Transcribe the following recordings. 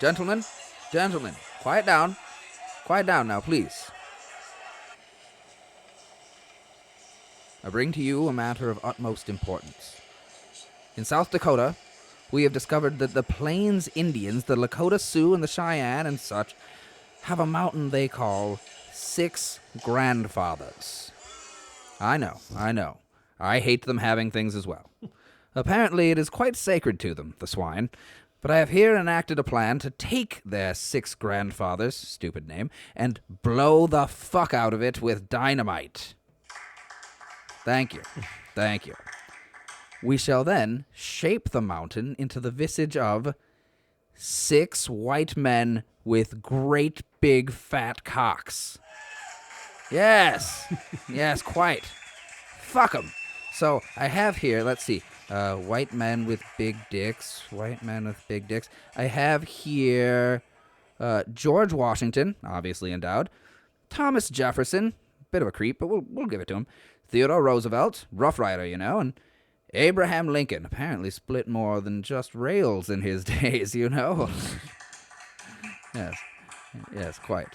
Gentlemen, quiet down. Quiet down now, please. I bring to you a matter of utmost importance. In South Dakota, we have discovered that the Plains Indians, the Lakota Sioux and the Cheyenne and such, have a mountain they call Six Grandfathers. I know. I hate them having things as well. Apparently, it is quite sacred to them, the swine. But I have here enacted a plan to take their Six Grandfathers, stupid name, and blow the fuck out of it with dynamite. Thank you. We shall then shape the mountain into the visage of 6 white men with great big fat cocks. Yes, quite. Fuck 'em. So I have here, let's see, white men with big dicks. I have here George Washington, obviously endowed. Thomas Jefferson, bit of a creep, but we'll give it to him. Theodore Roosevelt, Rough Rider, and Abraham Lincoln, apparently split more than just rails in his days, Yes, quite.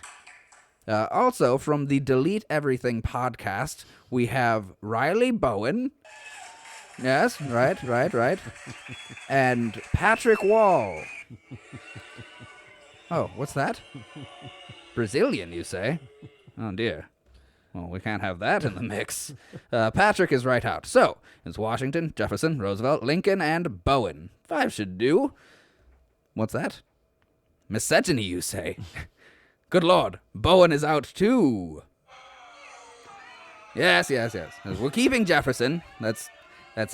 Also, from the Delete Everything podcast, we have Riley Bowen. Yes, right. And Patrick Wall. Oh, what's that? Brazilian, you say? Oh, dear. Well, we can't have that in the mix. Patrick is right out. So, it's Washington, Jefferson, Roosevelt, Lincoln, and Bowen. 5 should do. What's that? Misogyny, you say? Good Lord, Bowen is out too. Yes. We're keeping Jefferson. That's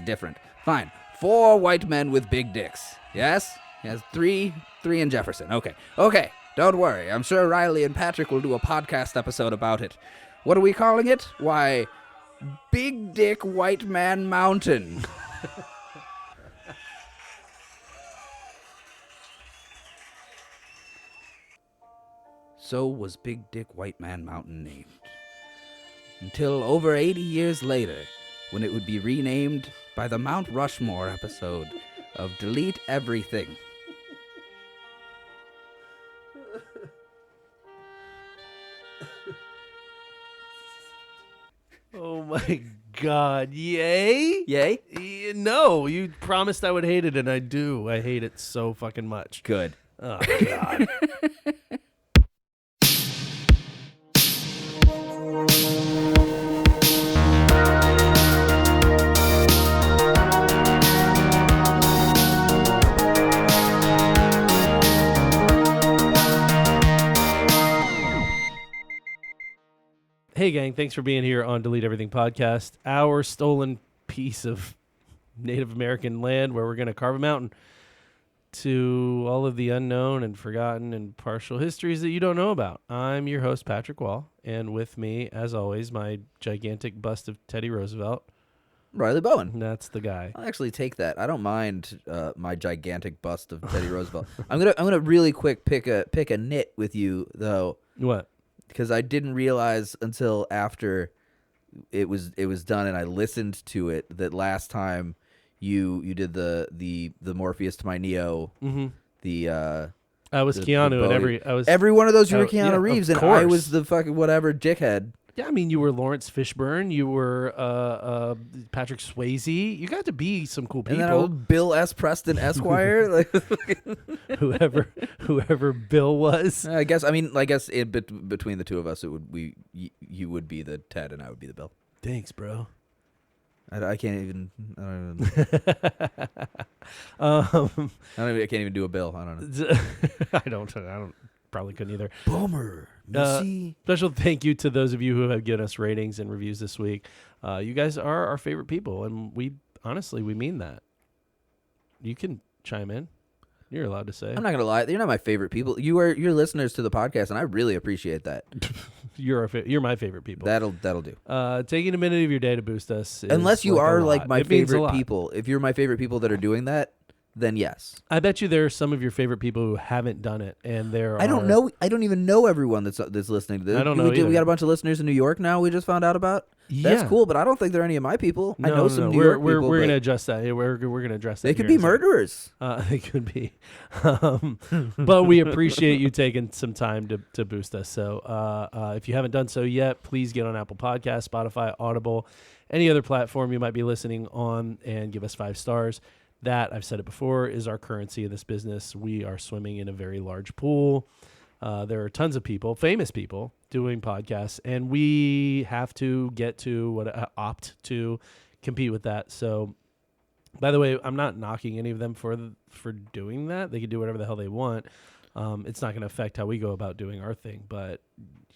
different. Fine. 4 white men with big dicks. Yes, 3 in Jefferson. Okay. Don't worry. I'm sure Riley and Patrick will do a podcast episode about it. What are we calling it? Why, Big Dick White Man Mountain. So was Big Dick White Man Mountain named. Until over 80 years later, when it would be renamed by the Mount Rushmore episode of Delete Everything. Oh my God. Yay? Yay? No, you promised I would hate it, and I do. I hate it so fucking much. Good. Oh, God. Hey, gang, thanks for being here on Delete Everything Podcast, our stolen piece of Native American land where we're going to carve a mountain to all of the unknown and forgotten and partial histories that you don't know about. I'm your host, Patrick Wall, and with me, as always, my gigantic bust of Teddy Roosevelt. Riley Bowen. That's the guy. I'll actually take that. I don't mind my gigantic bust of Teddy Roosevelt. I'm gonna really quick pick a nit with you though. What? Because I didn't realize until after it was done and I listened to it that last time you did the Morpheus to my Neo, I was Keanu and every one of those you were Keanu Reeves and course. I was the fucking whatever dickhead. Yeah, I mean, you were Lawrence Fishburne. You were Patrick Swayze. You got to be some cool people. And then I was Bill S. Preston Esquire. whoever Bill was. I guess between the two of us, you would be the Ted and I would be the Bill. Thanks, bro. I can't even. I can't even do a Bill. I don't know. I don't. Probably couldn't either. Bummer. Special thank you to those of you who have given us ratings and reviews this week. You guys are our favorite people, and we mean that. You can chime in. You're allowed to say. I'm not gonna lie. You're not my favorite people. You're listeners to the podcast, and I really appreciate that. You're my favorite people. That'll do. Taking a minute of your day to boost us. Unless you are like my favorite people. If you're my favorite people that are doing that, then yes. I bet you there are some of your favorite people who haven't done it, and I don't know. I don't even know everyone that's listening to this. I don't know We either. got a bunch of listeners in New York now. We just found out about. Yeah. That's cool, but I don't think they're any of my people. No, I know some New York people. We're but gonna adjust that. Yeah, we're gonna address that. They could here be in a second. murderers. They could be, but we appreciate you taking some time to boost us. So if you haven't done so yet, please get on Apple Podcasts, Spotify, Audible, any other platform you might be listening on, and give us 5 stars. That, I've said it before, is our currency in this business. We are swimming in a very large pool. There are tons of people, famous people, doing podcasts, and we have to get to opt to compete with that. So, by the way, I'm not knocking any of them for doing that. They can do whatever the hell they want. It's not going to affect how we go about doing our thing, but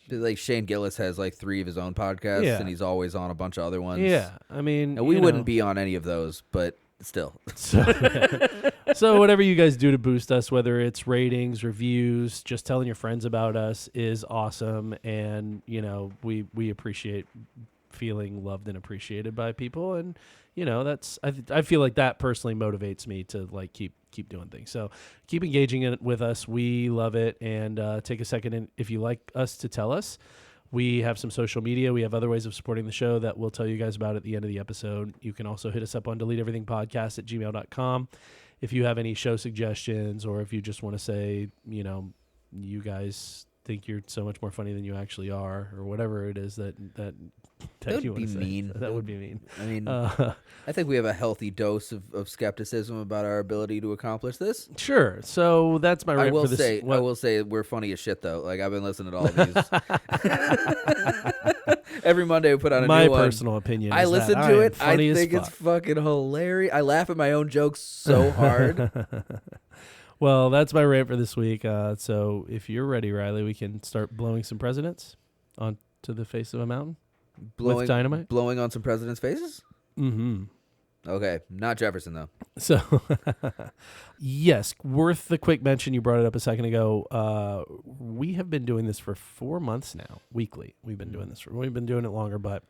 Like Shane Gillis has like 3 of his own podcasts, Yeah. and he's always on a bunch of other ones. yeah, I mean, And we you wouldn't know. be on any of those, but still. So whatever you guys do to boost us, whether it's ratings, reviews, just telling your friends about us, is awesome. And we appreciate feeling loved and appreciated by people. And that's I feel like that personally motivates me to like keep doing things. So keep engaging in it with us. We love it. And take a second, and if you like us, to tell us. We have some social media. We have other ways of supporting the show that we'll tell you guys about at the end of the episode. You can also hit us up on deleteeverythingpodcast@gmail.com if you have any show suggestions, or if you just want to say, you guys think you're so much more funny than you actually are, or whatever it is that That you would want be to say. mean. That would be mean. I mean, I think we have a healthy dose of skepticism about our ability to accomplish this. Sure. So that's my I rant will for this. say, what- we're funny as shit though. Like I've been listening to all of these. Every Monday we put on a my new one. personal opinion. I is listen that to am it. I funny as think it's fuck. fucking hilarious. I laugh at my own jokes so hard. Well, that's my rant for this week. So if you're ready, Riley, we can start blowing some presidents onto the face of a mountain with dynamite. Blowing on some presidents' faces? Mm-hmm. Okay, not Jefferson though. So, yes, worth the quick mention. You brought it up a second ago. We have been doing this for 4 months now, weekly. We've been doing this. We've been doing it longer, but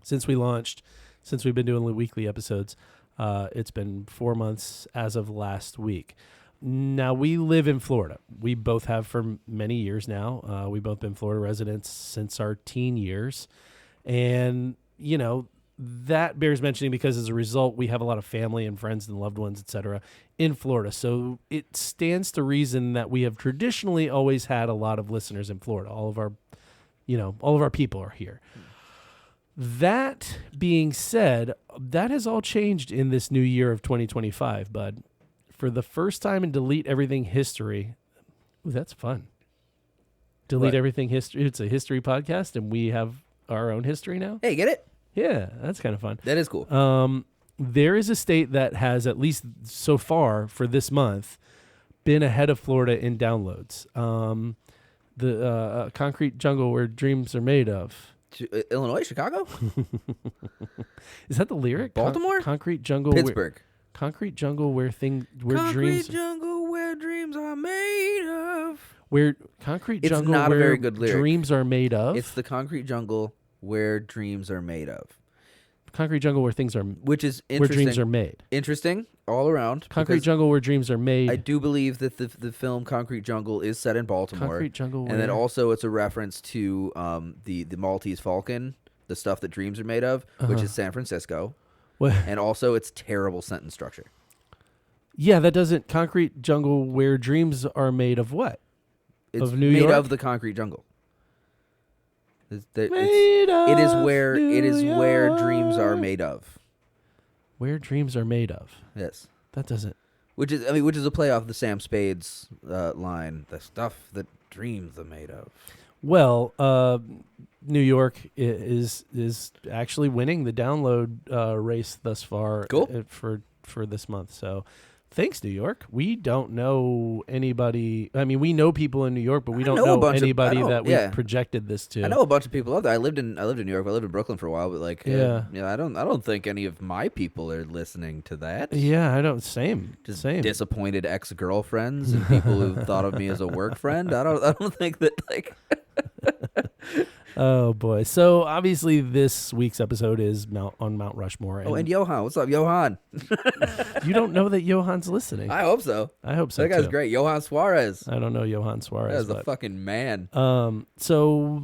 since we launched, since we've been doing the weekly episodes, it's been 4 months as of last week. Now, we live in Florida. We both have for many years now. We've both been Florida residents since our teen years. And, that bears mentioning because as a result, we have a lot of family and friends and loved ones, et cetera, in Florida. So it stands to reason that we have traditionally always had a lot of listeners in Florida. All of our people are here. That being said, that has all changed in this new year of 2025, bud. For the first time in Delete Everything history, ooh, that's fun. Delete What? Everything history. It's a history podcast, and we have our own history now. Hey, get it? Yeah, that's kind of fun. That is cool. There is a state that has, at least so far for this month, been ahead of Florida in downloads. The concrete jungle where dreams are made of. Illinois, Chicago, Is that the lyric? Baltimore? Concrete jungle. Pittsburgh. Concrete jungle where Concrete dreams jungle where dreams are made of. where concrete It's jungle not a where very good lyric. dreams are made of. It's the concrete jungle where dreams are made of, concrete jungle where things are which is where interesting. dreams are made. Interesting all around. Concrete because jungle where dreams are made. I do believe that the film Concrete Jungle is set in Baltimore. Concrete jungle where And then also it's a reference to the Maltese Falcon, the stuff that dreams are made of, which is San Francisco. Well, And also it's terrible sentence structure. yeah, that doesn't concrete jungle where dreams are made of what? It's Of New made York? of the concrete jungle. It is Made where of it is New where dreams are York. made of. Where dreams are made of. Yes. That doesn't. Which is a play off the Sam Spades line, the stuff that dreams are made of. Well, New York is actually winning the download race thus far. Cool. For this month. So, thanks, New York. We don't know anybody. I mean, we know people in New York, but we don't know anybody that we've projected this to. I know a bunch of people out there. I lived in New York. I lived in Brooklyn for a while, but like, I don't think any of my people are listening to that. Yeah, I don't. Same. Just Same. disappointed ex-girlfriends and people who thought of me as a work friend. I don't think that like. Oh boy! So obviously, this week's episode is on Mount Rushmore. Oh, and Johan. What's up, Johan? You don't know that Johan's listening. I hope so. I hope so. That guy's too. great. Johan Suarez. I don't know Johan Suarez. That is a fucking man. So,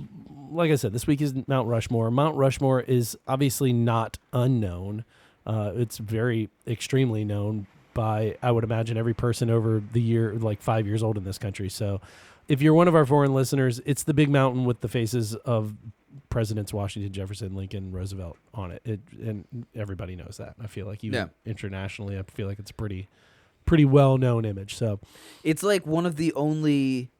like I said, this week is Mount Rushmore. Mount Rushmore is obviously not unknown. It's very extremely known by, I would imagine, every person over the year, like 5 years old in this country. So if you're one of our foreign listeners, it's the big mountain with the faces of Presidents Washington, Jefferson, Lincoln, Roosevelt on it. And everybody knows that. I feel like even internationally, I feel like it's a pretty well-known image. So it's like one of the only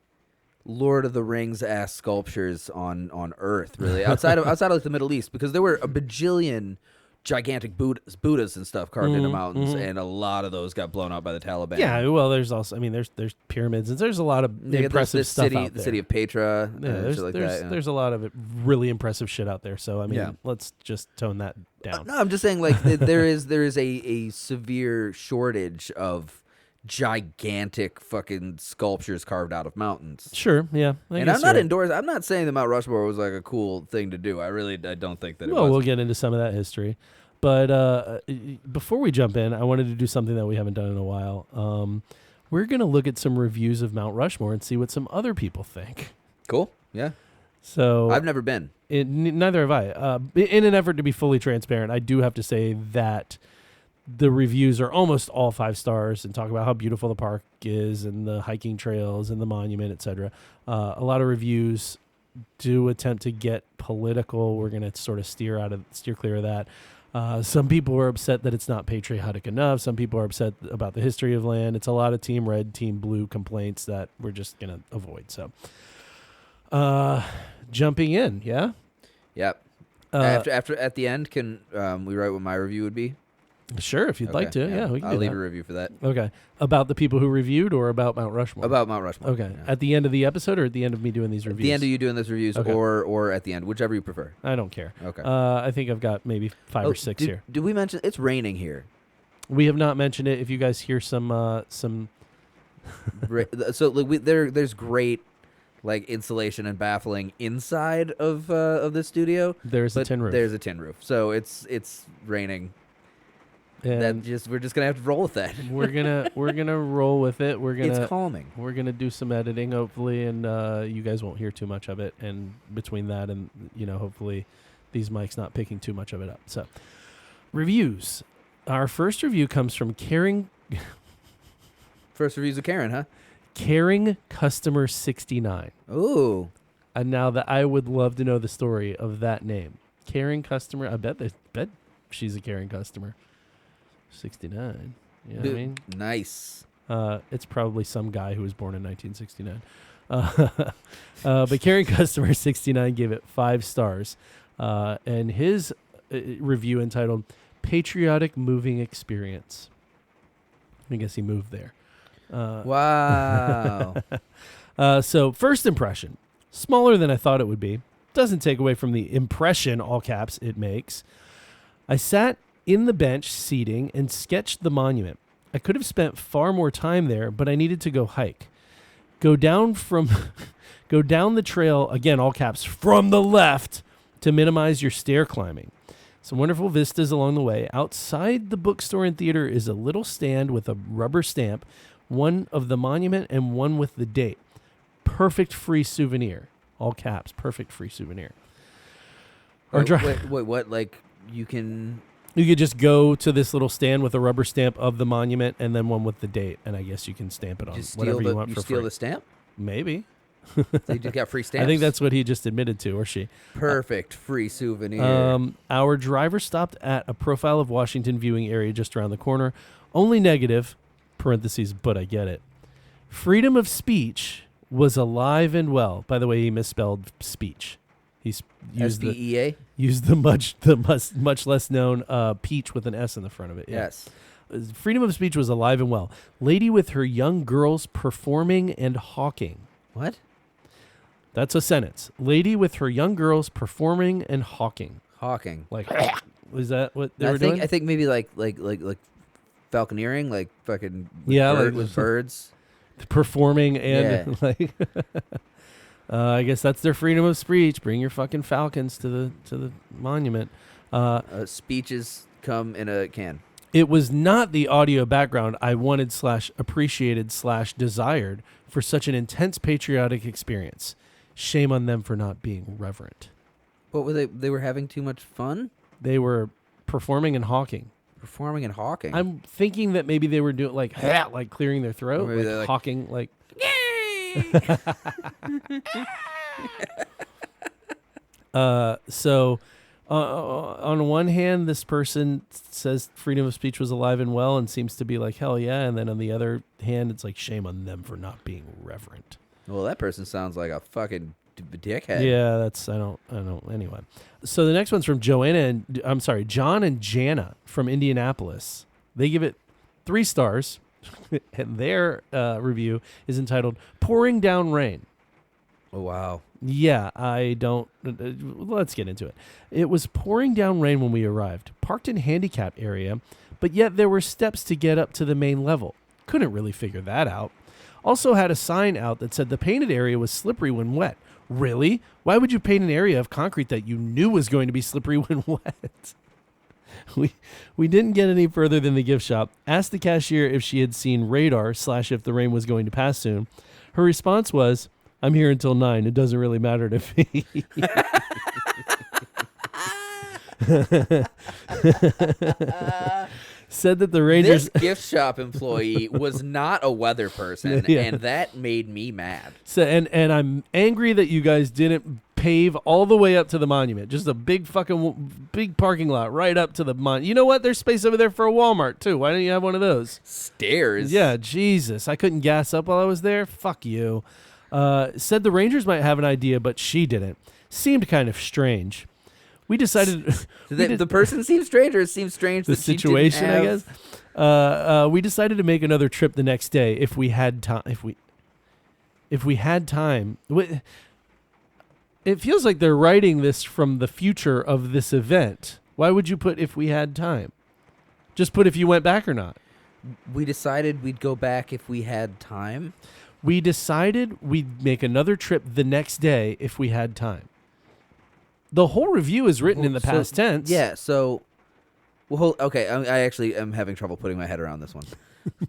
Lord of the Rings-ass sculptures on Earth, really, outside of like the Middle East, because there were a bajillion gigantic Buddhas and stuff carved into mountains, and a lot of those got blown up by the Taliban. Yeah, well, there's also, I mean, there's pyramids, and there's a lot of impressive stuff out there. The city of Petra, there's shit like that. Yeah. There's a lot of really impressive shit out there. So I mean, let's just tone that down. No, I'm just saying, like there is a severe shortage of gigantic fucking sculptures carved out of mountains. Sure, yeah. And I'm not endorsing. I'm not saying that Mount Rushmore was like a cool thing to do. I don't think that it was. Well, we'll get into some of that history. But before we jump in, I wanted to do something that we haven't done in a while. We're going to look at some reviews of Mount Rushmore and see what some other people think. Cool, yeah. So I've never been. Neither have I. In an effort to be fully transparent, I do have to say that the reviews are almost all 5 stars and talk about how beautiful the park is and the hiking trails and the monument, etc. A lot of reviews do attempt to get political. We're going to sort of steer clear of that. Some people are upset that it's not patriotic enough. Some people are upset about the history of land. It's a lot of Team Red, Team Blue complaints that we're just going to avoid. So, jumping in, yeah? Yep. After at the end, can we write what my review would be? Sure, if you'd like to. Yeah, we can I'll do leave that. a review for that. Okay. About the people who reviewed or about Mount Rushmore? About Mount Rushmore. Okay. Yeah. At the end of the episode or at the end of me doing these At reviews? the end of you doing those reviews, Okay. or at the end, whichever you prefer. I don't care. Okay. I think I've got maybe 5 or 6 here. Did we mention it's raining here? We have not mentioned it. If you guys hear some So like, there's great like insulation and baffling inside of the studio. There's a tin roof. There's a tin roof. So it's raining. And We're just gonna have to roll with that. we're gonna roll with it. It's calming. We're gonna do some editing hopefully, and you guys won't hear too much of it. And between that and hopefully these mics not picking too much of it up. So reviews. Our first review comes from Caring. First reviews of Karen, huh? Caring Customer 69. Ooh. And now that I would love to know the story of that name. Caring Customer. I bet she's a caring customer. 69. You know what I mean? Nice. It's probably some guy who was born in 1969. But Caring Customer 69 gave it 5 stars. And his review entitled Patriotic Moving Experience. I guess he moved there. Wow. So first impression, smaller than I thought it would be. Doesn't take away from the impression, all caps, it makes. I sat in the bench seating and sketched the monument. I could have spent far more time there, but I needed to go hike. Go down the trail, again, all caps, from the left to minimize your stair climbing. Some wonderful vistas along the way. Outside the bookstore and theater is a little stand with a rubber stamp, one of the monument and one with the date. Perfect free souvenir. All caps, perfect free souvenir. Wait, what? Like you could just go to this little stand with a rubber stamp of the monument and then one with the date, and I guess you can stamp it on whatever you want for free. You steal the stamp? Maybe. So you just got free stamps? I think that's what he just admitted to, or she. Perfect free souvenir. Our driver stopped at a Profile of Washington viewing area just around the corner. Only negative, parentheses, but I get it. Freedom of speech was alive and well. By the way, he misspelled speech. He's used SPEA? Used the much less known peach with an S in the front of it. Yeah. Yes. Freedom of speech was alive and well. Lady with her young girls performing and hawking. What? That's a sentence. Lady with her young girls performing and hawking. Hawking. Like, is that what they were doing? I think maybe like falconeering, like fucking like with birds. Performing and like I guess that's their freedom of speech. Bring your fucking falcons to the monument. Speeches come in a can. It was not the audio background I wanted / appreciated / desired for such an intense patriotic experience. Shame on them for not being reverent. What were they? They were having too much fun? They were performing and hawking. Performing and hawking? I'm thinking that maybe they were doing like clearing their throat, Or maybe they're like like, hawking, like. So on one hand, this person says freedom of speech was alive and well and seems to be like, hell yeah. And then on the other hand, it's like, shame on them for not being reverent. Well, that person sounds like a fucking dickhead. Yeah, I don't, anyway. So the next one's from John and Jana from Indianapolis. They give it 3 stars, and their review is entitled Pouring Down Rain. Oh, wow. Yeah, I don't. Let's get into it. It was pouring down rain when we arrived, parked in handicapped area, but yet there were steps to get up to the main level. Couldn't really figure that out. Also had a sign out that said the painted area was slippery when wet. Really? Why would you paint an area of concrete that you knew was going to be slippery when wet? We didn't get any further than the gift shop. Asked the cashier if she had seen radar / if the rain was going to pass soon. Her response was, I'm here until 9. It doesn't really matter to me. Said that the Rangers... This gift shop employee was not a weather person, Yeah. and that made me mad. So, and I'm angry that you guys didn't pave all the way up to the monument. Just a big parking lot right up to the monument. You know what? There's space over there for a Walmart, too. Why don't you have one of those? Stairs? Yeah, Jesus. I couldn't gas up while I was there. Fuck you. Said the Rangers might have an idea, but she didn't. Seemed kind of strange. We decided... The person seems strange, or it seems strange the that she situation, didn't I have... guess. We decided to make another trip the next day if we had time. If we had time. It feels like they're writing this from the future of this event. Why would you put if we had time? Just put if you went back or not. We decided we'd go back if we had time. We decided we'd make another trip the next day if we had time. The whole review is written in the past tense. Yeah, so... Well, okay, I actually am having trouble putting my head around this one.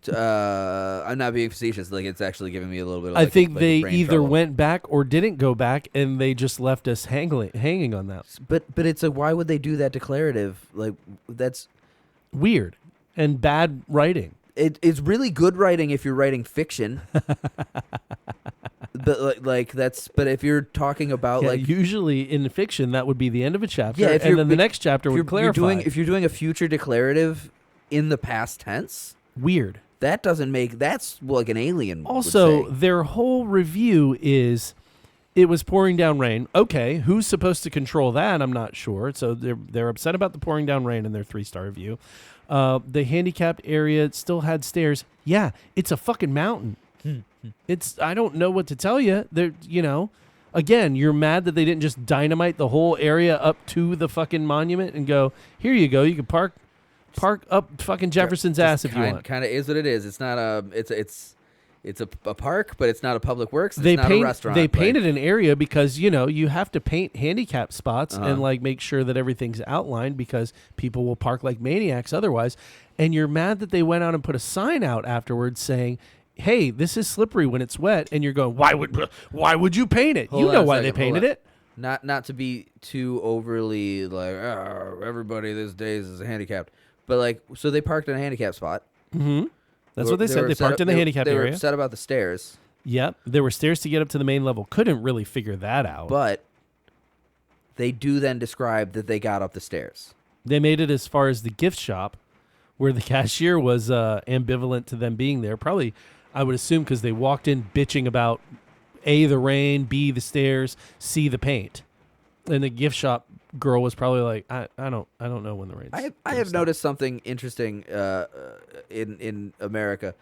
I'm not being facetious. Like, it's actually giving me a little bit of... I think like they brain either trouble. went back or didn't go back, and they just left us hanging on that. But it's like, why would they do that declarative? Like, that's... Weird and bad writing. It's really good writing if you're writing fiction. But but if you're talking about usually in fiction that would be the end of a chapter, Yeah, and then the next chapter would clarify. If you're doing a future declarative in the past tense, Weird. That's like an alien. Also, would say. their whole review is it was pouring down rain. Okay, who's supposed to control that? I'm not sure. So they're upset about the pouring down rain in their 3-star review. The handicapped area still had stairs. Yeah, it's a fucking mountain. I don't know what to tell you. Again, you're mad that they didn't just dynamite the whole area up to the fucking monument and go, here you go. You can park up fucking Jefferson's ass if you want. Kind of is what it is. It's not a. It's a park, but it's not a public works. It's They not a restaurant. They painted an area because you have to paint handicap spots and make sure that everything's outlined because people will park like maniacs otherwise. And you're mad that they went out and put a sign out afterwards saying, hey, this is slippery when it's wet, and you're going, why would you paint it? You know why they painted it. Not to be too overly like, everybody these days is handicapped, but so they parked in a handicapped spot. Mm-hmm. That's what they said. They parked in the handicapped area. They were upset about the stairs. Yep, there were stairs to get up to the main level. Couldn't really figure that out. But they do then describe that they got up the stairs. They made it as far as the gift shop, where the cashier was ambivalent to them being there. Probably, I would assume, because they walked in bitching about A, the rain, B, the stairs, C, the paint. And the gift shop girl was probably like, I don't know when the rain's I have noticed something interesting in America.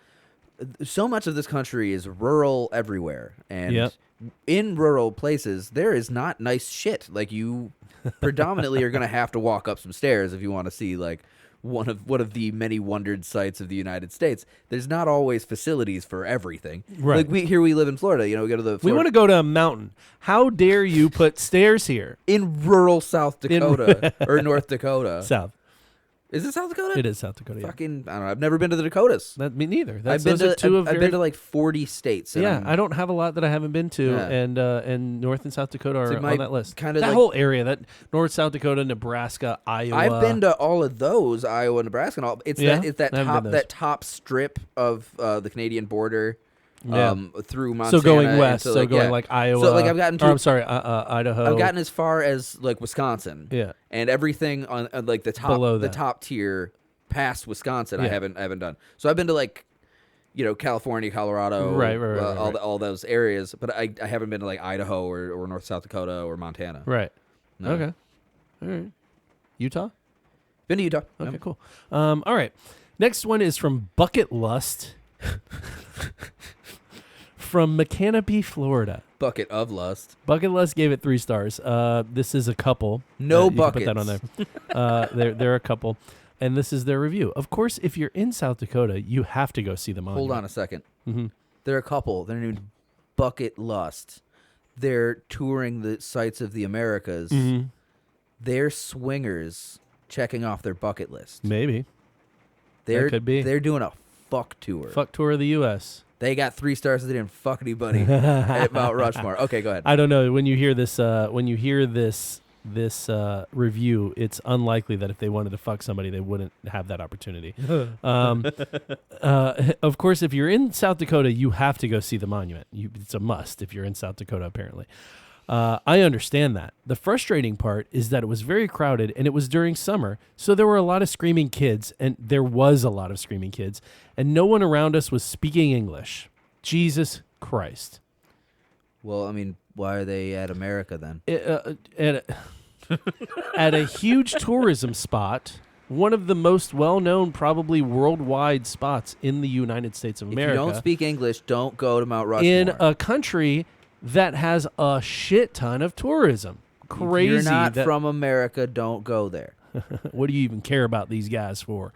So much of this country is rural everywhere, and in rural places there is not nice shit. Like, you predominantly are going to have to walk up some stairs if you want to see one of the many wondered sights of the United States. There's not always facilities for everything. Right. Like we live in Florida. We go to the. We want to go to a mountain. How dare you put stairs here? In rural South Dakota or North Dakota. South. Is it South Dakota? It is South Dakota. Yeah. Fucking, I don't know. I've never been to the Dakotas. Me neither. I've been to like 40 states. Yeah, I don't have a lot that I haven't been to, Yeah. and North and South Dakota are on that list. Kinda that like- whole area, that North, South Dakota, Nebraska, Iowa. I've been to all of those, Iowa, Nebraska, and all. It's Yeah? that I haven't top been to those. strip of the Canadian border, Yeah. through Montana. So going west, into, going yeah. like Iowa. So like I've gotten to. I'm sorry, Idaho. I've gotten as far as like Wisconsin. Yeah. And everything on like the top Below the that. top tier past Wisconsin, Yeah. I haven't done. So I've been to like, California, Colorado, Right, all those areas, but I haven't been to like Idaho or North South Dakota or Montana. Right. No. Okay. All right. Utah. Been to Utah. Okay, Yep. cool. All right. Next one is from Bucket Lust from McCanopy, Florida. Bucket of lust. Bucket Lust gave it 3 stars. This is a couple. No You can put that buckets. on there. They're a couple. And this is their review. Of course, if you're in South Dakota, you have to go see the monument. Hold on a second. Mm-hmm. They're a couple. They're named Bucket Lust. They're touring the sites of the Americas. Mm-hmm. They're swingers checking off their bucket list. Maybe. They're, could be. They're doing a fuck tour. Fuck tour of the U.S. They got 3 stars. They didn't fuck anybody at Mount Rushmore. Okay, go ahead. I don't know. When you hear this, review, it's unlikely that if they wanted to fuck somebody, they wouldn't have that opportunity. Of course, if you're in South Dakota, you have to go see the monument. It's a must if you're in South Dakota, apparently. I understand that. The frustrating part is that it was very crowded and it was during summer, so there were a lot of screaming kids, and there was a lot of screaming kids, and no one around us was speaking English. Jesus Christ. Well, I mean, why are they at America then? At a huge tourism spot, one of the most well-known, probably worldwide spots in the United States of America. If you don't speak English, don't go to Mount Rushmore. in a country that has a shit ton of tourism. Crazy. If you're not that- from America, don't go there. What do you even care about these guys for?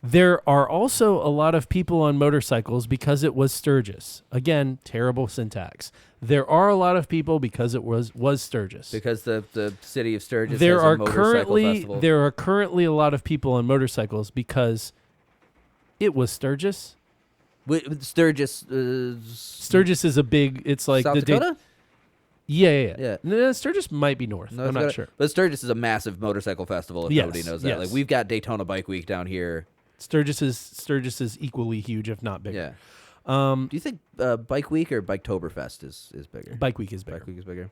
There are also a lot of people on motorcycles because it was Sturgis. Again, terrible syntax. There are a lot of people because it was Sturgis. Because the city of Sturgis There has are a motorcycle festival. there are currently a lot of people on motorcycles because it was Sturgis. Sturgis. Sturgis is a big. It's like South the Dakota? Yeah. No, Sturgis might be north. No, I'm it's not got- sure. But Sturgis is a massive motorcycle festival, if Yes, nobody knows that. yes. Like, we've got Daytona Bike Week down here. Sturgis is equally huge, if not bigger. Yeah. Do you think Bike Week or Biketoberfest is bigger? Bike Week is bigger. Bike Week is bigger.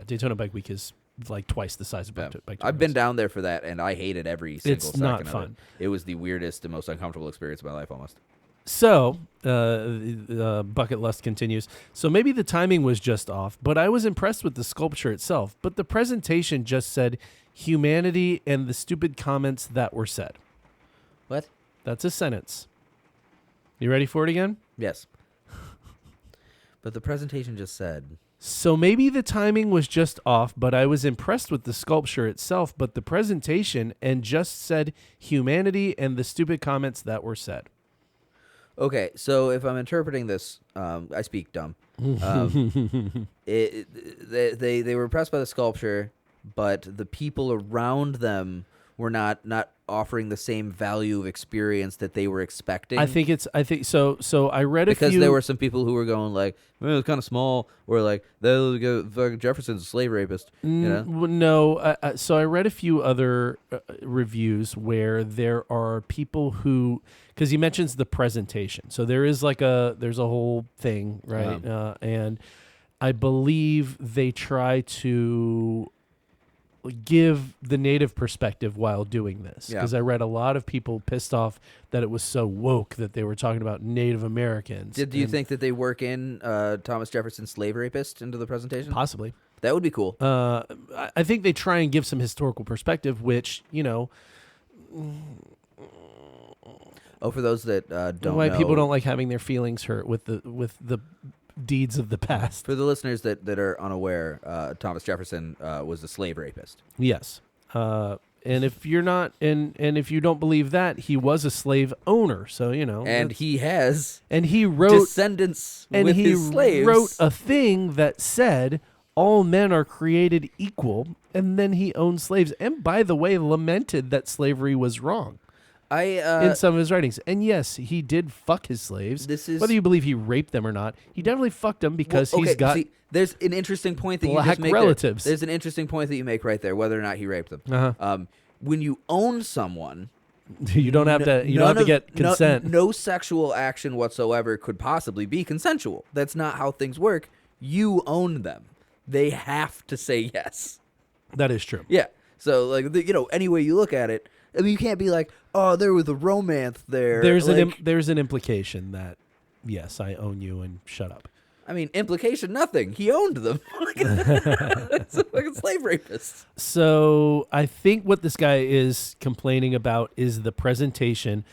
Daytona Bike Week is like twice the size of Yeah. Biketoberfest. I've been down there for that, and I hated every single It's second not of fun. It was the weirdest and most uncomfortable experience of my life, almost. So, Bucket Lust continues. So maybe the timing was just off, but I was impressed with the sculpture itself. But the presentation just said humanity and the stupid comments that were said. What? That's a sentence. You ready for it again? Yes. But the presentation just said... So maybe the timing was just off, but I was impressed with the sculpture itself, but the presentation and just said humanity and the stupid comments that were said. Okay, so if I'm interpreting this, I speak dumb. They were impressed by the sculpture, but the people around them were not offering the same value of experience that they were expecting. I think so. So I read because a few. there were some people who were going like, well, it's kind of small, or like, Jefferson's a slave rapist. You know? No. So I read a few other reviews where there are people who, because he mentions the presentation. So there's a whole thing, right? And I believe they try to give the native perspective while doing this, because I read a lot of people pissed off that it was so woke that they were talking about Native Americans. Do you think that they work in Thomas Jefferson's slave rapist into the presentation? Possibly. That would be cool. I think they try and give some historical perspective, which, for those that don't why know, people don't like having their feelings hurt with the deeds of the past. For the listeners that are unaware, Thomas Jefferson was a slave rapist. Yes. And if you're not, and if you don't believe that, he was a slave owner. So and he has he wrote descendants and with he his slaves. wrote a thing that said all men are created equal, and then he owned slaves. And by the way, lamented that slavery was wrong. In some of his writings. And yes, he did fuck his slaves. Whether you believe he raped them or not, he definitely fucked them because he's got there's an interesting point that you black just make relatives. There's an interesting point that you make right there, whether or not he raped them. Uh-huh. When you own someone, you don't have to get consent. No sexual action whatsoever could possibly be consensual. That's not how things work. You own them. They have to say yes. That is true. Yeah. So, like, any way you look at it, I mean, you can't be like, oh, there was a romance there. There's an implication that, yes, I own you and shut up. I mean, implication, nothing. He owned them. It's like a slave rapist. So I think what this guy is complaining about is the presentation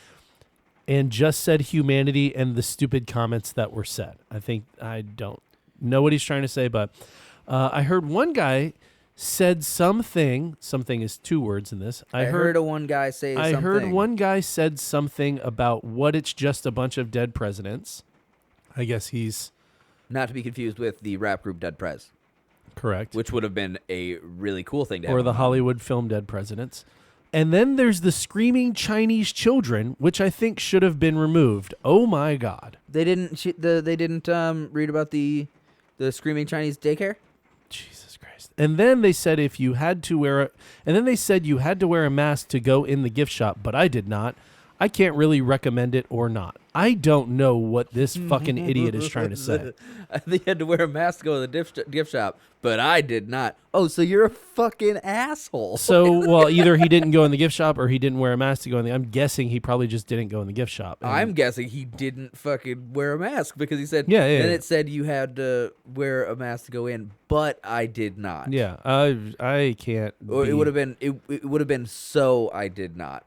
and just said humanity and the stupid comments that were said. I don't know what he's trying to say, but I heard one guy said something is 2 words in this. I heard one guy say something. I heard one guy said something about what it's just a bunch of dead presidents. I guess he's... Not to be confused with the rap group Dead Prez. Correct. Which would have been a really cool thing to have. Or the Hollywood film Dead Presidents. And then there's the screaming Chinese children, which I think should have been removed. Oh my God. They didn't read about the screaming Chinese daycare? Jesus Christ. And then they said you had to wear a mask to go in the gift shop, but I did not. I can't really recommend it or not. I don't know what this fucking idiot is trying to say. I think you had to wear a mask to go to the gift shop, but I did not. Oh, so you're a fucking asshole. So, well, either he didn't go in the gift shop or he didn't wear a mask to go in the... I'm guessing he probably just didn't go in the gift shop. I'm guessing he didn't fucking wear a mask because he said... Yeah. It said you had to wear a mask to go in, but I did not. Yeah, I can't... Or it would have been... It would have been so I did not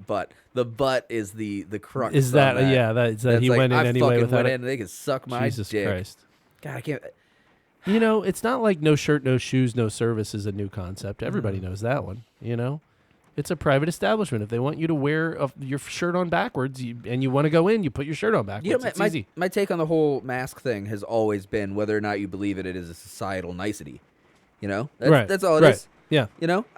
but. The but is the crux. Is that... that. Yeah, that's that he like, went in anyway without went it. in, they could suck my Jesus dick. Christ. God, I can't... It's not like no shirt, no shoes, no service is a new concept. Everybody knows that one, It's a private establishment. If they want you to wear your shirt on backwards and you want to go in, you put your shirt on backwards. It's easy. My take on the whole mask thing has always been whether or not you believe it is a societal nicety. That's all it is. Yeah.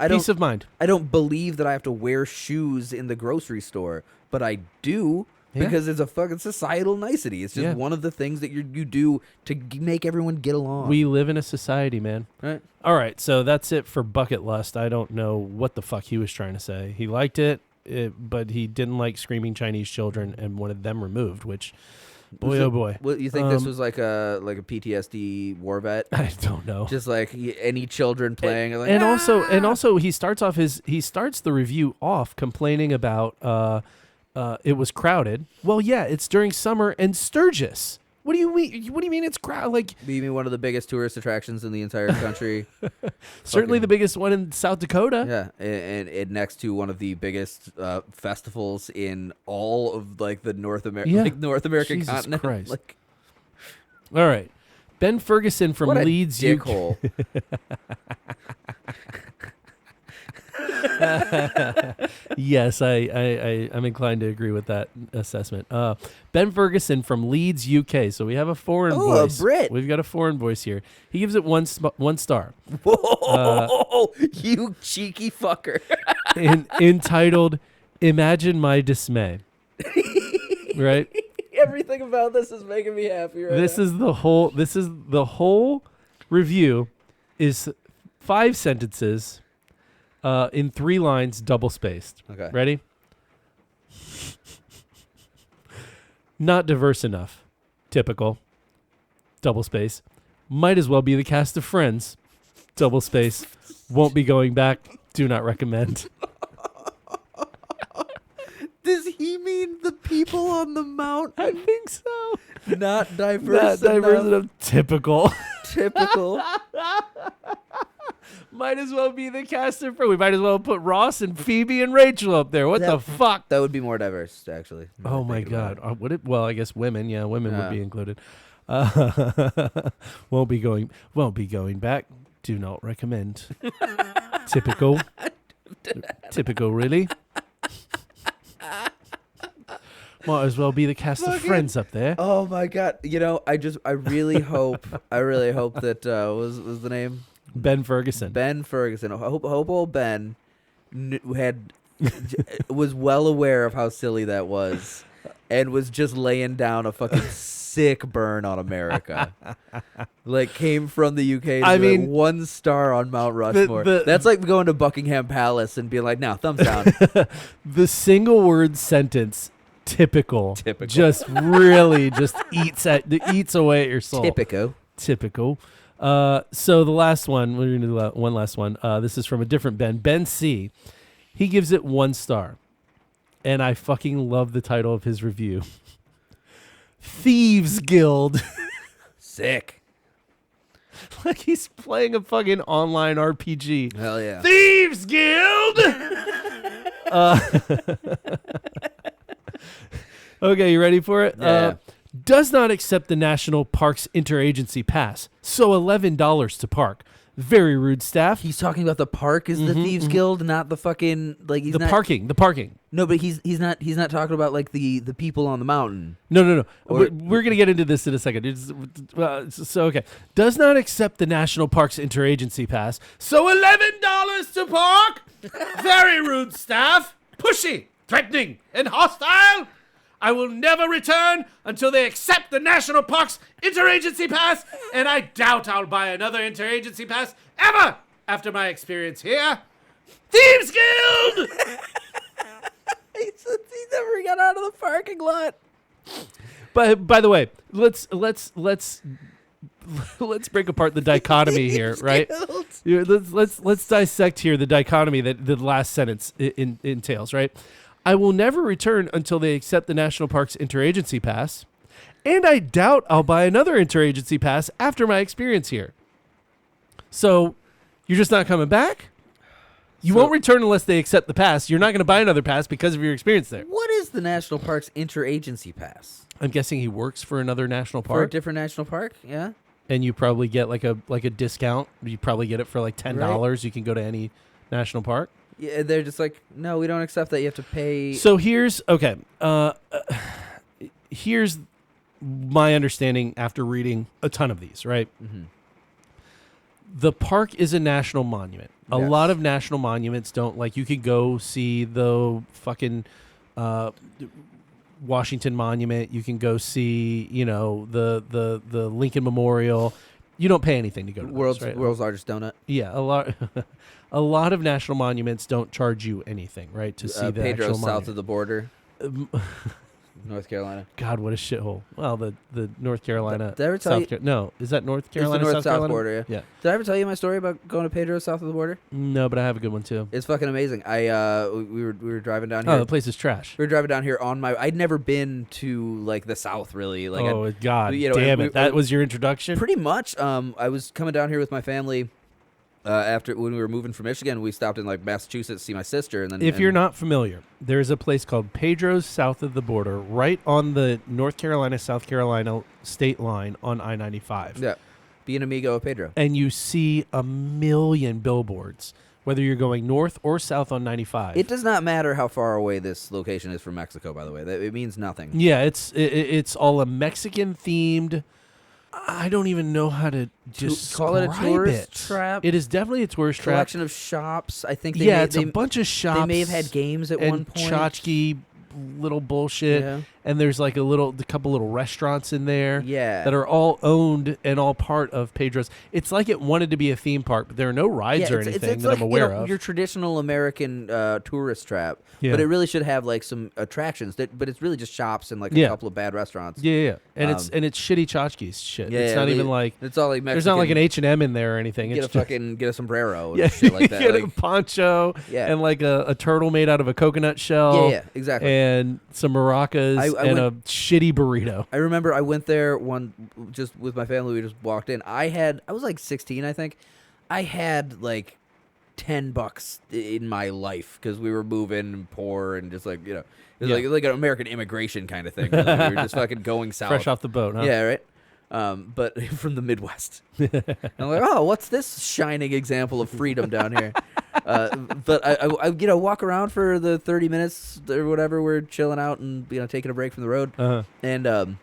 Peace of mind. I don't believe that I have to wear shoes in the grocery store, but I do because it's a fucking societal nicety. It's just one of the things that you do to make everyone get along. We live in a society, man. Right. All right, so that's it for Bucket Lust. I don't know what the fuck he was trying to say. He liked it, but he didn't like screaming Chinese children and wanted them removed, which... Boy, oh boy! Well, you think this was like a PTSD war vet? I don't know. Just like any children playing, and also he starts the review off complaining about it was crowded. Well, yeah, it's during summer and Sturgis. What do you mean? What do you mean it's crowded? Like, you mean one of the biggest tourist attractions in the entire country? Certainly the biggest one in South Dakota. Yeah, and next to one of the biggest festivals in all of like the North American Jesus continent. Christ. Like, all right, Ben Ferguson from Leeds, dickhole. Yes, I'm inclined to agree with that assessment. Ben Ferguson from Leeds, UK. So we have a foreign voice. A Brit. We've got a foreign voice here. He gives it one star. Whoa, you cheeky fucker. Entitled, "Imagine My Dismay." Right? Everything about this is making me happy right This now. is the whole review is 5 sentences. In 3 lines, double spaced. Okay. Ready? Not diverse enough. Typical. Double space. Might as well be the cast of Friends. Double space. Won't be going back. Do not recommend. Does he mean the people on the mountain? I think so. Not diverse enough. Typical. Typical. Might as well be the cast of Friends. We might as well put Ross and Phoebe and Rachel up there. What the fuck? That would be more diverse, actually. Oh my God. Would it? Well, I guess women. Yeah, women would be included. Won't be going back. Do not recommend. Typical. Typical, really. Might as well be the cast of Friends up there. Oh my god! I really hope that was the name Ben Ferguson. Ben Ferguson. Hope old Ben was well aware of how silly that was, and was just laying down a fucking sick burn on America. Like, came from the UK. To I be like mean, 1 star on Mount Rushmore. That's like going to Buckingham Palace and being like, "No, thumbs down." The single word sentence. Typical. Just really just eats away at your soul. Typical. So the last one, we're going to do one last one. This is from a different Ben. Ben C. He gives it 1 star. And I fucking love the title of his review. Thieves Guild. Sick. Like he's playing a fucking online RPG. Hell yeah. Thieves Guild. Okay, you ready for it? Yeah. Does not accept the National Parks Interagency Pass, so $11 to park. Very rude staff. He's talking about the park is the Thieves Guild, not the fucking like he's The not, parking. No, but he's not talking about like the people on the mountain. No. Or- We're gonna get into this in a second. Okay. Does not accept the National Parks Interagency Pass, so $11 to park. Very rude staff. Pushy, threatening, and hostile. I will never return until they accept the National Parks Interagency Pass, and I doubt I'll buy another Interagency Pass ever after my experience here. Thieves Guild! He never got out of the parking lot. But by the way, let's break apart the dichotomy here, right? Yeah, let's dissect here the dichotomy that the last sentence entails, right? I will never return until they accept the National Parks Interagency Pass, and I doubt I'll buy another Interagency Pass after my experience here. So, you're just not coming back? You won't return unless they accept the pass. You're not going to buy another pass because of your experience there. What is the National Parks Interagency Pass? I'm guessing he works for another national For a park, different national park? Yeah. and you probably get like a discount. You probably get it for like $10. Right. You can go to any national park. Yeah, they're just like, no, we don't accept that. You have to pay. So here's here's my understanding after reading a ton of these, right? Mm-hmm. The park is a national monument. A Yes. lot of national monuments don't, like, you could go see the fucking Washington Monument. You can go see, the Lincoln Memorial. You don't pay anything to go to those, right? World's largest donut. Yeah, a lot of national monuments don't charge you anything, right? To see the Pedro actual south monument. of the border, North Carolina. God, what a shithole. Well, the North Carolina. Did I ever tell you? No, is that North It's Carolina? the South north-south Carolina? border. Yeah. Yeah. Did I ever tell you my story about going to Pedro south of the border? No, but I have a good one too. It's fucking amazing. We were driving down here. Oh, the place is trash. We were driving down here on my. I'd never been to like the south really. Like Oh God, you know, damn we- it! That was your introduction. pretty much. I was coming down here with my family. After when we were moving from Michigan, we stopped in like Massachusetts to see my sister, and then If you're not familiar, there's a place called Pedro's south of the border, right on the North Carolina-South Carolina state line on I-95. yeah, be an amigo of Pedro. And you see a million billboards, whether you're going north or south on 95. It does not matter how far away this location is from Mexico. By the way, it means nothing. Yeah, it's all a Mexican themed. I don't even know how to just Call it a tourist trap. It is definitely a tourist trap. Collection of shops. I think. It's a bunch of shops. They may have had games at and one point. tchotchke little bullshit. Yeah. And there's like a couple little restaurants in there. Yeah. That are all owned and all part of Pedro's. It's like it wanted to be a theme park, but there are no rides or anything it's that like, I'm aware of. Your traditional American tourist trap, Yeah. but it really should have like some attractions. But it's really just shops and like a Yeah. couple of bad restaurants. Yeah. And Um, it's shitty tchotchkes shit. Yeah, it's not even like it's all like Mexican. there's not like an H&M in there or anything. Get It's a just, fucking get a sombrero and yeah, shit like that. get like, a poncho Yeah. and like a turtle made out of a coconut shell. yeah, exactly. And some maracas I and went- a shitty burrito. I remember I went there just with my family. We just walked in. I was like 16, I think. I had like $10 in my life because we were moving and poor and just like, it was Yeah. like an American immigration kind of thing. Like, we were just fucking going south. Fresh off the boat, huh? Yeah, right. but from the Midwest. And I'm like, oh, what's this shining example of freedom down here? But I walk around for the 30 minutes or whatever. We're chilling out and taking a break from the road, and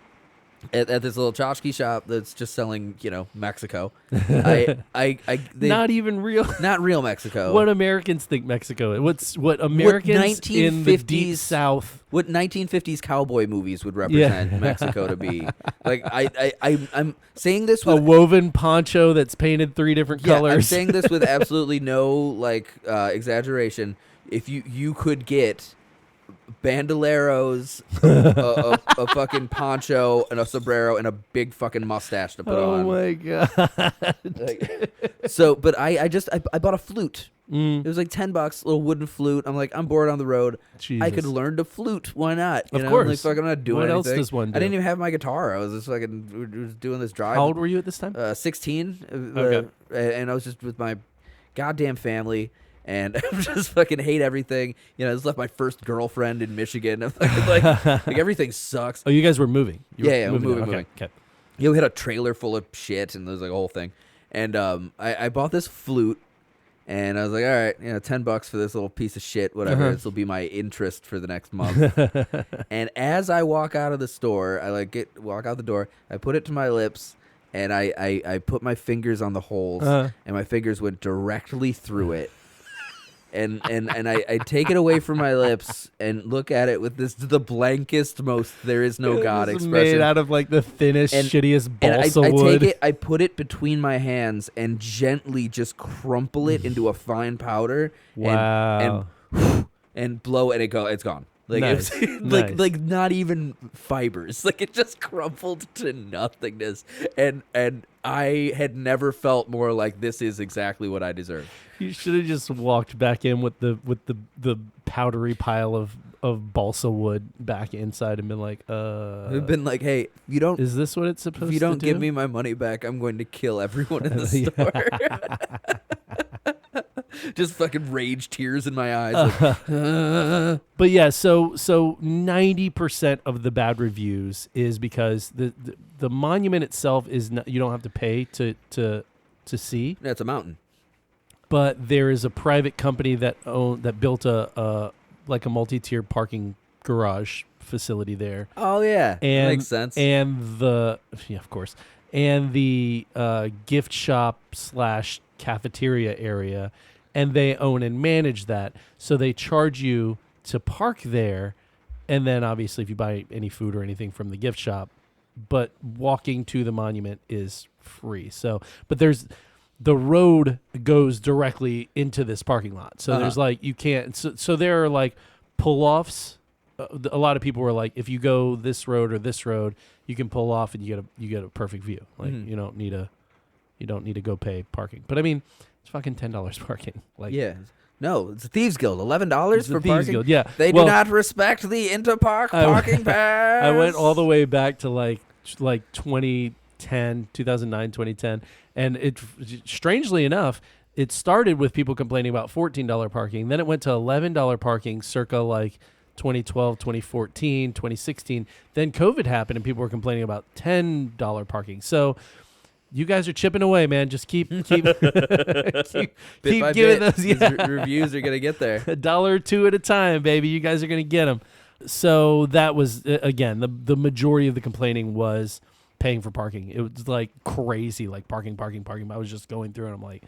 at this little tchotchke shop that's just selling Mexico. Not even real. Not real Mexico. What Americans think Mexico is. What Americans in the deep South. What 1950s cowboy movies would represent Mexico to be. Like I'm saying this with a woven poncho that's painted 3 different colors. I'm saying this with absolutely no exaggeration. If you could get bandoleros, a fucking poncho, and a sombrero, and a big fucking mustache to put on. Oh my god! But I bought a flute. It was like $10, little wooden flute. I'm like, I'm bored on the road. Jesus. I could learn to flute. Why not? Of course. I'm not doing what anything. else does one do? I didn't even have my guitar. I was just we were doing this drive. How old were you at this time? 16. Okay. And I was just with my goddamn family. And I just fucking hate everything. I just left my first girlfriend in Michigan. I'm like everything sucks. Oh, you guys were moving. We're moving. Okay. We had a trailer full of shit, and there was like a whole thing. And I bought this flute, and I was like, all right, $10 for this little piece of shit, whatever. This will be my interest for the next month. And as I walk out of the store, I walk out the door, I put it to my lips, and I put my fingers on the holes, and my fingers went directly through it. And I take it away from my lips and look at it with the blankest, most there is no God expression. Made out of like the thinnest, shittiest balsa wood. Take it, I put it between my hands and gently just crumple it into a fine powder. Wow. And blow it, and it's gone. Like nice. It's like not even fibers. Like it just crumpled to nothingness. And I had never felt more like this is exactly what I deserve. You should have just walked back in with the powdery pile of balsa wood back inside and been like, I've been like, hey, you don't. Is this what it's supposed to do? If you don't give me my money back, I'm going to kill everyone in the store. Just fucking rage tears in my eyes. But yeah, so 90% of the bad reviews is because the monument itself is not, you don't have to pay to see. That's a mountain. But there is a private company that built a multi-tiered parking garage facility there. Oh yeah, and makes sense. And of course, and the gift shop / cafeteria area, and they own and manage that. So they charge you to park there, and then obviously if you buy any food or anything from the gift shop, but walking to the monument is free. So, but the road goes directly into this parking lot. So there's you can't, so there are like pull-offs. A lot of people were like, if you go this road or this road, you can pull off and you get a perfect view. Like you don't need to go pay parking. But I mean, it's fucking $10 parking. Like no, it's a Thieves Guild. $11 for parking. Guild, yeah. They do not respect the Interpark parking pass. I went all the way back to like 2009, 2010. And it, strangely enough, it started with people complaining about $14 parking. Then it went to $11 parking circa 2012, 2014, 2016. Then COVID happened and people were complaining about $10 parking. So you guys are chipping away, man. Just keep keep giving those. These reviews are going to get there. $1 or $2 at a time, baby. You guys are going to get them. So that was, again, the majority of the complaining was paying for parking. It was like crazy, like parking. I was just going through and I'm like,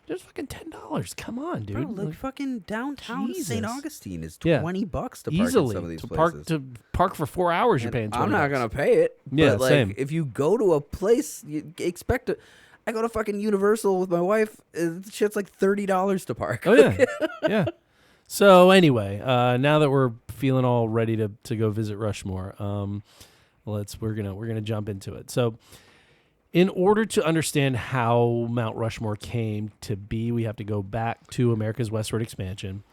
there's fucking $10. Come on, dude. Bro, fucking downtown St. Augustine is $20 to park easily in some of these to places. park for 4 hours. You're paying $20. I'm not gonna pay it. Yeah, but same. If you go to a place, you expect it. I go to fucking Universal with my wife. Shit's like $30 to park. Oh yeah, yeah. So anyway, now that we're feeling all ready to go visit Rushmore, we're gonna jump into it. So, in order to understand how Mount Rushmore came to be, we have to go back to America's Westward Expansion.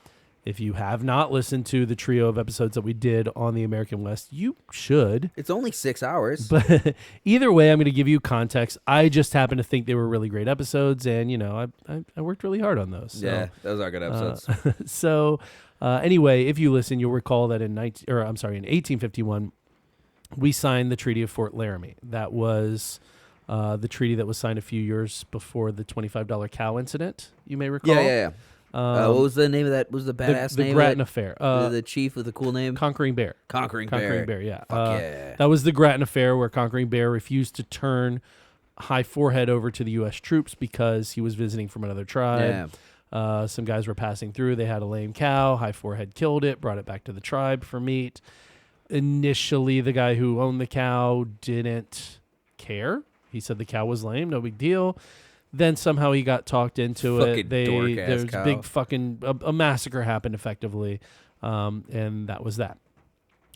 If you have not listened to the trio of episodes that we did on the American West, you should. It's only 6 hours. But either way, I'm going to give you context. I just happen to think they were really great episodes, and I worked really hard on those. So, yeah, those are good episodes. Anyway, if you listen, you'll recall that in 1851, we signed the Treaty of Fort Laramie. That was the treaty that was signed a few years before the $25 cow incident. You may recall. Yeah. What was the name of that? What was the badass the name? Grattan of it? Affair. The chief with the cool name? Conquering Bear. Conquering Bear. Yeah. Fuck yeah. That was the Grattan Affair, where Conquering Bear refused to turn High Forehead over to the U.S. troops because he was visiting from another tribe. Yeah. Some guys were passing through. They had a lame cow. High Forehead killed it, brought it back to the tribe for meat. Initially, the guy who owned the cow didn't care. He said the cow was lame, no big deal. Then somehow he got talked into it. There's a big fucking a massacre happened effectively, and that was that.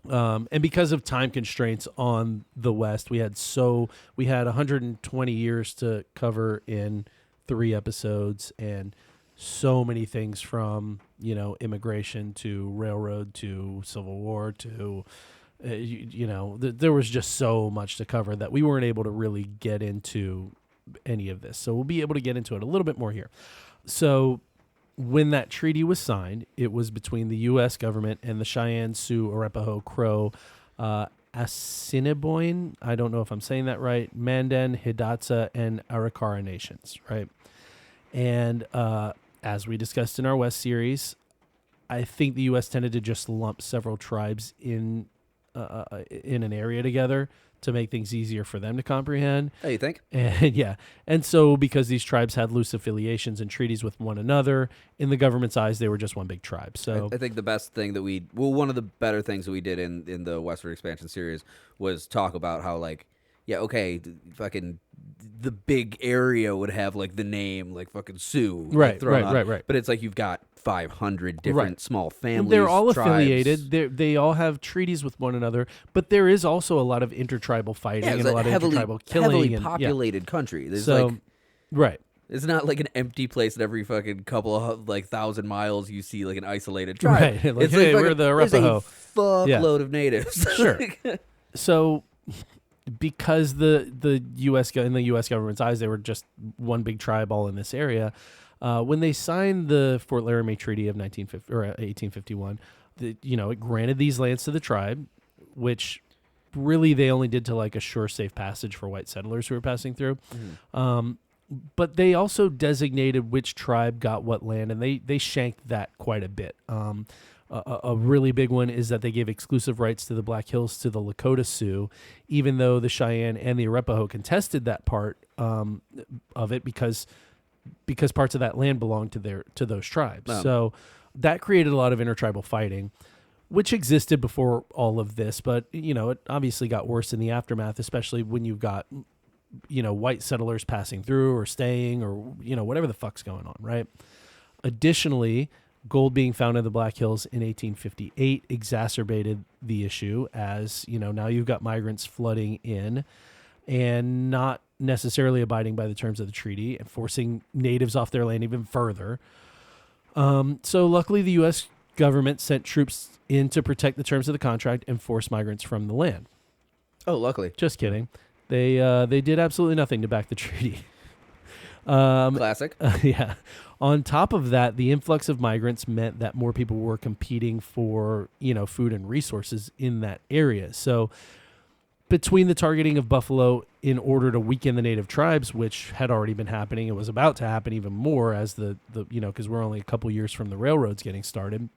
And because of time constraints on the West, we had 120 years to cover in 3 episodes, and so many things from immigration to railroad to Civil War to there was just so much to cover that we weren't able to really get into any of this. So we'll be able to get into it a little bit more here. So when that treaty was signed, it was between the U.S. government and the Cheyenne, Sioux, Arapaho, Crow, Assiniboine, I don't know if I'm saying that right, Mandan, Hidatsa, and Arikara nations, right? And as we discussed in our West series, I think the U.S. tended to just lump several tribes in an area together to make things easier for them to comprehend. Oh, you think? And yeah. And so because these tribes had loose affiliations and treaties with one another, in the government's eyes, they were just one big tribe. So I think the best thing that one of the better things that we did in the Westward Expansion series was talk about how, like, fucking the big area would have, like, the name, like, fucking Sioux. Right. But it's like you've got 500 different small families. And they're all tribes. affiliated. They all have treaties with one another, but there is also a lot of intertribal fighting and a lot of intertribal killing. Heavily and, populated country. There's right. It's not like an empty place that every fucking couple of 1,000 miles you see like an isolated tribe. Right. Like, it's hey, like we're the Arapaho. Fuckload of natives. Sure. So because the U.S. in the U.S. government's eyes, they were just one big tribe all in this area. When they signed the Fort Laramie Treaty of 1851, it granted these lands to the tribe, which really they only did to like assure safe passage for white settlers who were passing through. Mm-hmm. But they also designated which tribe got what land, and they shanked that quite a bit. A really big one is that they gave exclusive rights to the Black Hills to the Lakota Sioux, even though the Cheyenne and the Arapaho contested that part of it because parts of that land belonged to those tribes. Oh. So that created a lot of intertribal fighting, which existed before all of this, but it obviously got worse in the aftermath, especially when you've got white settlers passing through or staying or whatever the fuck's going on, right? Additionally, gold being found in the Black Hills in 1858 exacerbated the issue, as now you've got migrants flooding in and not necessarily abiding by the terms of the treaty and forcing natives off their land even further. So luckily the U.S. government sent troops in to protect the terms of the contract and force migrants from the land. Oh, luckily. Just kidding. They did absolutely nothing to back the treaty. Classic. Yeah. On top of that, the influx of migrants meant that more people were competing for, food and resources in that area. So between the targeting of buffalo in order to weaken the native tribes, which had already been happening, it was about to happen even more as because we're only a couple years from the railroads getting started,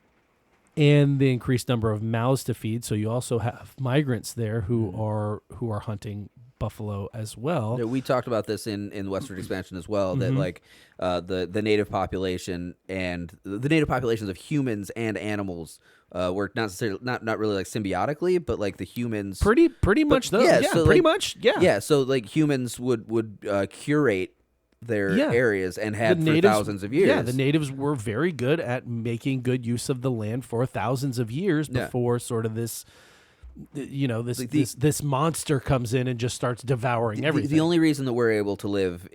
and the increased number of mouths to feed. So you also have migrants there who are hunting buffalo as well. Yeah, we talked about this in Westward Expansion as well, that like the native population and the native populations of humans and animals were not necessarily not really like symbiotically, but like the humans pretty much though. Yeah, so pretty much. Yeah. Yeah, so like humans would curate their areas and had for thousands of years. Yeah, the natives were very good at making good use of the land for thousands of years before sort of this this monster comes in and just starts devouring everything. The only reason that we're able to live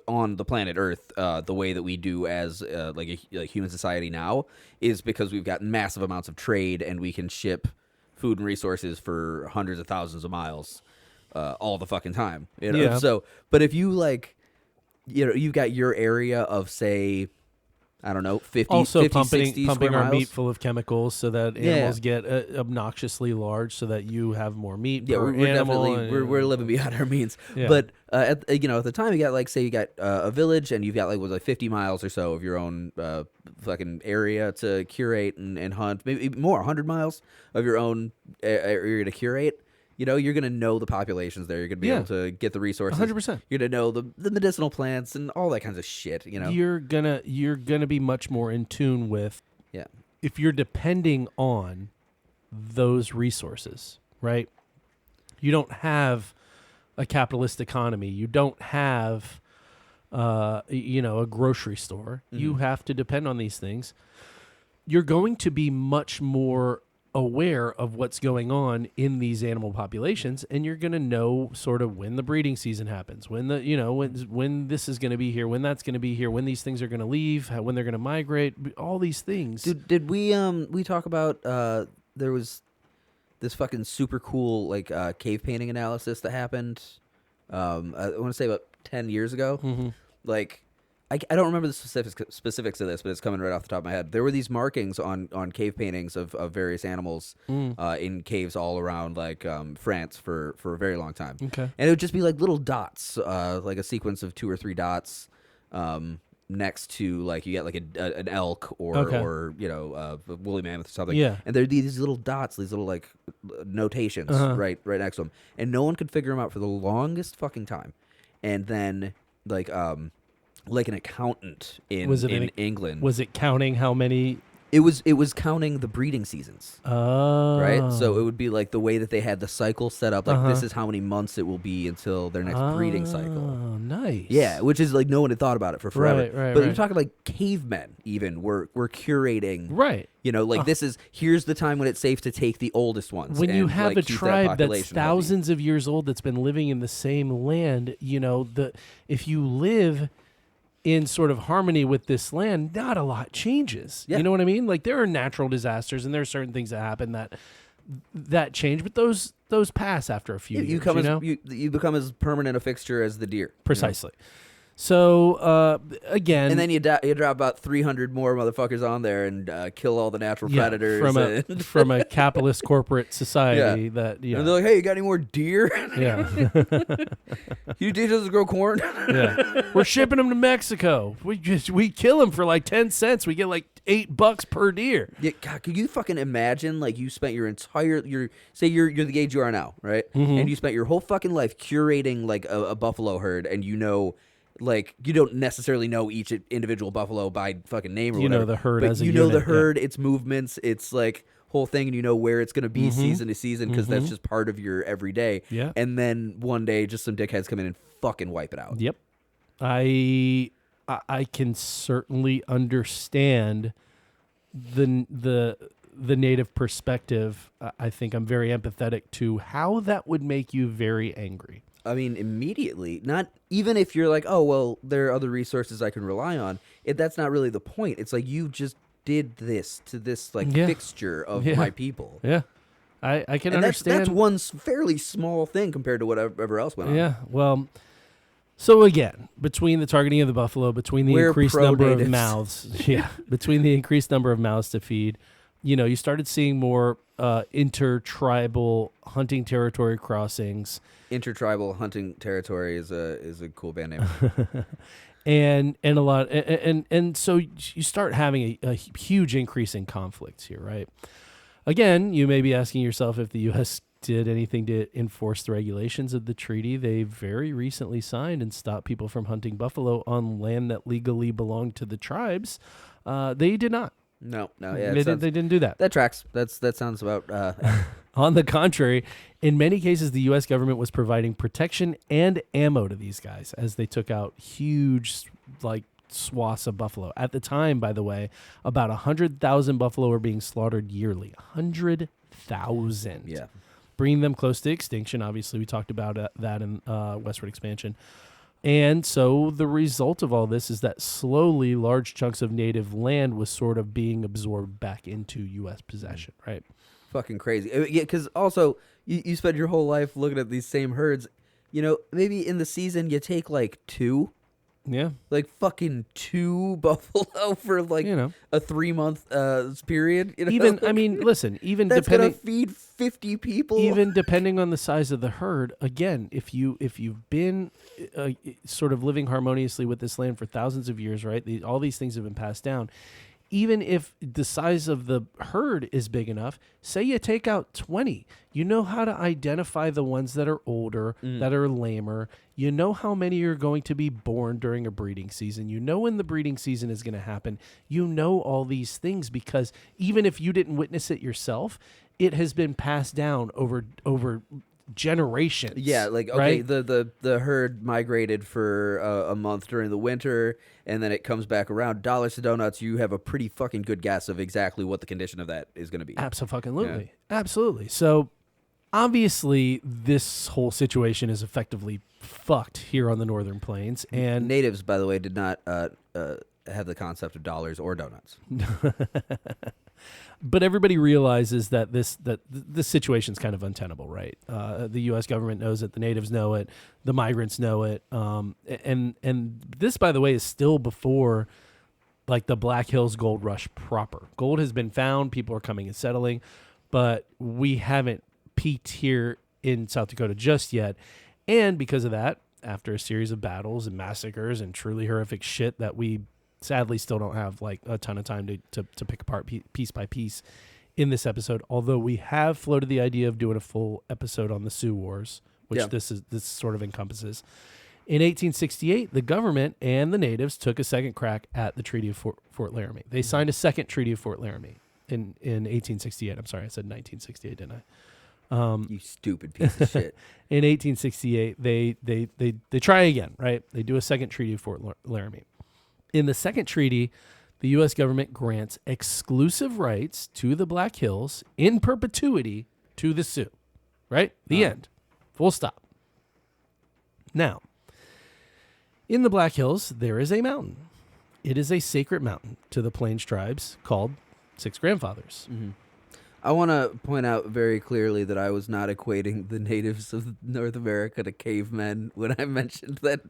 on the planet Earth the way that we do as like human society now is because we've got massive amounts of trade and we can ship food and resources for hundreds of thousands of miles all the fucking time. Yeah. So, but if you you've got your area of, say, I don't know, 50, Also 50 pumping 60 pumping square our miles. meat full of chemicals so that animals get obnoxiously large, so that you have more meat Yeah, per we're animal. definitely we're living beyond our means. Yeah. But at the time, you got like say you got a village and you've got like 50 miles or so of your own fucking area to curate and hunt, maybe more 100 miles of your own area to curate. You're gonna know the populations there. You're gonna be able to get the resources. 100%. You're gonna know the medicinal plants and all that kinds of shit. You're gonna be much more in tune with Yeah. if you're depending on those resources, right? You don't have a capitalist economy. You don't have a grocery store. You have to depend on these things. You're going to be much more aware of what's going on in these animal populations, and you're going to know sort of when the breeding season happens, when when this is going to be here, when that's going to be here, when these things are going to leave, when they're going to migrate, all these things. Dude, did we talk about there was this fucking super cool like cave painting analysis that happened I want to say about 10 years ago. Like I don't remember the specifics of this, but it's coming right off the top of my head. There were these markings on cave paintings of various animals in caves all around like France for a very long time. Okay. And it would just be like little dots, like a sequence of 2 or 3 dots next to like you get like an elk or a woolly mammoth or something. Yeah. And there'd be these little dots, these little like notations right next to them, and no one could figure them out for the longest fucking time. And then like an accountant in England. Was it counting how many? It was counting the breeding seasons. Oh. Right? So it would be like the way that they had the cycle set up. Like this is how many months it will be until their next breeding cycle. Oh, nice. Yeah, which is like no one had thought about it for forever. Right, but you're talking like cavemen even were curating. Right. Here's the time when it's safe to take the oldest ones. When you and, have like, a keep that tribe that's population thousands of years old that's been living in the same land, if you live in sort of harmony with this land, not a lot changes. Yeah. You know what I mean? Like there are natural disasters and there are certain things that happen that change, but those pass after a few years. You become as permanent a fixture as the deer. Precisely. So again, And then you drop about 300 more motherfuckers on there and kill all the natural predators. from a capitalist corporate society that And they're like, hey, you got any more deer? Yeah. You teach us to grow corn? Yeah. We're shipping them to Mexico. We kill them for like 10 cents. We get like $8 per deer. Yeah, God, could you fucking imagine like you spent your entire say you're the age you are now, right? And you spent your whole fucking life curating like a buffalo herd, and like you don't necessarily know each individual buffalo by fucking name or whatever. You know the herd but as a you know unit, the herd, its movements, its like whole thing, and you know where it's going to be season to season because that's just part of your everyday. Yeah. And then one day just some dickheads come in and fucking wipe it out. Yep. I can certainly understand the native perspective. I think I'm very empathetic to how that would make you very angry. I mean, immediately. Not even if you're like, oh well, there are other resources I can rely on. That's not really the point. It's like you just did this to this like fixture of my people. Yeah, I can and understand. That's one fairly small thing compared to whatever else went on. Yeah, well, so again, between the targeting of the buffalo, between the increased number of mouths, between the increased number of mouths to feed, you started seeing more intertribal hunting territory crossings. Intertribal hunting territory is a cool band name. and a lot and so you start having a huge increase in conflicts here, right? Again, you may be asking yourself if the U.S. did anything to enforce the regulations of the treaty they very recently signed and stop people from hunting buffalo on land that legally belonged to the tribes. They did not. No, they didn't do that. That tracks. That sounds about. On the contrary, in many cases, the U.S. government was providing protection and ammo to these guys as they took out huge, like, swaths of buffalo. At the time, by the way, about 100,000 buffalo were being slaughtered yearly. 100,000. Yeah. Bringing them close to extinction. Obviously, we talked about that in westward expansion. And so the result of all this is that slowly large chunks of native land was sort of being absorbed back into U.S. possession, right? Fucking crazy. Yeah, because also you spend your whole life looking at these same herds. Maybe in the season you take like 2, Yeah. Like fucking 2 buffalo for like You know. a 3-month period. You know? Even I mean, listen, even That's gonna depending feed 50 people. even depending on the size of the herd, again, if you've been sort of living harmoniously with this land for thousands of years, right? All these things have been passed down. Even if the size of the herd is big enough, say you take out 20, you know how to identify the ones that are older, that are lamer. You know how many are going to be born during a breeding season. You know when the breeding season is going to happen. You know all these things because even if you didn't witness it yourself, it has been passed down over generations. Yeah, like okay, right? the herd migrated for a month during the winter, and then it comes back around. Dollars to donuts, you have a pretty fucking good guess of exactly what the condition of that is going to be. Absolutely. Absolutely. So obviously this whole situation is effectively fucked here on the Northern Plains. And Natives, by the way, did not have the concept of dollars or donuts. but everybody realizes that this situation's kind of untenable, right? The U.S. government knows it, the natives know it, the migrants know it, and this, by the way, is still before like the Black Hills gold rush proper. Gold has been found, people are coming and settling, but we haven't peaked here in South Dakota just yet, and because of that, after a series of battles and massacres and truly horrific shit that we sadly still don't have like a ton of time to pick apart piece by piece in this episode, although we have floated the idea of doing a full episode on the Sioux Wars, which this sort of encompasses. In 1868, the government and the natives took a second crack at the Treaty of Fort Laramie. They signed a second Treaty of Fort Laramie in 1868. I'm sorry, I said 1968, didn't I? You stupid piece of shit. In 1868, they try again, right? They do a second Treaty of Fort Laramie. In the second treaty, the U.S. government grants exclusive rights to the Black Hills in perpetuity to the Sioux, right? The end. Full stop. Now, in the Black Hills, there is a mountain. It is a sacred mountain to the Plains tribes called Six Grandfathers. Mm-hmm. I want to point out very clearly that I was not equating the natives of North America to cavemen when I mentioned that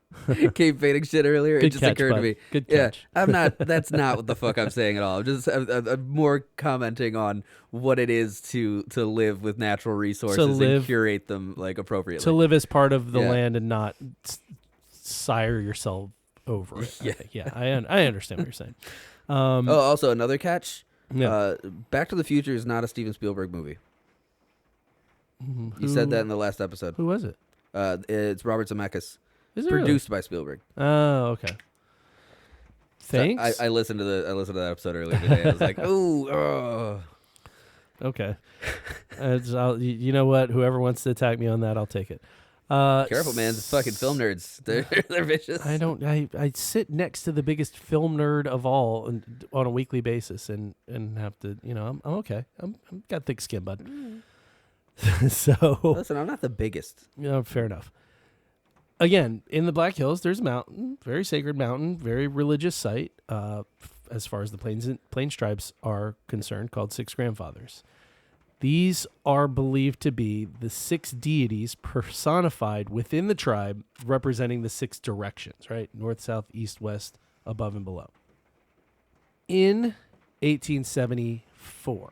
cave painting shit earlier. Good it just catch, occurred bud. to me. Good catch. Yeah, I'm not. That's not what the fuck I'm saying at all. I'm more commenting on what it is to live with natural resources and curate them like appropriately. To live as part of the land and not sire yourself over it. I understand what you're saying. Also another catch. Yeah. Back to the Future is not a Steven Spielberg movie. You said that in the last episode. Who was it? It's Robert Zemeckis. Is it produced by Spielberg. Oh, okay. Thanks. So I listened to that episode earlier today. I was like, ooh. Okay. You know what? Whoever wants to attack me on that, I'll take it. Careful, man. The fucking film nerds. They're vicious. I sit next to the biggest film nerd of all on a weekly basis and have to, I'm okay. I'm got thick skin, bud. So listen, I'm not the biggest. Fair enough. Again, in the Black Hills, there's a mountain, very sacred mountain, very religious site, as far as the Plains tribes are concerned, called Six Grandfathers. These are believed to be the 6 deities personified within the tribe, representing the 6 directions, right? North, south, east, west, above, and below. In 1874,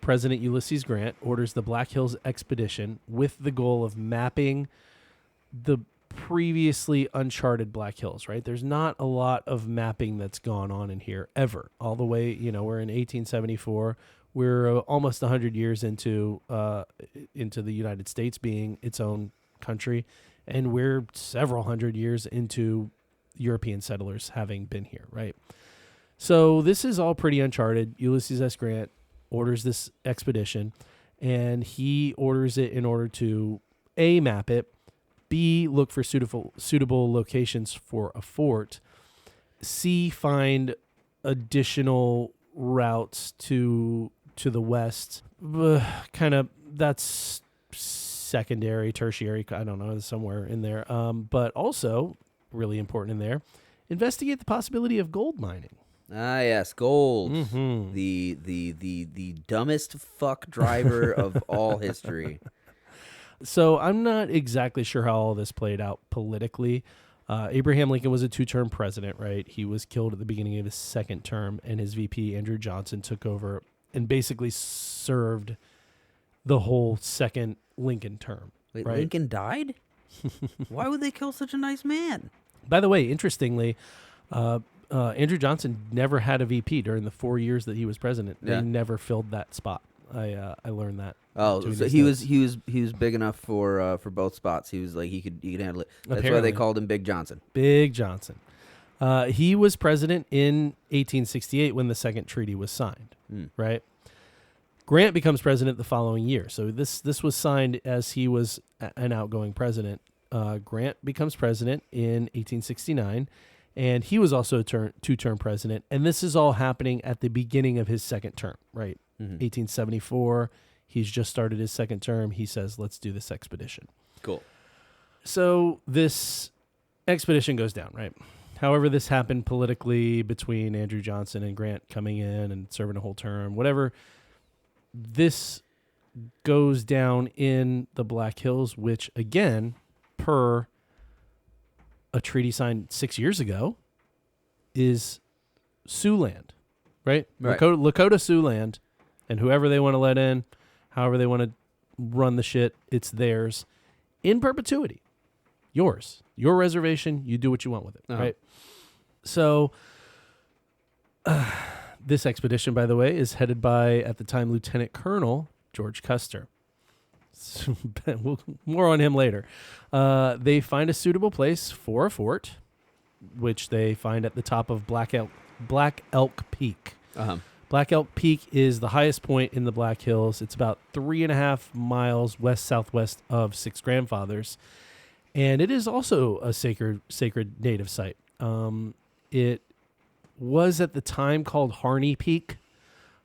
President Ulysses Grant orders the Black Hills expedition with the goal of mapping the previously uncharted Black Hills, right? There's not a lot of mapping that's gone on in here ever. All the way, we're in 1874. We're almost 100 years into the United States being its own country, and we're several hundred years into European settlers having been here, right? So this is all pretty uncharted. Ulysses S. Grant orders this expedition, and he orders it in order to A, map it, B, look for suitable locations for a fort, C, find additional routes to the west. Kind of, that's secondary, tertiary, I don't know, somewhere in there. But also, really important in there, investigate the possibility of gold mining. Ah, yes, gold. Mm-hmm. The dumbest fuck driver of all history. So I'm not exactly sure how all this played out politically, Abraham Lincoln was a 2-term president, right? He was killed at the beginning of his second term, and his VP, Andrew Johnson, took over and basically served the whole second Lincoln term. Wait, right? Lincoln died? Why would they kill such a nice man? By the way, interestingly, Andrew Johnson never had a VP during the 4 years that he was president. Yeah. They never filled that spot. I learned that. Oh, doing so these he notes. was big enough for both spots. He was like he could handle it. That's why Apparently. they called him Big Johnson. Big Johnson. He was president in 1868 when the second treaty was signed, right? Grant becomes president the following year. So this was signed as he was an outgoing president. Grant becomes president in 1869, and he was also a 2-term president. And this is all happening at the beginning of his second term, right? 1874, he's just started his second term. He says, let's do this expedition. Cool. So this expedition goes down, right? However this happened politically between Andrew Johnson and Grant coming in and serving a whole term, whatever, this goes down in the Black Hills, which, again, per a treaty signed 6 years ago, is Sioux land, right? Right. Lakota Sioux land, and whoever they want to let in, however they want to run the shit, it's theirs in perpetuity. Yours. Your reservation, you do what you want with it, right? So this expedition, by the way, is headed by, at the time, Lieutenant Colonel George Custer. More on him later. They find a suitable place for a fort, which they find at the top of Black Elk Peak. Black Elk Peak is the highest point in the Black Hills. It's about 3.5 miles west-southwest of Six Grandfathers, and it is also a sacred native site. It was at the time called Harney Peak.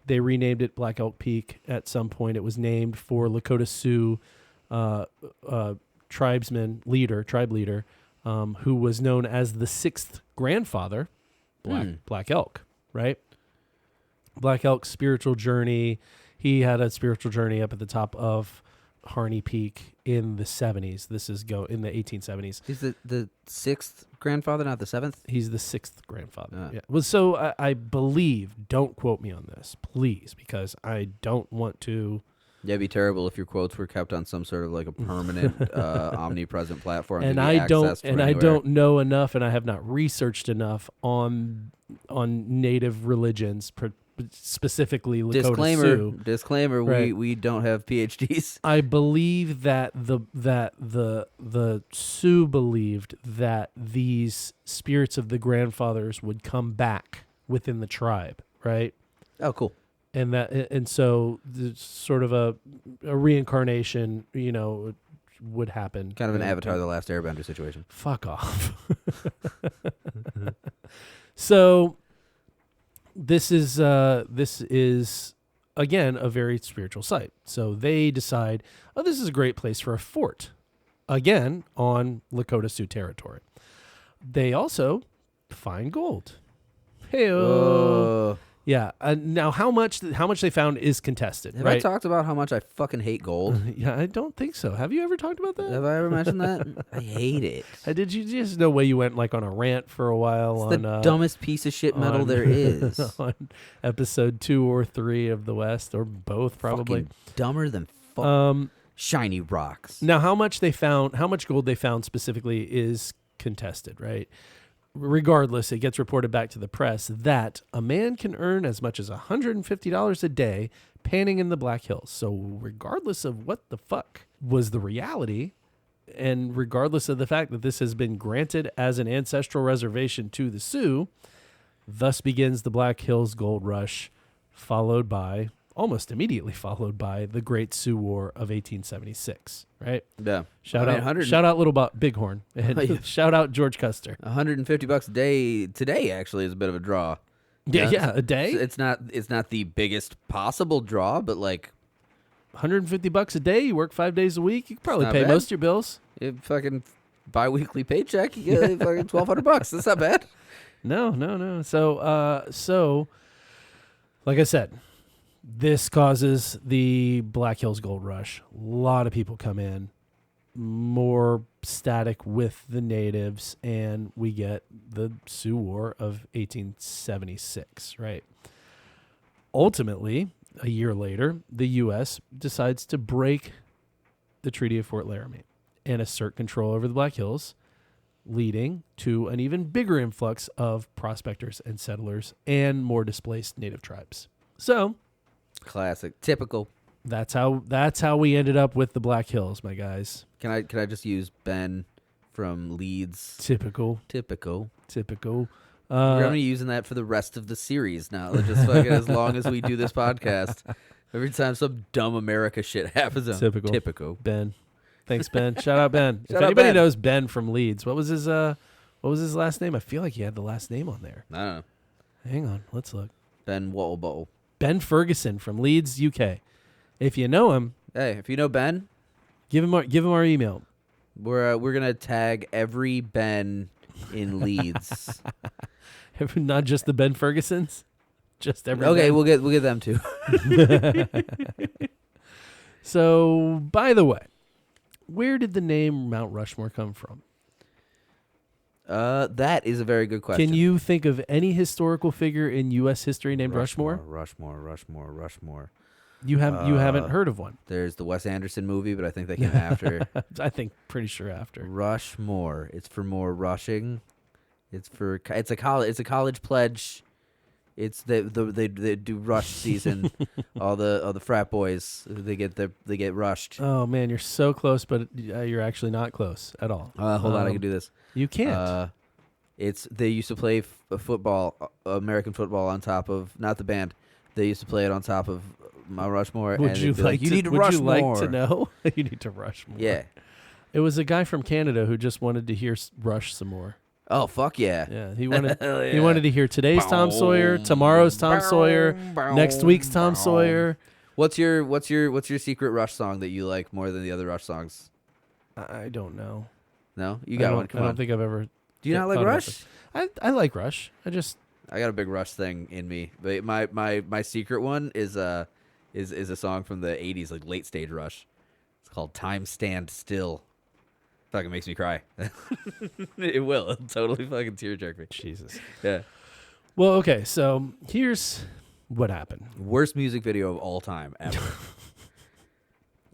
They renamed it Black Elk Peak at some point. It was named for Lakota Sioux tribe leader, who was known as the sixth grandfather, Black Elk, right? Black Elk's spiritual journey. He had a spiritual journey up at the top of Harney Peak in the 70s. This is in the 1870s. He's the sixth grandfather, not the seventh? He's the sixth grandfather. Yeah. Well, so I believe, don't quote me on this, please, because I don't want to. Yeah, it'd be terrible if your quotes were kept on some sort of like a permanent, omnipresent platform. And to be I accessed from anywhere. don't know enough, and I have not researched enough on native religions, specifically Lakota Disclaimer: Right. we don't have PhDs. I believe that the Sioux believed that these spirits of the grandfathers would come back within the tribe, right? Oh, cool. And so sort of a reincarnation, would happen. Kind of an Avatar: The Last Airbender situation. Fuck off. So this is again a very spiritual site. So they decide, this is a great place for a fort, again on Lakota Sioux territory. They also find gold. Hey-o. Yeah. Now, how much they found is contested. Have right? I talked about how much I fucking hate gold? Yeah, I don't think so. Have you ever talked about that? Have I ever mentioned that? I hate it. Did you just no way you went like on a rant for a while It's the dumbest piece of shit metal there is. On episode 2 or 3 of The West, or both probably. Fucking dumber than shiny rocks. Now, how much gold they found specifically is contested, right? Regardless, it gets reported back to the press that a man can earn as much as $150 a day panning in the Black Hills. So regardless of what the fuck was the reality, and regardless of the fact that this has been granted as an ancestral reservation to the Sioux, thus begins the Black Hills Gold Rush, almost immediately followed by the Great Sioux War of 1876, right? Yeah. Shout out Little Bighorn, and shout out George Custer. $150 a day today actually is a bit of a draw. Yeah, a day. It's not the biggest possible draw, but like $150 a day. You work 5 days a week. You can probably not pay bad. most of your bills. fucking bi-weekly paycheck, you get fucking $1,200. That's not bad. No. So, like I said, this causes the Black Hills Gold Rush. A lot of people come in. more static with the natives, and we get the Sioux War of 1876, right? Ultimately, a year later, the U.S. decides to break the Treaty of Fort Laramie and assert control over the Black Hills, leading to an even bigger influx of prospectors and settlers and more displaced native tribes. So, Classic. Typical. that's how we ended up with the Black Hills, my guys. Can I just use Ben from Leeds? Typical. We're gonna be using that for the rest of the series now. Just fucking as long as we do this podcast. Every time some dumb America shit happens. Typical. Ben. Thanks, Ben. Shout out Ben. If Shout out anybody Ben. knows Ben from Leeds, what was his last name? I feel like he had the last name on there. I don't know. Hang on, let's look. Ben Wottlebottle. Ben Ferguson from Leeds, UK. If you know him, Hey, if you know Ben, give him our email. we're gonna tag every Ben in Leeds. Not just the Ben Fergusons, just every. Okay, Ben. we'll get them too. So, by the way, where did the name Mount Rushmore come from? That is a very good question. Can you think of any historical figure in U.S. history named Rushmore? Rushmore. You haven't heard of one. There's the Wes Anderson movie, but I think they came after. I think pretty sure after. Rushmore. It's for more rushing. It's a college pledge. It's they do rush season. all the frat boys they get rushed. Oh man, you're so close, but you're actually not close at all. Hold on, I can do this. You can't. They used to play football, American football, on top of not the band. They used to play it on top of Mount Rushmore. Would and you they'd be like you to? need to Would rush you like more. to know? You need to rush more. Yeah. It was a guy from Canada who just wanted to hear Rush some more. Oh fuck yeah. Yeah, he wanted Hell he yeah. wanted to hear today's Tom Sawyer, tomorrow's Tom Sawyer, next week's Tom Sawyer. What's your secret Rush song that you like more than the other Rush songs? I don't know. No, you got one. Come I on. don't think I've ever. Do you not like thought about Rush? this. I like Rush. I got a big Rush thing in me, but my secret one is a song from the '80s, like late stage Rush. It's called "Time Stand Still." Fucking makes me cry. It will. It'll totally fucking tearjerk me. Jesus. Yeah. Well, okay. So here's what happened. Worst music video of all time ever.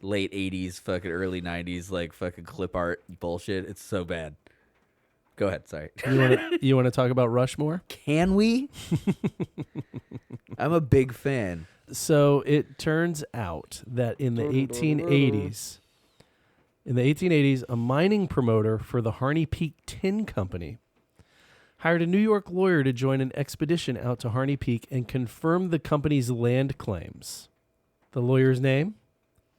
Late '80s, fucking early '90s, like fucking clip art bullshit. It's so bad. Go ahead. Sorry. You want to talk about Rushmore? Can we? I'm a big fan. So it turns out that in the 1880s, a mining promoter for the Harney Peak Tin Company hired a New York lawyer to join an expedition out to Harney Peak and confirm the company's land claims. The lawyer's name?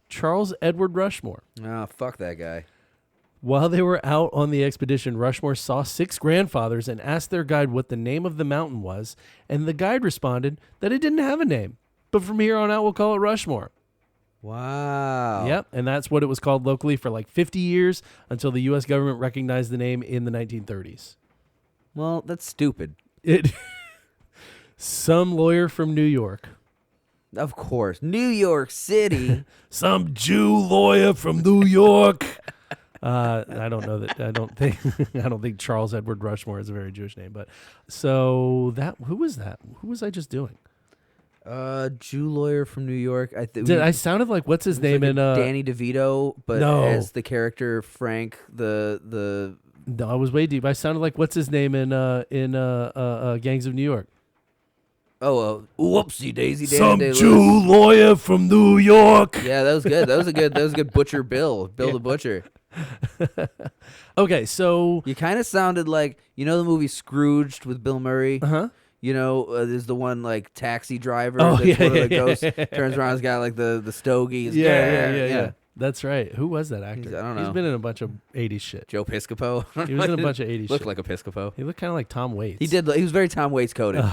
Charles Edward Rushmore. Oh, fuck that guy. While they were out on the expedition, Rushmore saw 6 grandfathers and asked their guide what the name of the mountain was, and the guide responded that it didn't have a name. But from here on out, we'll call it Rushmore. Wow. Yep, and that's what it was called locally for like 50 years until the U.S. government recognized the name in the 1930s. Well, that's stupid. Some lawyer from New York. Of course. New York City. Some Jew lawyer from New York. I don't know that. I don't think Charles Edward Rushmore is a very Jewish name. But so who was that? Who was I just doing? Jew lawyer from New York. I sounded like what's his name like in Danny DeVito, but No. as the character Frank, the No, I was way deep. I sounded like what's his name in Gangs of New York. Whoopsie daisy. Some Day-Lewis. Jew lawyer from New York. Yeah, that was good. That was a good Butcher Bill the Butcher. Okay, so You kind of sounded like the movie Scrooged with Bill Murray. uh-huh. There's the one like taxi driver. Oh, that's one of the yeah. ghosts. Turns around, he's got like the stogie. He's, Yeah. That's right. Who was that actor? I don't know. He's been in a bunch of 80s shit. Joe Piscopo. He was in a bunch of 80s Looked shit. like a Piscopo. He looked kind of like Tom Waits. He did. He was very Tom Waits coded.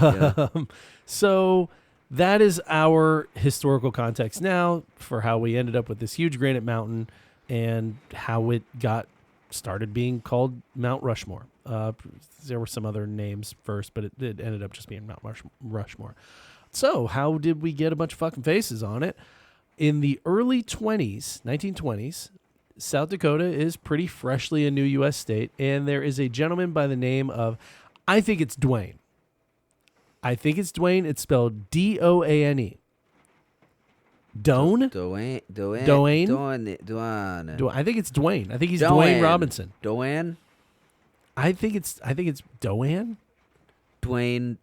So that is our historical context now for how we ended up with this huge granite mountain and how it got started being called Mount Rushmore. There were some other names first, but it ended up just being Mount Rushmore. So how did we get a bunch of fucking faces on it? In the early 1920s, South Dakota is pretty freshly a new U.S. state, and there is a gentleman by the name of, I think it's Dwayne. It's spelled D-O-A-N-E. Doane? Dwayne. I think it's Dwayne. I think he's Dwayne Robinson. Dwayne. I think it's Doane. Dwayne.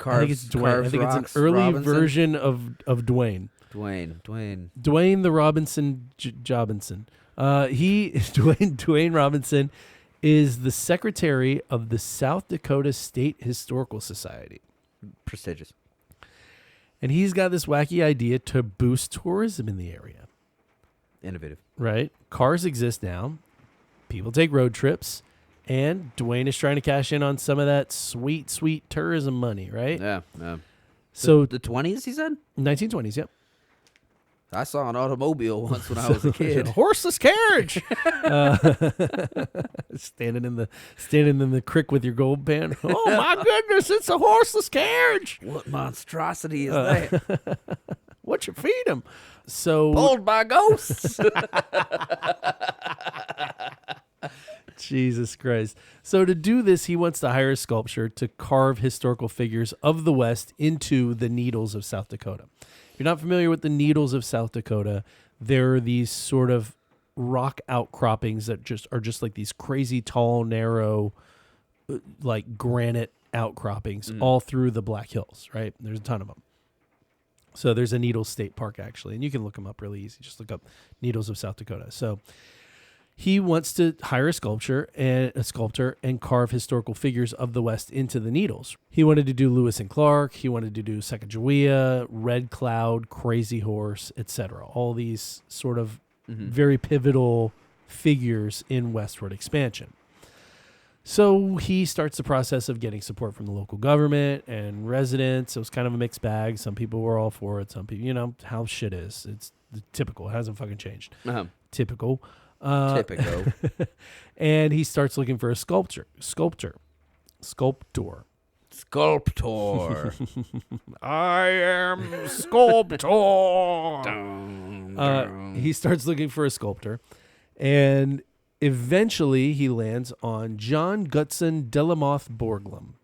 I think it's Dwayne. I think it's an early version of Dwayne. Dwayne the Robinson Jobinson. Dwayne Robinson is the secretary of the South Dakota State Historical Society. Prestigious. And he's got this wacky idea to boost tourism in the area. Innovative. Right? Cars exist now. People take road trips. And Dwayne is trying to cash in on some of that sweet, sweet tourism money, right? Yeah. So the 20s, he said? 1920s, yep. I saw an automobile once when I was a kid. A horseless carriage. Standing in the creek with your gold pen. Oh my goodness, it's a horseless carriage. What monstrosity is that? What you feed him? So pulled by ghosts. Jesus Christ. So to do this, he wants to hire a sculptor to carve historical figures of the West into the Needles of South Dakota. If you're not familiar with the Needles of South Dakota, there are these sort of rock outcroppings that are just like these crazy tall, narrow, like granite outcroppings all through the Black Hills, right? There's a ton of them. So there's a Needles State Park, actually, and you can look them up really easy. Just look up Needles of South Dakota. So he wants to hire a sculptor and carve historical figures of the West into the Needles. He wanted to do Lewis and Clark. He wanted to do Sacagawea, Red Cloud, Crazy Horse, etc. All these sort of very pivotal figures in westward expansion. So he starts the process of getting support from the local government and residents. It was kind of a mixed bag. Some people were all for it. Some people, how shit is. It's typical. It hasn't fucking changed. Typical. And he starts looking for a sculptor. I am sculptor. He starts looking for a sculptor, and eventually he lands on John Gutson Delamoth Borglum.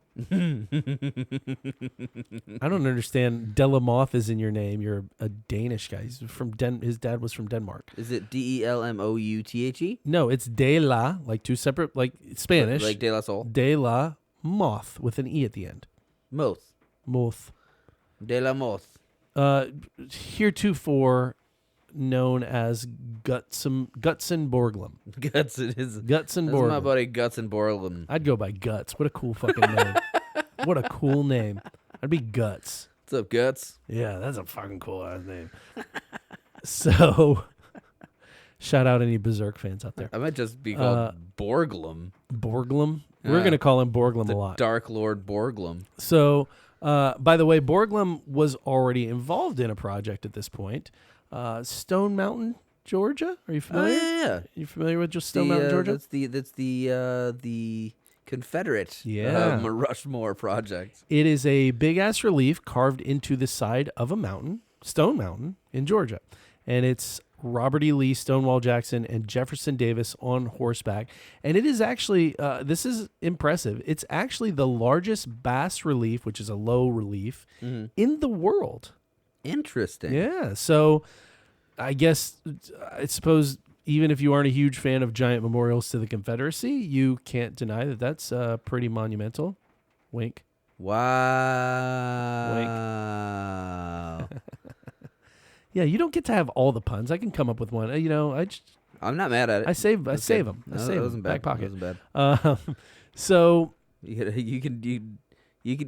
I don't understand. Delamoth is in your name. You're a Danish guy. He's from his dad was from Denmark. Is it Delmouthe? No, it's De La, like two separate, like Spanish. Like De La Soul? De La Moth with an E at the end. Moth. De La Moth. Heretofore known as Gutson Borglum. Gutson Borglum. That's my buddy Gutson Borglum. I'd go by Guts. What a cool fucking name. What a cool name. I'd be Guts. What's up, Guts? Yeah, that's a fucking cool ass name. So, shout out any Berserk fans out there. I might just be called Borglum. Borglum? We're going to call him Borglum a lot. Dark Lord Borglum. So, by the way, Borglum was already involved in a project at this point. Stone Mountain, Georgia. Are you familiar? Yeah. You familiar with just Stone Mountain, Georgia? That's the Confederate Rushmore project. It is a big ass relief carved into the side of a mountain, Stone Mountain in Georgia, and it's Robert E. Lee, Stonewall Jackson, and Jefferson Davis on horseback. And it is actually, this is impressive. It's actually the largest bas relief, which is a low relief, in the world. Interesting. Yeah. So I suppose even if you aren't a huge fan of giant memorials to the Confederacy, you can't deny that that's pretty monumental. Wink. Wow. Wink. Yeah, you don't get to have all the puns. I can come up with one. I'm not mad at it. I save them. That wasn't bad. Back pocket. That wasn't bad. So you can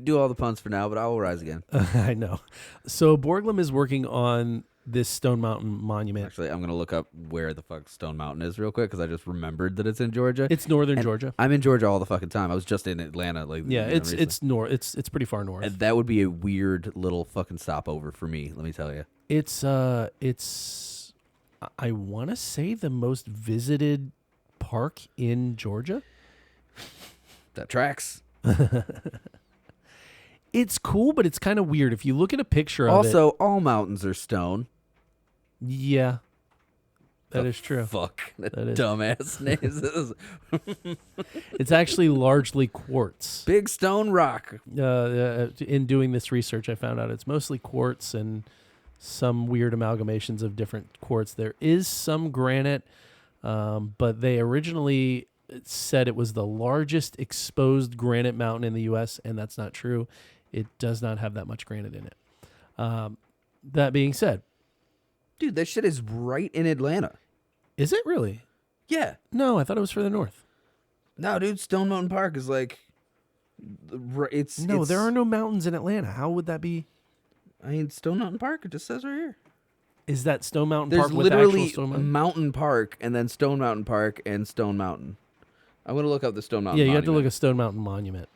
do all the puns for now, but I will rise again. I know. So Borglum is working on this Stone Mountain monument. Actually, I'm gonna look up where the fuck Stone Mountain is real quick because I just remembered that it's in Georgia. It's northern Georgia. I'm in Georgia all the fucking time. I was just in Atlanta. It's north. It's pretty far north. And that would be a weird little fucking stopover for me. Let me tell you. It's I want to say the most visited park in Georgia. That tracks. It's cool, but it's kind of weird. If you look at a picture of it. Also, all mountains are stone. Yeah. That is true. Fuck. That That is- dumbass name. Is It's actually largely quartz. Big Stone Rock. In doing this research, I found out it's mostly quartz and some weird amalgamations of different quartz. There is some granite, but they originally said it was the largest exposed granite mountain in the U.S., and that's not true. It does not have that much granite in it. That being said, Dude, that shit is right in Atlanta. is it really? Yeah. No, I thought it was further north. No, dude, Stone Mountain Park is like... No, there are no mountains in Atlanta. How would that be? I mean, Stone Mountain Park, it just says right here. Is that Stone Mountain There's Park with actual literally Stone Mountain? Mountain Park and then Stone Mountain Park and Stone Mountain. I'm going to look up the Stone Mountain Yeah, you have to look Monument. at Stone Mountain Monument.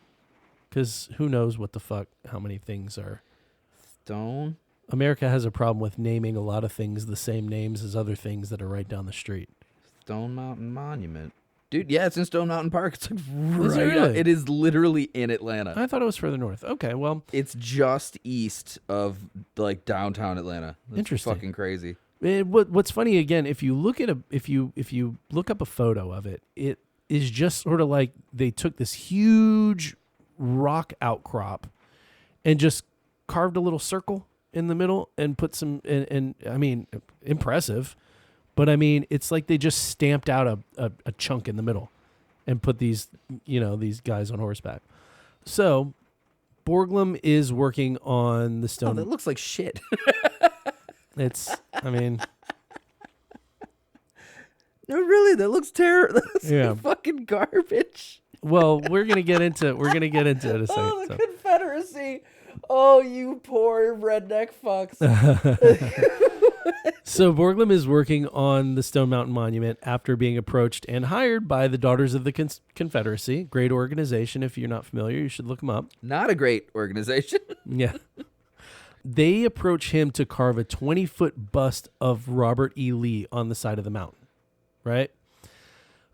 Because who knows what the fuck, how many things are. Stone? America has a problem with naming a lot of things the same names as other things that are right down the street. Stone Mountain Monument. Dude, yeah, it's in Stone Mountain Park. It's like Is it right really? It is literally in Atlanta. I thought it was further north. Okay, well, It's just east of like downtown Atlanta. That's Interesting. Fucking crazy. what's funny again, if you look at if you look up a photo of it, it is just sort of like they took this huge rock outcrop and just carved a little circle in the middle and put some and I mean, impressive, but I mean, it's like they just stamped out a chunk in the middle and put these these guys on horseback. So Borglum is working on the Oh, stone. that looks like shit. I mean, No, really, that looks terrible. That's Yeah. like fucking garbage. well, we're gonna get into it in a second. Oh, the so. Confederacy. Oh, you poor redneck fucks. So Borglum is working on the Stone Mountain Monument after being approached and hired by the Daughters of the Confederacy. Great organization. If you're not familiar, you should look them up. Not a great organization. Yeah. They approach him to carve a 20-foot bust of Robert E. Lee on the side of the mountain, right?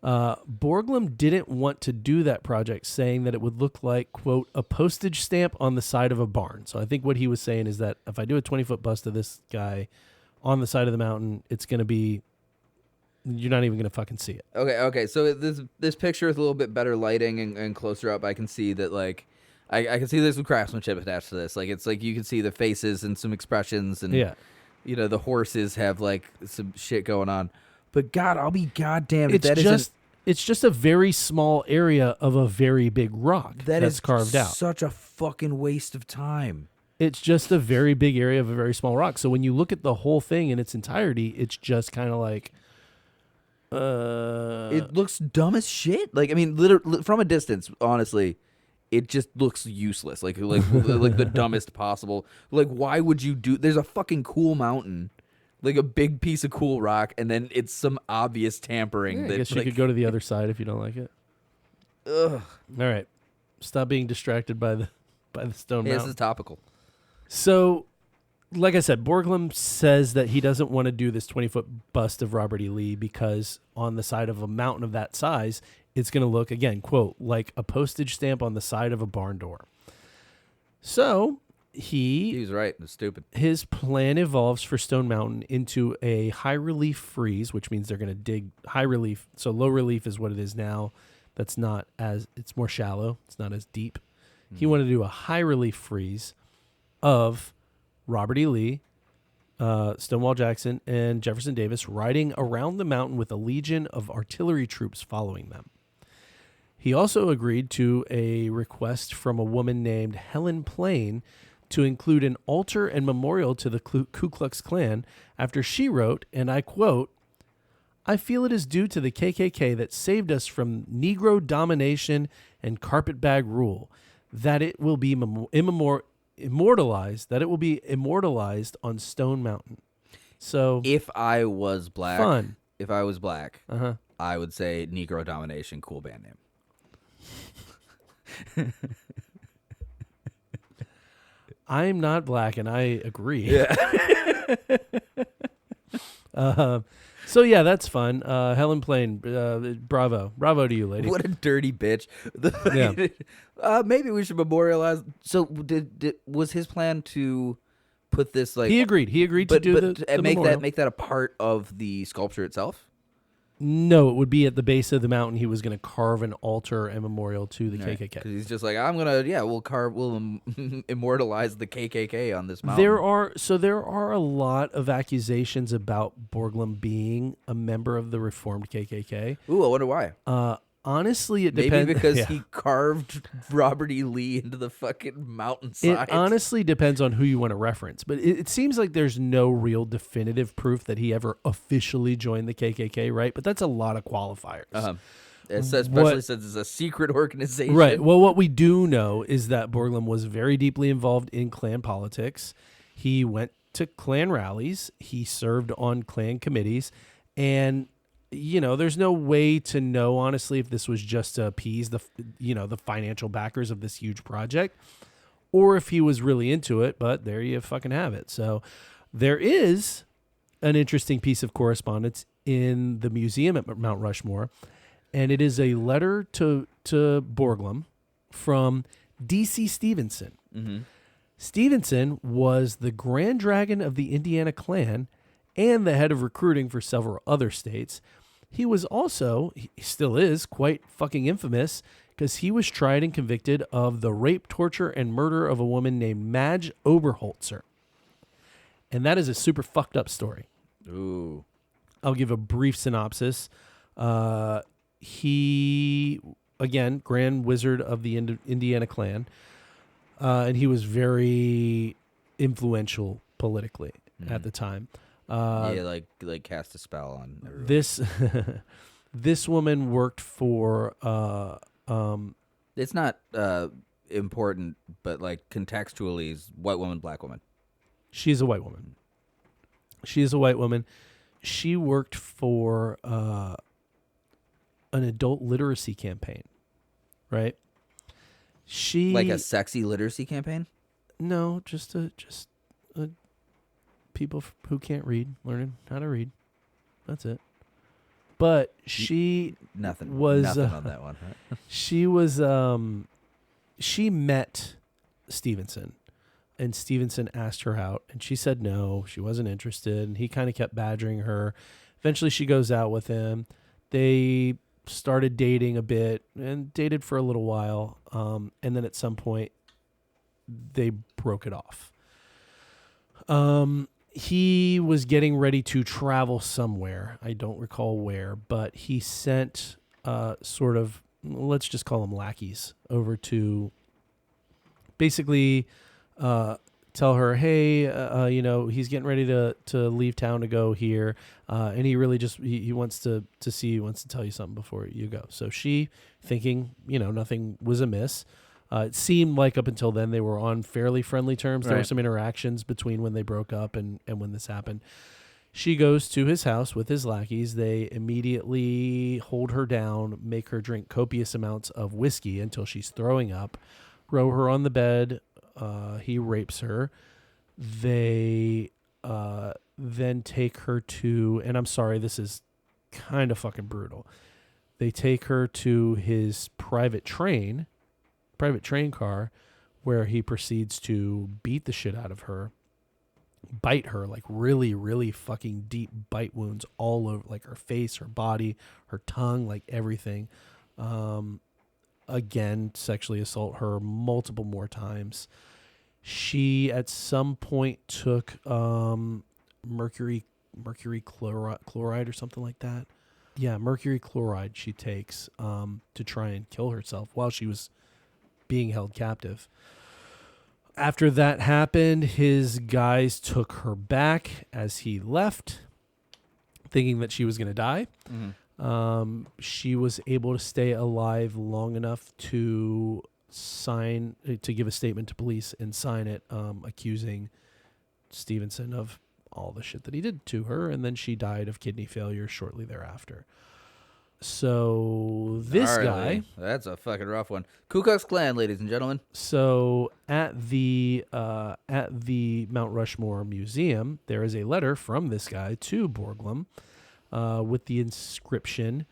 Borglum didn't want to do that project, saying that it would look like, quote, a postage stamp on the side of a barn. So I think what he was saying is that if I do a 20-foot bust of this guy on the side of the mountain, it's going to be, you're not even going to fucking see it. Okay. So this picture with a little bit better lighting and closer up, I can see that like I can see there's some craftsmanship attached to this. Like it's like you can see the faces and some expressions and Yeah. the horses have like some shit going on. But God, I'll be goddamn if It's that just it's just a very small area of a very big rock that's carved out. Such a fucking waste of time. It's just a very big area of a very small rock. So when you look at the whole thing in its entirety, it's just kind of like It looks dumb as shit. Like I mean, literally from a distance, honestly, it just looks useless. Like like the dumbest possible. Like why would you do? There's a fucking cool mountain, like a big piece of cool rock, and then it's some obvious tampering. I that guess you like, could go to the other side if you don't like it. Ugh. All right. Stop being distracted by the stone Yeah, this mountain. is topical. So, like I said, Borglum says that he doesn't want to do this 20-foot bust of Robert E. Lee because on the side of a mountain of that size, it's going to look, again, quote, like a postage stamp on the side of a barn door. So, He was right. It's stupid. his plan evolves for Stone Mountain into a high relief frieze, which means they're going to dig high relief. So low relief is what it is now. That's not as, it's more shallow. It's not as deep. He wanted to do a high relief frieze of Robert E. Lee, Stonewall Jackson, and Jefferson Davis riding around the mountain with a legion of artillery troops following them. He also agreed to a request from a woman named Helen Plain to include an altar and memorial to the Ku Klux Klan after she wrote, and I quote, "I feel it is due to the KKK that saved us from Negro domination and carpetbag rule, that it will be immortalized on Stone Mountain." So If I was black, fun. I would say Negro Domination, cool band name. I'm not black, and I agree. Yeah. So yeah, that's fun. Helen Plain, bravo to you, lady. What a dirty bitch. Yeah. Maybe we should memorialize. So was his plan to put this like He agreed. He agreed to do the make memorial. that a part of the sculpture itself. No, it would be at the base of the mountain. He was going to carve an altar and memorial to the KKK. Because he's just like, we'll immortalize the KKK on this mountain. There are a lot of accusations about Borglum being a member of the reformed KKK. Ooh, I wonder why. Honestly, it depends. Maybe because he carved Robert E. Lee into the fucking mountainside. It honestly depends on who you want to reference, but it seems like there's no real definitive proof that he ever officially joined the KKK, right? But that's a lot of qualifiers. Especially since it's a secret organization. Right. Well, what we do know is that Borglum was very deeply involved in Klan politics. He went to Klan rallies. He served on Klan committees. And, there's no way to know, honestly, if this was just to appease the financial backers of this huge project or if he was really into it. But there you fucking have it. So there is an interesting piece of correspondence in the museum at Mount Rushmore. And it is a letter to Borglum from D.C. Stevenson. Mm-hmm. Stevenson was the Grand Dragon of the Indiana Klan and the head of recruiting for several other states. He was also, he still is, quite fucking infamous because he was tried and convicted of the rape, torture, and murder of a woman named Madge Oberholzer. And that is a super fucked up story. Ooh. I'll give a brief synopsis. He, again, Grand Wizard of the Indiana Klan, and he was very influential politically at the time. Like cast a spell on everyone. This woman worked for. It's not important, but like contextually, is white woman, black woman. She's a white woman. She worked for an adult literacy campaign, right? She Like a sexy literacy campaign? No, just a people who can't read learning how to read. That's it. But she Nothing was on that one. Right? She met Stevenson, and Stevenson asked her out, and she said no, she wasn't interested, and he kind of kept badgering her. Eventually, she goes out with him. They started dating a bit and dated for a little while, and then at some point, they broke it off. He was getting ready to travel somewhere. I don't recall where, but he sent sort of, let's just call them lackeys, over to basically tell her, hey, he's getting ready to leave town to go here, and he really just he wants to see you, wants to tell you something before you go. So she, thinking nothing was amiss. It seemed like up until then they were on fairly friendly terms. There were some interactions between when they broke up and when this happened. She goes to his house with his lackeys. They immediately hold her down, make her drink copious amounts of whiskey until she's throwing up, row her on the bed. He rapes her. They then take her to, and I'm sorry, this is kind of fucking brutal. They take her to his private train car, where he proceeds to beat the shit out of her, bite her, like really, really fucking deep bite wounds all over, like her face, her body, her tongue, like everything. Again, sexually assault her multiple more times. She at some point took mercury chloride or something like that. Yeah, mercury chloride she takes to try and kill herself while she was being held captive. After that happened, his guys took her back as he left, thinking that she was going to die. Mm-hmm. She was able to stay alive long enough to give a statement to police and sign it, accusing Stevenson of all the shit that he did to her, and then she died of kidney failure shortly thereafter. So this guy, that's a fucking rough one. Ku Klux Klan, ladies and gentlemen. So at the Mount Rushmore Museum, there is a letter from this guy to Borglum with the inscription,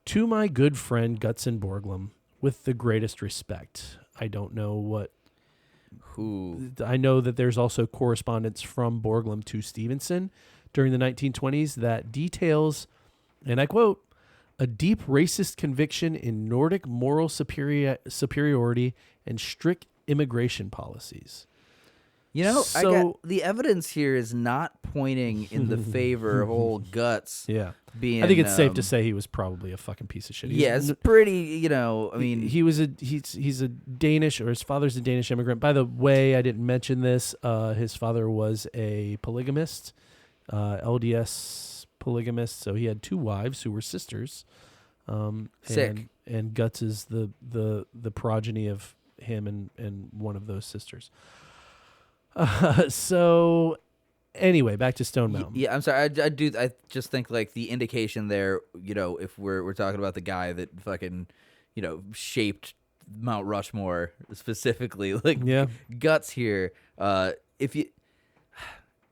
"To my good friend Gutzon Borglum, with the greatest respect." I don't know what Who? I know that there's also correspondence from Borglum to Stevenson during the 1920s that details, and I quote, a deep racist conviction in Nordic moral superiority and strict immigration policies. You know, So- the evidence here is not pointing in the favor of old Guts. Yeah. Being, I think it's safe to say he was probably a fucking piece of shit. Yeah, it's pretty. You know, I mean, he's a Danish, or his father's a Danish immigrant. By the way, I didn't mention this. His father was a polygamist, LDS polygamist. So he had 2 wives who were sisters. Sick. And Guts is the progeny of him and one of those sisters. So anyway, back to Stone Mountain. Yeah, I'm sorry. I just think like the indication there. You know, if we're talking about the guy that fucking, you know, shaped Mount Rushmore specifically, like Yeah. Guts here.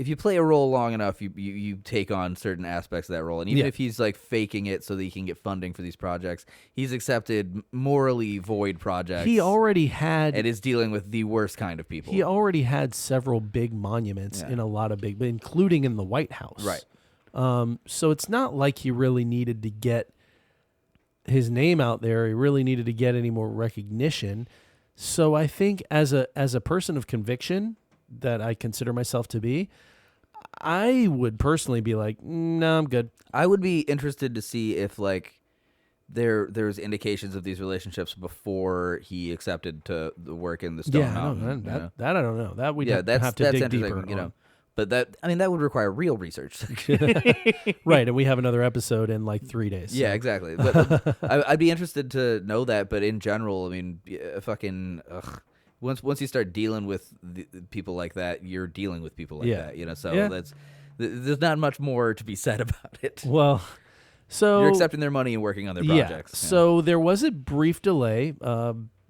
If you play a role long enough, you take on certain aspects of that role, and even Yeah. if he's like faking it so that he can get funding for these projects, he's accepted morally void projects. He already had and is dealing with the worst kind of people. He already had several big monuments in a lot of big, including in the White House. Right. So it's not like he really needed to get his name out there. He really needed to get any more recognition. So I think as a person of conviction that I consider myself to be, I would personally be like, no, I'm good. I would be interested to see if like there's indications of these relationships before he accepted to the work in the Stone Mountain. That I don't know. That we'd have to that's dig interesting, deeper you know. on. But that would require real research. Right, and we have another episode in like 3 days. Yeah, so. exactly. But I'd be interested to know that. But in general, I mean, fucking. Once you start dealing with people like that, you're dealing with people like that, you know. So there's not much more to be said about it. Well, so you're accepting their money and working on their projects. So there was a brief delay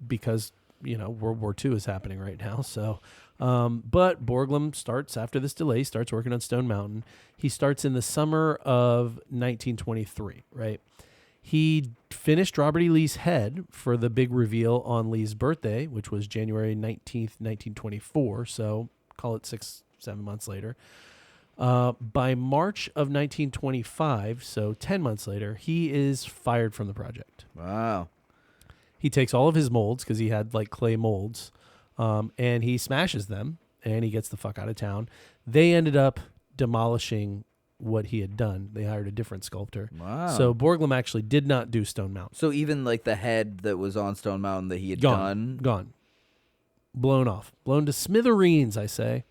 because World War II is happening right now. So, but Borglum starts after this delay, starts working on Stone Mountain. He starts in the summer of 1923. Right. He finished Robert E. Lee's head for the big reveal on Lee's birthday, which was January 19th, 1924. So call it 6-7 months later. By March of 1925, so 10 months later, he is fired from the project. Wow. He takes all of his molds, because he had like clay molds, and he smashes them, and he gets the fuck out of town. They ended up demolishing what he had done. They hired a different sculptor. Wow. So Borglum actually did not do Stone Mountain. So even like the head that was on Stone Mountain that he had done, Gone. Blown off. Blown to smithereens, I say.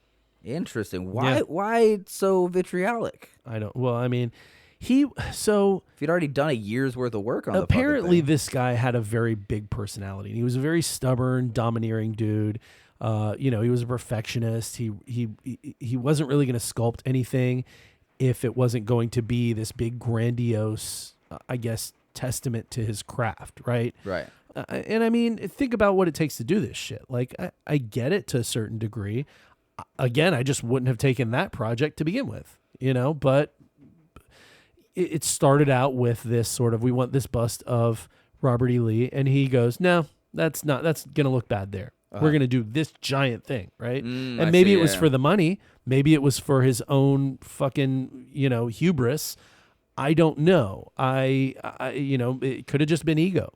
Interesting. Why so vitriolic? I don't. Well, I mean, if he'd already done a year's worth of work on the apparently fucking thing. this guy had a very big personality. He was a very stubborn, domineering dude. He was a perfectionist. He wasn't really going to sculpt anything if it wasn't going to be this big grandiose, I guess, testament to his craft, right? Right. And I mean, think about what it takes to do this shit. Like, I get it to a certain degree. Again, I just wouldn't have taken that project to begin with, but it started out with this sort of, we want this bust of Robert E. Lee. And he goes, no, that's going to look bad there. We're going to do this giant thing, right? And maybe it was for the money. Maybe it was for his own fucking, hubris. I don't know. It could have just been ego.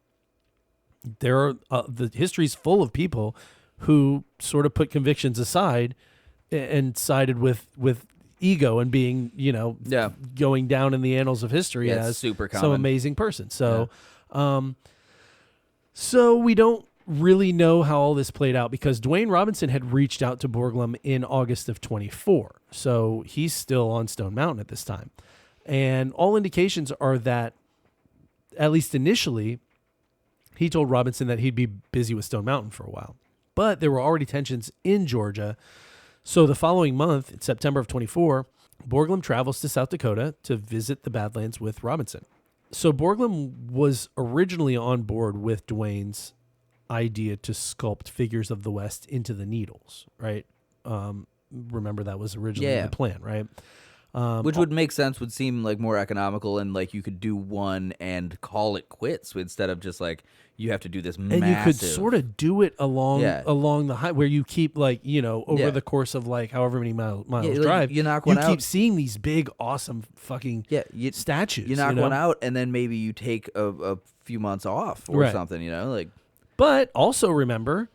There are the history's full of people who sort of put convictions aside and sided with ego and being, going down in the annals of history as super common. Some amazing person. So, so we don't really know how all this played out because Dwayne Robinson had reached out to Borglum in August of 24. So he's still on Stone Mountain at this time. And all indications are that, at least initially, he told Robinson that he'd be busy with Stone Mountain for a while. But there were already tensions in Georgia. So the following month, in September of 24, Borglum travels to South Dakota to visit the Badlands with Robinson. So Borglum was originally on board with Dwayne's idea to sculpt figures of the West into the needles, right? Remember that was originally the plan, right? Which would make sense, would seem like more economical, and like you could do one and call it quits instead of just like you have to do this massive. And you could sort of do it along the high, where you keep like, over the course of like however many miles like drive, you knock one out. You keep seeing these big, awesome fucking statues. You knock one out, and then maybe you take a few months off or something, like. But also remember,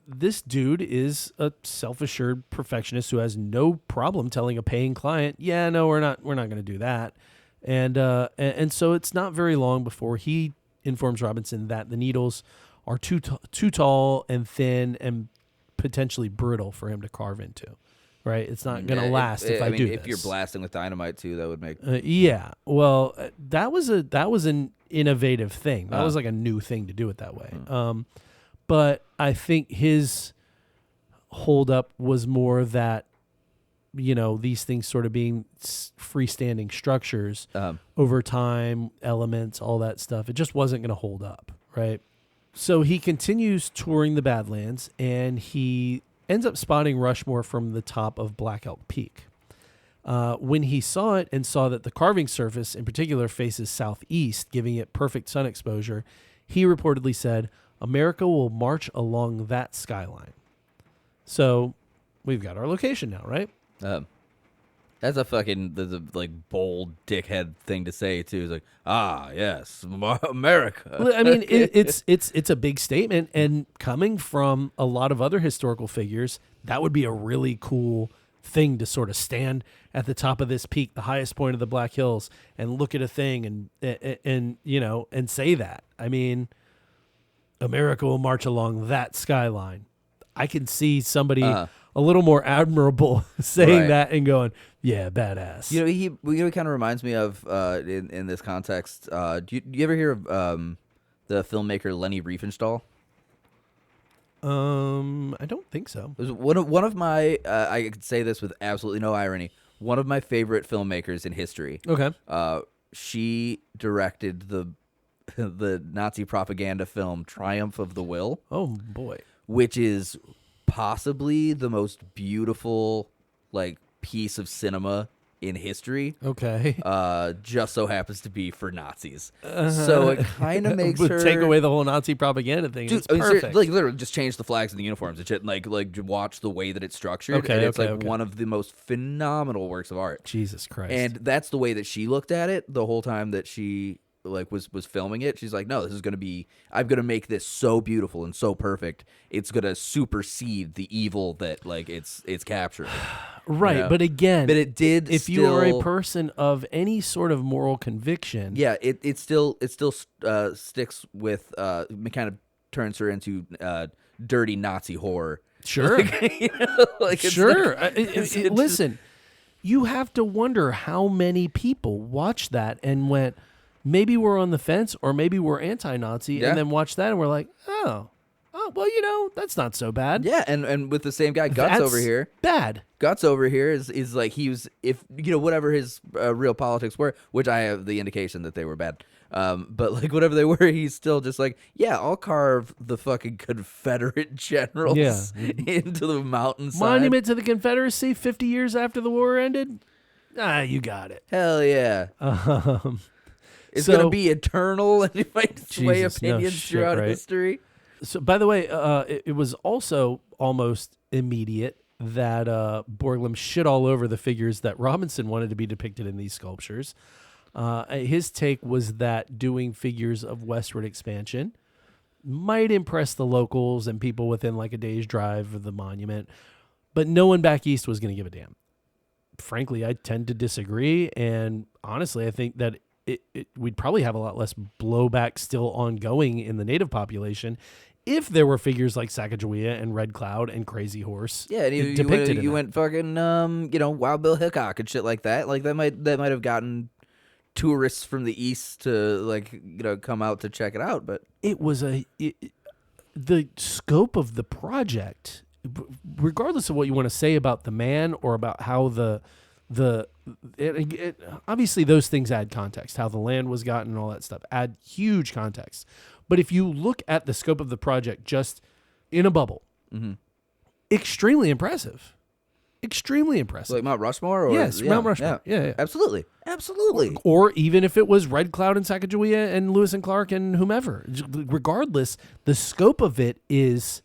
this dude is a self-assured perfectionist who has no problem telling a paying client, "Yeah, no, we're not going to do that," and so it's not very long before he informs Robinson that the needles are too tall and thin and potentially brittle for him to carve into. Right? It's not going to last if I do this. If you're blasting with dynamite too, that would make. Yeah. Well, that was an innovative thing. That was like a new thing to do it that way. But I think his holdup was more that, these things sort of being freestanding structures over time, elements, all that stuff. It just wasn't going to hold up, right? So he continues touring the Badlands, and he ends up spotting Rushmore from the top of Black Elk Peak. When he saw it and saw that the carving surface in particular faces southeast, giving it perfect sun exposure, he reportedly said, "America will march along that skyline." So we've got our location now, right? That's a bold dickhead thing to say too. It's like, yes, America. Well, I mean, it's a big statement, and coming from a lot of other historical figures, that would be a really cool thing to sort of stand at the top of this peak, the highest point of the Black Hills, and look at a thing and say that. I mean, America will march along that skyline. I can see somebody a little more admirable saying that and going, "Yeah, badass." He kind of reminds me of in this context. Do you ever hear of the filmmaker Lenny Riefenstahl? I don't think so. It was one of my I could say this with absolutely no irony. One of my favorite filmmakers in history. Okay. She directed the Nazi propaganda film Triumph of the Will. Oh boy. Which is possibly the most beautiful piece of cinema in history. Okay. Just so happens to be for Nazis. So it kind of makes her take away the whole Nazi propaganda thing. Dude, it's perfect. Literally just change the flags and the uniforms and shit, and watch the way that it's structured. Okay, and it's okay. one of the most phenomenal works of art. Jesus Christ. And that's the way that she looked at it the whole time that she was filming it. She's like, no, this is going to be, I'm going to make this so beautiful and so perfect. It's going to supersede the evil that it's capturing. Right. But again, but it did. If you are a person of any sort of moral conviction. Yeah. It still sticks with, kind of turns her into, dirty Nazi horror. Sure. Sure. Listen, you have to wonder how many people watched that and went, maybe we're on the fence or maybe we're anti-Nazi, and then watch that and we're like, oh, well, that's not so bad. Yeah, and with the same guy, Guts over here. Bad. Guts over here is like he was, if whatever his real politics were, which I have the indication that they were bad. But whatever they were, he's still just like, yeah, I'll carve the fucking Confederate generals into the mountainside. Monument to the Confederacy 50 years after the war ended? You got it. Hell yeah. It's going to be eternal, and it might sway opinions throughout history. So, by the way, it was also almost immediate that Borglum shit all over the figures that Robinson wanted to be depicted in these sculptures. His take was that doing figures of westward expansion might impress the locals and people within a day's drive of the monument, but no one back east was going to give a damn. Frankly, I tend to disagree, and honestly, I think that we'd probably have a lot less blowback still ongoing in the native population if there were figures like Sacagawea and Red Cloud and Crazy Horse. Yeah, and you went fucking Wild Bill Hickok and shit like that. That might have gotten tourists from the east to come out to check it out. But it was the scope of the project, regardless of what you want to say about the man or about how obviously those things add context, how the land was gotten and all that stuff add huge context. But if you look at the scope of the project just in a bubble, extremely impressive. extremely impressive. Like Mount Rushmore? Or, yes, Mount Rushmore. Yeah. Absolutely. Absolutely. Or even if it was Red Cloud and Sacagawea and Lewis and Clark and whomever. Regardless, the scope of it is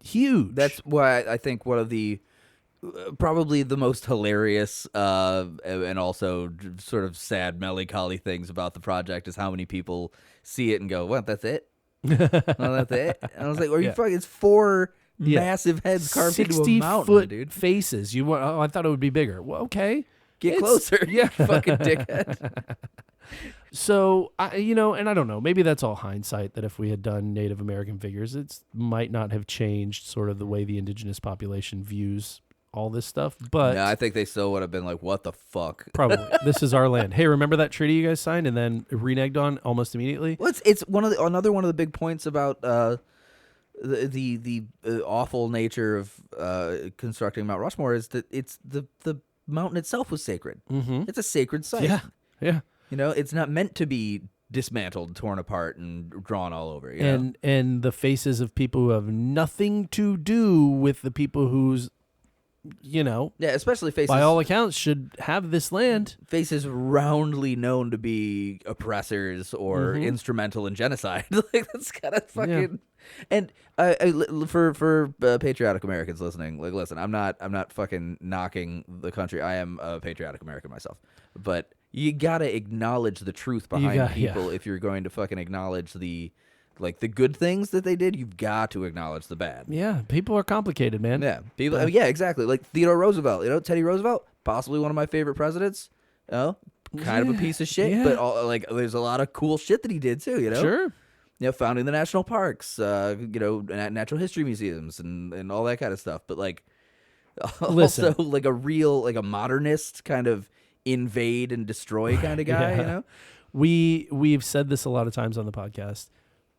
huge. That's why I think one of the probably the most hilarious and also sort of sad, melancholy things about the project is how many people see it and go, "What? That's it? Well, that's it?" And I was like, "Are you fucking? It's 4 massive heads carved into a mountain, 60-foot dude. faces. I thought it would be bigger. Well, okay. Get closer, yeah, fucking dickhead." So, and I don't know. Maybe that's all hindsight, that if we had done Native American figures, it might not have changed sort of the way the indigenous population views all this stuff. But yeah, I think they still would have been like, "What the fuck?" Probably. This is our land. Hey, remember that treaty you guys signed and then reneged on almost immediately? Well, it's another one of the big points about the awful nature of constructing Mount Rushmore is that it's the mountain itself was sacred. Mm-hmm. It's a sacred site. Yeah. It's not meant to be dismantled, torn apart, and drawn all over. And the faces of people who have nothing to do with the people whose, especially faces by all accounts, should have this land. Faces roundly known to be oppressors or instrumental in genocide. Like that's kind of fucking. Yeah. And for patriotic Americans listening, like, listen, I'm not fucking knocking the country. I am a patriotic American myself, but you gotta acknowledge the truth behind people if you're going to fucking acknowledge the good things that they did. You've got to acknowledge the bad. Yeah, people are complicated, man. Yeah, people. Yeah, exactly. Like Theodore Roosevelt. Teddy Roosevelt, possibly one of my favorite presidents. Kind of a piece of shit, but there's a lot of cool shit that he did too. Sure. Founding the national parks, natural history museums, and all that kind of stuff. But also like a modernist kind of invade and destroy kind of guy. Yeah. We've said this a lot of times on the podcast.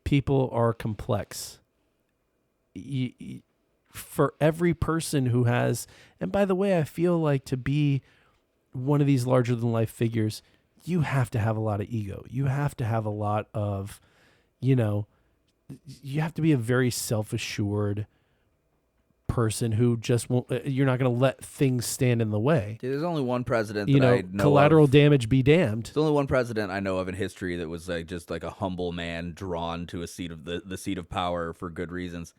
People are complex. For every person who has, and by the way, I feel like to be one of these larger than life figures, you have to have a lot of ego. You have to have a lot of, you have to be a very self-assured person who just won't, you're not going to let things stand in the way. Dude, there's only one president that I know collateral of. Damage be damned. There's only one president I know of in history that was just like a humble man drawn to a seat of the seat of power for good reasons.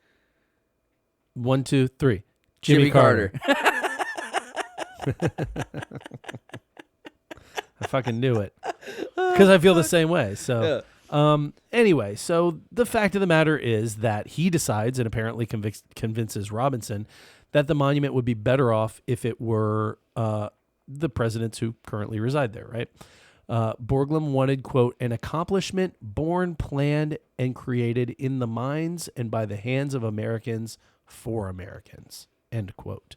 1, 2, 3. Jimmy Carter. I fucking knew it. Because I feel the same way. So, anyway, so the fact of the matter is that he decides and apparently convinces Robinson that the monument would be better off if it were the presidents who currently reside there, right? Borglum wanted, quote, an accomplishment born, planned, and created in the minds and by the hands of Americans for Americans, end quote.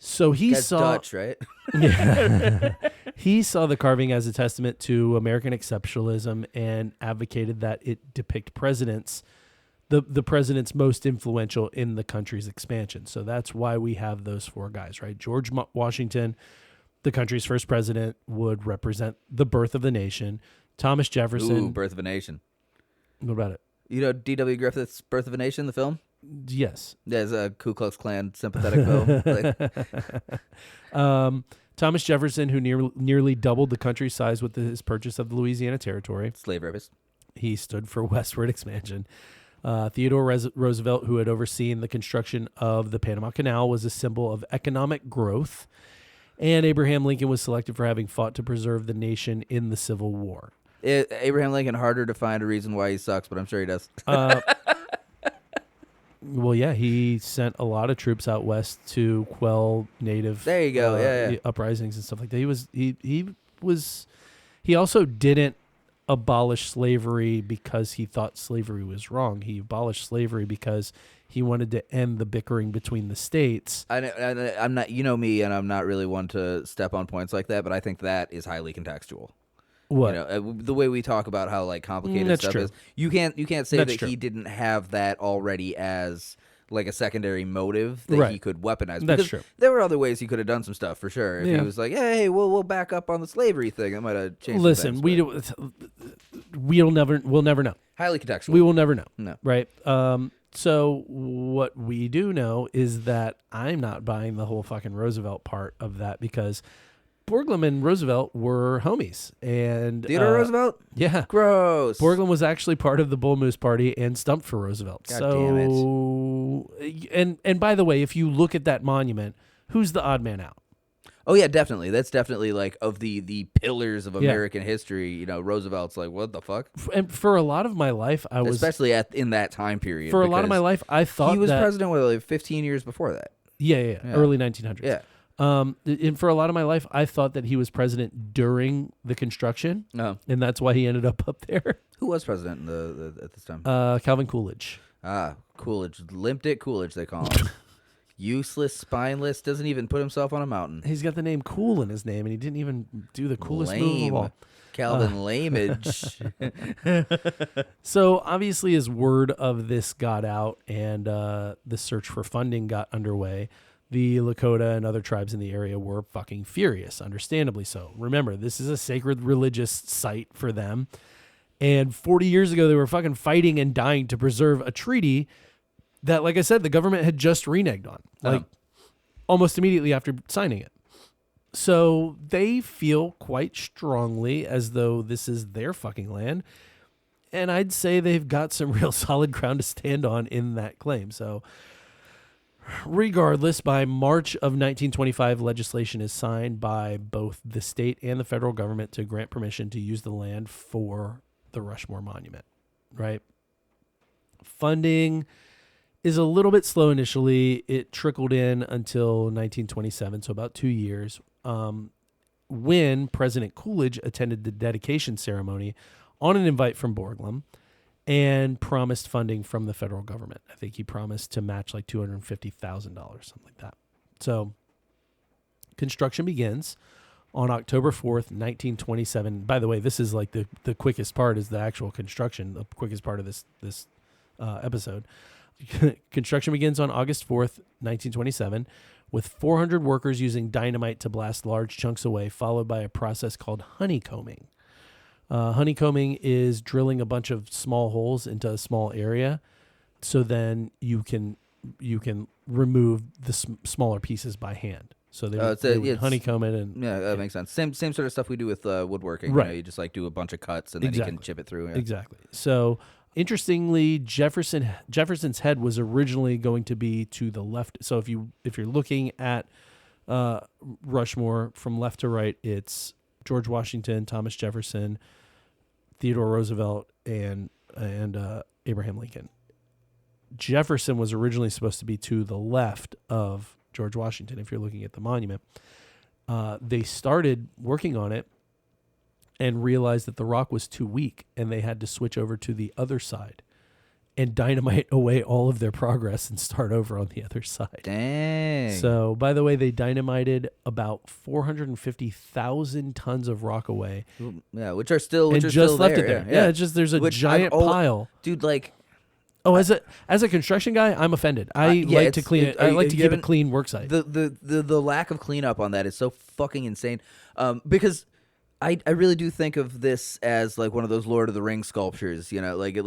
So he That's saw Dutch, right? Yeah. He saw the carving as a testament to American exceptionalism and advocated that it depict presidents, the presidents most influential in the country's expansion. So that's why we have those 4 guys, right? George Washington, the country's first president, would represent the birth of the nation. Thomas Jefferson. Ooh, Birth of a Nation. What about it? You know D.W. Griffith's Birth of a Nation, the film? Yes. There's a Ku Klux Klan sympathetic film. Thomas Jefferson, who nearly doubled the country's size with his purchase of the Louisiana Territory. Slave rapist. He stood for westward expansion. Theodore Roosevelt, who had overseen the construction of the Panama Canal, was a symbol of economic growth. And Abraham Lincoln was selected for having fought to preserve the nation in the Civil War. Abraham Lincoln, harder to find a reason why he sucks, but I'm sure he does. Well, yeah, he sent a lot of troops out west to quell native there you go. uprisings and stuff like that. He also didn't abolish slavery because he thought slavery was wrong. He abolished slavery because he wanted to end the bickering between the states. I'm not, me, and I'm not really one to step on points like that, but I think that is highly contextual. What? The way we talk about how complicated stuff is. You can't say That's that true. he didn't have that already as like a secondary motive that he could weaponize. That's because true. There were other ways he could have done some stuff for sure. If he was like, hey, we'll back up on the slavery thing, it might have changed. Listen, we'll never know. Highly contextual. We will never know. No. Right? So what we do know is that I'm not buying the whole fucking Roosevelt part of that, because Borglum and Roosevelt were homies. And Theodore Roosevelt? Yeah. Gross. Borglum was actually part of the Bull Moose Party and stumped for Roosevelt. God damn it. And by the way, if you look at that monument, who's the odd man out? Oh yeah, definitely. That's definitely like of the pillars of American history. You know, Roosevelt's like, what the fuck? And for a lot of my life, I was especially in that time period. For a lot of my life, I thought he was that, president like 15 years before that. Yeah, early 1900s. Yeah. And for a lot of my life, I thought that he was president during the construction, and that's why he ended up there. Who was president at this time? Calvin Coolidge. Coolidge, Limp Dick Coolidge, they call him. Useless, spineless, doesn't even put himself on a mountain. He's got the name Cool in his name, and he didn't even do the coolest move of all. Calvin Lamage. So obviously, as word of this got out and the search for funding got underway, the Lakota and other tribes in the area were fucking furious, understandably so. Remember, this is a sacred religious site for them. And 40 years ago, they were fucking fighting and dying to preserve a treaty that, like I said, the government had just reneged on, like almost immediately after signing it. So they feel quite strongly as though this is their fucking land. And I'd say they've got some real solid ground to stand on in that claim. So regardless, by March of 1925, legislation is signed by both the state and the federal government to grant permission to use the land for the Rushmore Monument, right? Funding is a little bit slow initially. It trickled in until 1927, so about 2 years, when President Coolidge attended the dedication ceremony on an invite from Borglum and promised funding from the federal government. I think he promised to match like $250,000, something like that. So construction begins on October 4th, 1927. By the way, this is like the quickest part is the actual construction, the quickest part of this episode. Construction begins on August 4th, 1927, with 400 workers using dynamite to blast large chunks away, followed by a process called honeycombing. Honeycombing is drilling a bunch of small holes into a small area, so then you can remove the smaller pieces by hand. So they would honeycomb it, and that makes sense. Same sort of stuff we do with woodworking. Right. You know, you just like do a bunch of cuts and then you can chip it through. Yeah. Exactly. So interestingly, Jefferson's head was originally going to be to the left. So if you're looking at Rushmore from left to right, it's George Washington, Thomas Jefferson, Theodore Roosevelt, and Abraham Lincoln. Jefferson was originally supposed to be to the left of George Washington. If you're looking at the monument, they started working on it and realized that the rock was too weak, and they had to switch over to the other side and dynamite away all of their progress and start over on the other side. Dang. So, by the way, they dynamited about 450,000 tons of rock away. Yeah, which are still left it there. Yeah, it's just there's a giant pile. Dude, like... Oh, as a construction guy, I'm offended. I like to clean it. I like to keep a clean work site. The lack of cleanup on that is so fucking insane. Because I really do think of this as like one of those Lord of the Rings sculptures. You know, like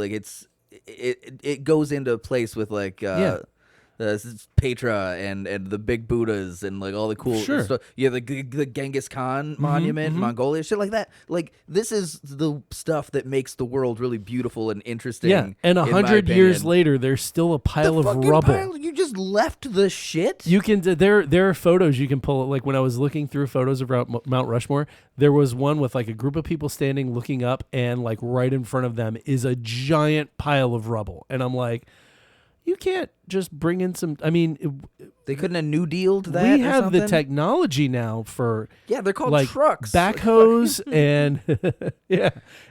it goes into place with like Petra and the big Buddhas and like all the cool stuff. Yeah, the Genghis Khan monument, Mongolia, shit like that. Like this is the stuff that makes the world really beautiful and interesting. Yeah, and 100 years later, there's still a pile of rubble. You just left the shit. You can there are photos you can pull. Like when I was looking through photos of Mount Rushmore, there was one with like a group of people standing looking up, and like right in front of them is a giant pile of rubble, and I'm like, you can't just bring in some. I mean, they couldn't have New Dealed that. We have the technology now for they're called like trucks, backhoes, and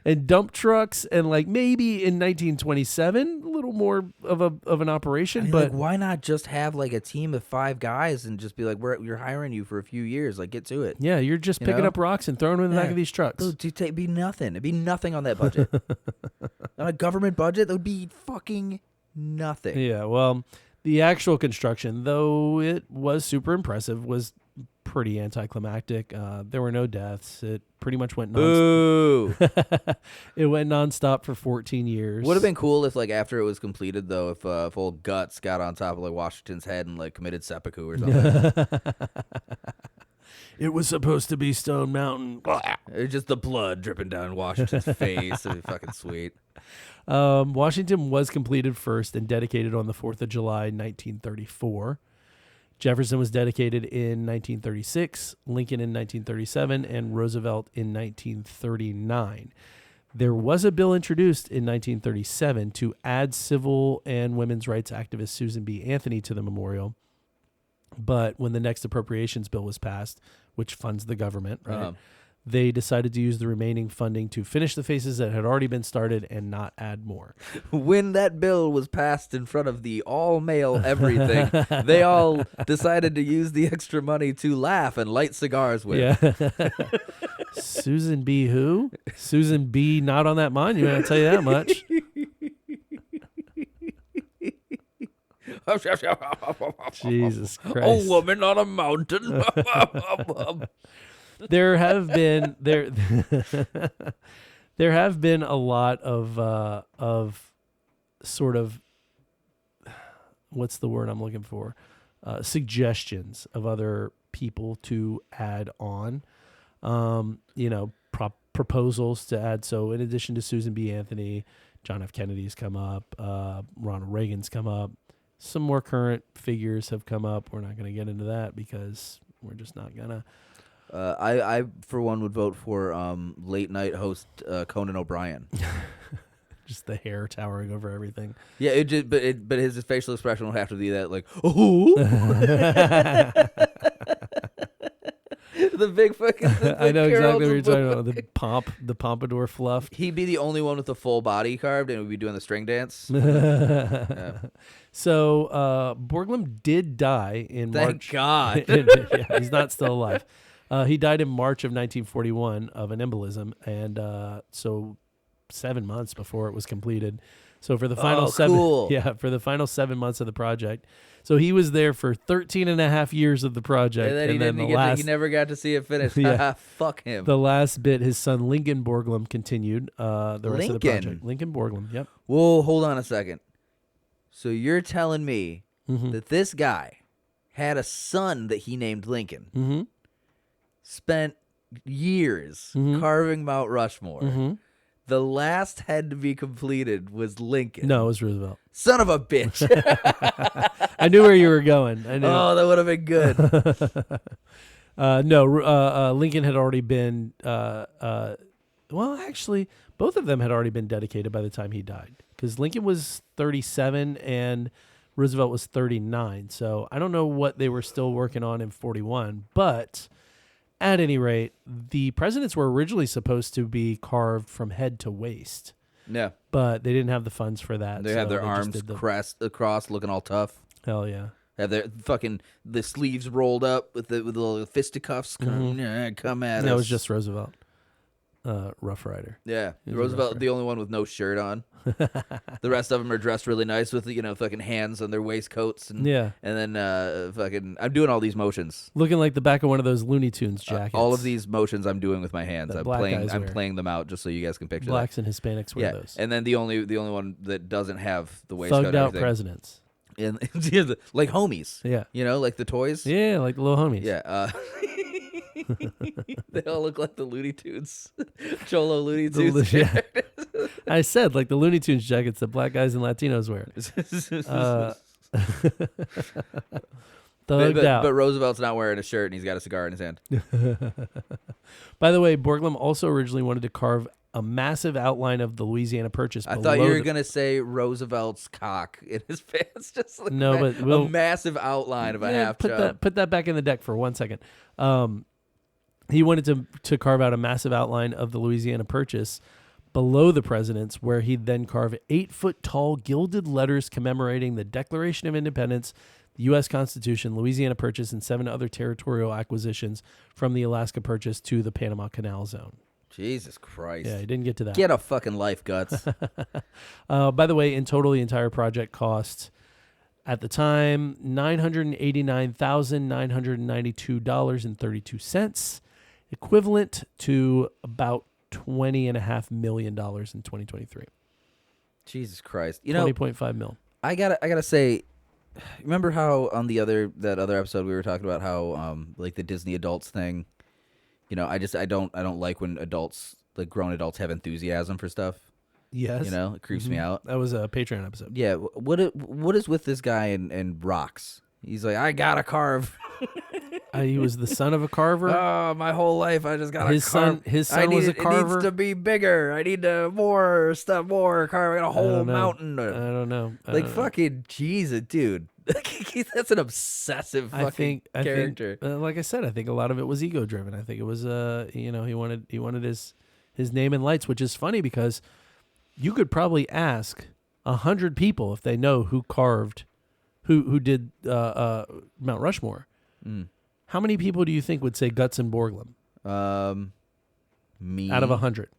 and dump trucks, and like maybe in 1927 a little more of an operation. I mean, but like, why not just have like a team of 5 guys and just be like, you're hiring you for a few years, like get to it. Yeah, you're just picking up rocks and throwing them in the back of these trucks. It'd be nothing. It'd be nothing on that budget. On a government budget, that would be fucking nothing. Yeah, well, the actual construction, though it was super impressive, was pretty anticlimactic. There were no deaths. It pretty much went Boo! It went nonstop for 14 years. Would have been cool if, like, after it was completed, though, if old Guts got on top of, like, Washington's head and, like, committed seppuku or something. It was supposed to be Stone Mountain. It's just the blood dripping down Washington's face. It'd be fucking sweet. Washington was completed first and dedicated on the 4th of July, 1934. Jefferson was dedicated in 1936, Lincoln in 1937, and Roosevelt in 1939. There was a bill introduced in 1937 to add civil and women's rights activist Susan B. Anthony to the memorial. But when the next appropriations bill was passed, which funds the government, right, they decided to use the remaining funding to finish the phases that had already been started and not add more. When that bill was passed in front of the all-male everything, they all decided to use the extra money to laugh and light cigars with. Yeah. Susan B. who? Susan B. not on that monument, I'll tell you that much. Jesus Christ. A woman on a mountain. There have been a lot of sort of, what's the word I'm looking for? Suggestions of other people to add on. Proposals to add. So in addition to Susan B. Anthony, John F. Kennedy's come up, Ronald Reagan's come up. Some more current figures have come up. We're not going to get into that because we're just not going to. I, for one, would vote for late night host Conan O'Brien. Just the hair towering over everything. Yeah, but his facial expression would have to be that, like, oh. The big fucking. I know exactly what you're talking about. The pompadour fluff. He'd be the only one with the full body carved, and we'd be doing the string dance. Yeah. So Borglum did die in March. Thank God. Yeah, he's not still alive. He died in March of 1941 of an embolism, and so 7 months before it was completed. So for the final for the final 7 months of the project. So he was there for 13 and a half years of the project. And then he never got to see it finished. Yeah. Fuck him. The last bit, his son Lincoln Borglum continued the rest of the project. Lincoln Borglum, yep. Whoa, hold on a second. So you're telling me that this guy had a son that he named Lincoln, spent years carving Mount Rushmore. The last head to be completed was Lincoln. No, it was Roosevelt. Son of a bitch. I knew where you were going. I knew. Oh, that would have been good. Lincoln had already been, actually, both of them had already been dedicated by the time he died. Because Lincoln was 37 and Roosevelt was 39. So I don't know what they were still working on in 41, but at any rate, the presidents were originally supposed to be carved from head to waist. Yeah. But they didn't have the funds for that. They had their arms across, looking all tough. Hell yeah. Have their the sleeves rolled up with the little fisticuffs. Come at us. That was just Roosevelt. Rough Rider. Yeah. Roosevelt, the only one with no shirt on. The rest of them are dressed really nice with, fucking hands on their waistcoats. And then I'm doing all these motions. Looking like the back of one of those Looney Tunes jackets. All of these motions I'm doing with my hands. I'm playing them out just so you guys can picture Blacks that. and Hispanics wear those. And then the only one that doesn't have the waistcoat. Thugged out presidents. And like homies. Yeah. Like the toys. Yeah, like the little homies. Yeah. They all look like the Looney Tunes. Cholo Looney Tunes. Yeah. I said, like the Looney Tunes jackets that black guys and Latinos wear. Thugged out. But Roosevelt's not wearing a shirt and he's got a cigar in his hand. By the way, Borglum also originally wanted to carve a massive outline of the Louisiana Purchase. I thought you were going to say Roosevelt's cock in his pants. Just like a massive outline of a half chub. Put that back in the deck for 1 second. He wanted to carve out a massive outline of the Louisiana Purchase below the presidents, where he'd then carve 8-foot-tall gilded letters commemorating the Declaration of Independence, the U.S. Constitution, Louisiana Purchase, and 7 other territorial acquisitions from the Alaska Purchase to the Panama Canal Zone. Jesus Christ. Yeah, he didn't get to that. Get a fucking life, Guts. By the way, in total, the entire project cost At the time, $989,992.32, equivalent to about $20.5 million in 2023. Jesus Christ. You know, 20.5 mil. I gotta say, remember how on that other episode we were talking about how like the Disney adults thing, you know, I don't like when adults, like grown adults, have enthusiasm for stuff. Yes. You know, it creeps me out. That was a Patreon episode. Yeah, what is with this guy and rocks? He's like, I gotta carve. He was the son of a carver. Oh, my whole life I just got His son was a carver. It needs to be bigger. I need more stuff, more carve. I got a whole mountain. I don't know. Fucking Jesus, dude. That's an obsessive fucking character. Like I said, I think a lot of it was ego driven. I think it was he wanted his name in lights, which is funny because you could probably ask 100 people if they know who carved, who did Mount Rushmore. Mm. How many people do you think would say Gutzon Borglum? Me. Out of 100.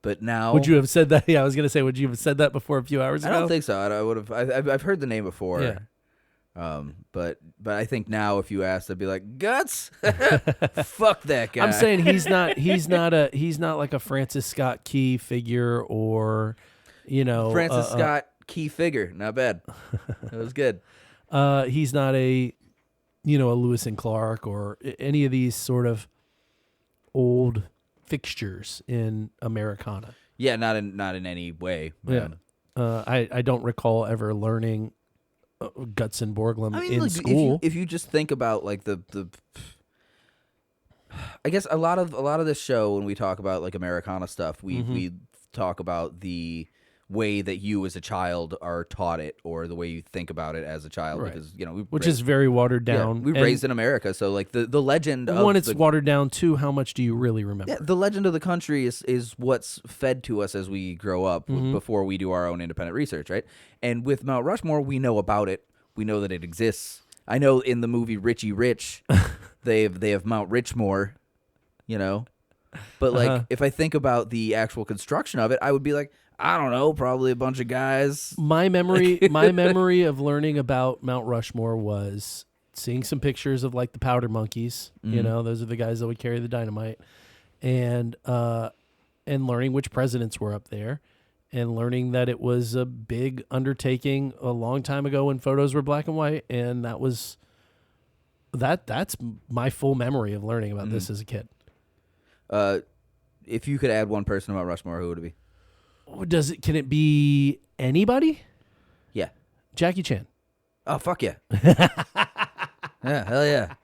But now, would you have said that? Yeah, I was going to say, would you have said that before a few hours ago? I don't think so. I would have. I've heard the name before. Yeah. But I think now if you asked, I'd be like, Guts, fuck that guy. I'm saying he's not like a Francis Scott Key figure or, Francis Scott Key figure. Not bad. That was good. He's not a Lewis and Clark or any of these sort of old fixtures in Americana. Yeah, not in any way. Yeah. I don't recall ever learning Gutzon Borglum in school. If you just think about like the I guess a lot of this show, when we talk about like Americana stuff, we talk about the way that you as a child are taught it, or the way you think about it as a child, right. because which is very watered down. Yeah, we were raised in America, so like the legend of one, it's watered down. Two, how much do you really remember? Yeah, the legend of the country is what's fed to us as we grow up before we do our own independent research, right? And with Mount Rushmore, we know about it. We know that it exists. I know in the movie Richie Rich, they have Mount Richmore, But like if I think about the actual construction of it, I would be like, I don't know, probably a bunch of guys. My memory of learning about Mount Rushmore was seeing some pictures of like the powder monkeys. Those are the guys that would carry the dynamite, and learning which presidents were up there, and learning that it was a big undertaking a long time ago when photos were black and white, and that's my full memory of learning about this as a kid. If you could add one person about Rushmore, who would it be? Can it be anybody? Yeah. Jackie Chan. Oh, fuck yeah. Yeah, hell yeah.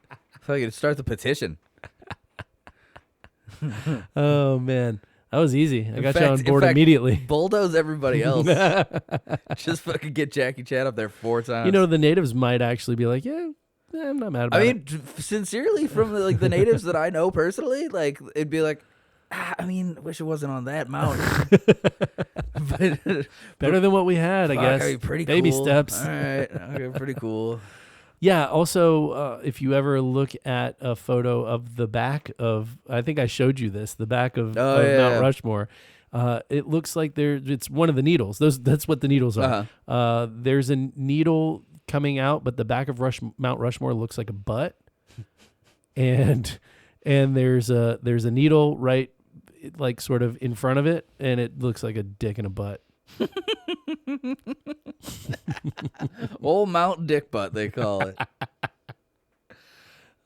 Fucking start the petition. Oh, man. That was easy. I got you on board immediately. Bulldoze everybody else. Just fucking get Jackie Chan up there 4 times. The natives might actually be like, yeah, I'm not mad about it. I mean, sincerely, from like the natives that I know personally, like it'd be like, wish it wasn't on that mountain. Better than what we had, I guess. I mean, pretty Baby cool. steps. All right. Okay, pretty cool. Yeah. Also, if you ever look at a photo of the back of, I think I showed you this, the back of Mount Rushmore, it looks like it's one of the needles. That's what the needles are. Uh-huh. There's a needle coming out, but the back of Mount Rushmore looks like a butt, and there's a needle right, like sort of in front of it, and it looks like a dick and a butt. Old Mount Dick Butt, they call it.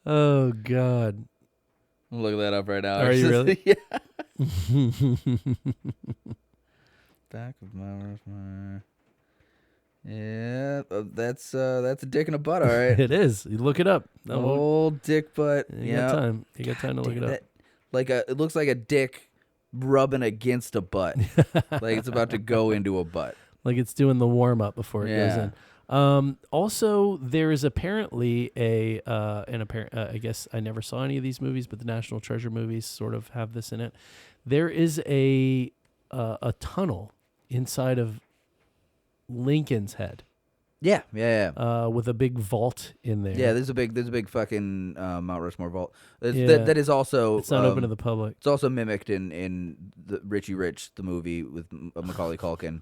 Oh God! I'm looking that up right now. Are you really? Yeah. Back of Mount Rushmore. Yeah, that's a dick and a butt, all right. It is. You look it up. Old dick butt. You got time. You got time to look it up. It looks like a dick rubbing against a butt, like it's about to go into a butt, like it's doing the warm up before it goes in. Also, there is apparently I guess I never saw any of these movies, but the National Treasure movies sort of have this in it. There is a tunnel inside of Lincoln's Head. Yeah. With a big vault in there. Yeah, there's a big fucking Mount Rushmore vault. That is also. It's not open to the public. It's also mimicked in the Richie Rich, the movie with Macaulay Culkin.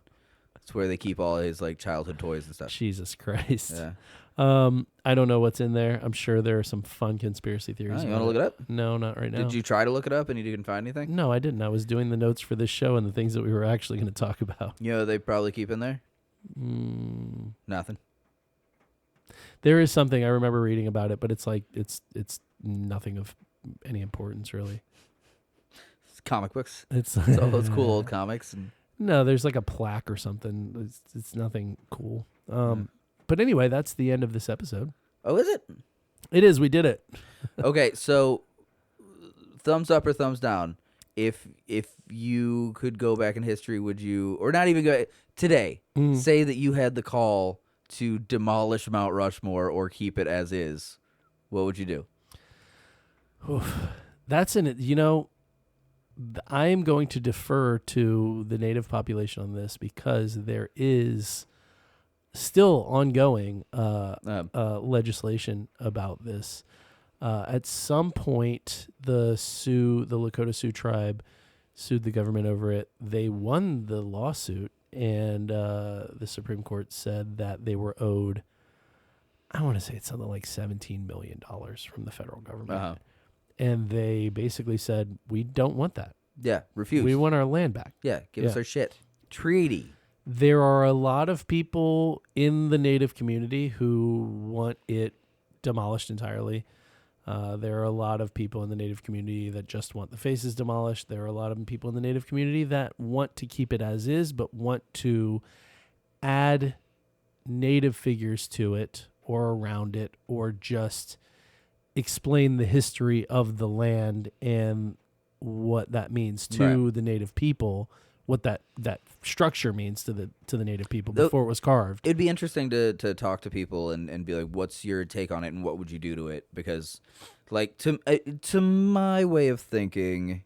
It's where they keep all his like childhood toys and stuff. Jesus Christ. Yeah. I don't know what's in there. I'm sure there are some fun conspiracy theories. You want to look it up? No, not right now. Did you try to look it up and you didn't find anything? No, I didn't. I was doing the notes for this show and the things that we were actually going to talk about. You know, they probably keep in there. Nothing. There is something I remember reading about it, but it's like it's nothing of any importance really. It's comic books. It's all those cool old comics. And no, there's like a plaque or something. It's nothing cool. But anyway, that's the end of this episode. Oh, is it? It is. We did it. Okay, so thumbs up or thumbs down? If you could go back in history, would you, or not even go today? Say that you had the call to demolish Mount Rushmore or keep it as is. What would you do? That's I am going to defer to the native population on this because there is still ongoing legislation about this. At some point, the Lakota Sioux tribe sued the government over it. They won the lawsuit, and the Supreme Court said that they were owed, I want to say it's something like $17 million from the federal government. And they basically said, we don't want that. Yeah, refuse. We want our land back. Yeah, give us our shit. Treaty. There are a lot of people in the native community who want it demolished entirely. There are a lot of people in the native community that just want the faces demolished. There are a lot of people in the native community that want to keep it as is, but want to add native figures to it or around it, or just explain the history of the land and what that means to the native people, what that structure means to the native people before it was carved. It'd be interesting to talk to people and be like, what's your take on it and what would you do to it? Because, like, to my way of thinking,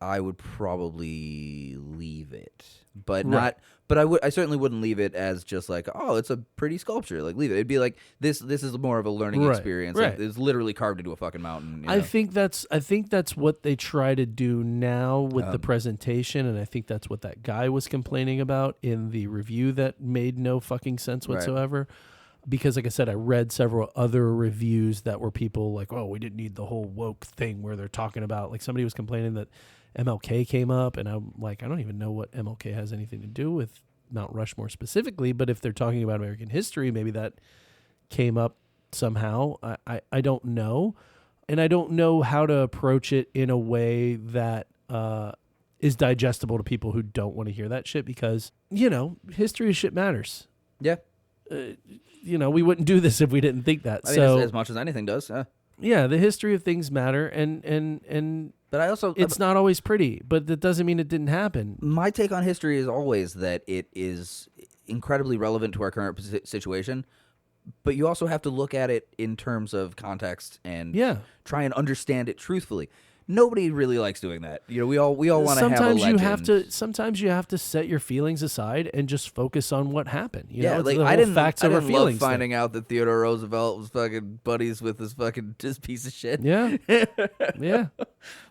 I would probably leave it, but not. But I certainly wouldn't leave it as just like, oh, it's a pretty sculpture. Like, leave it. It'd be like this is more of a learning experience. Right. Like, it's literally carved into a fucking mountain. You know? I think that's what they try to do now with the presentation, and I think that's what that guy was complaining about in the review that made no fucking sense whatsoever. Right. Because, like I said, I read several other reviews that were people like, oh, we didn't need the whole woke thing where they're talking about, like, somebody was complaining that MLK came up, and I'm like, I don't even know what MLK has anything to do with Mount Rushmore specifically, but if they're talking about American history, maybe that came up somehow. I don't know, and I don't know how to approach it in a way that is digestible to people who don't want to hear that shit, because, history of shit matters. Yeah. We wouldn't do this if we didn't think that. I mean, as much as anything does. Yeah, the history of things matter, and but I also it's not always pretty, but that doesn't mean it didn't happen. My take on history is always that it is incredibly relevant to our current situation, but you also have to look at it in terms of context and try and understand it truthfully. Nobody really likes doing that. We all want to have a legend. Sometimes you have to set your feelings aside and just focus on what happened. I didn't love finding thing. out that Theodore Roosevelt was fucking buddies with this piece of shit. Yeah, yeah.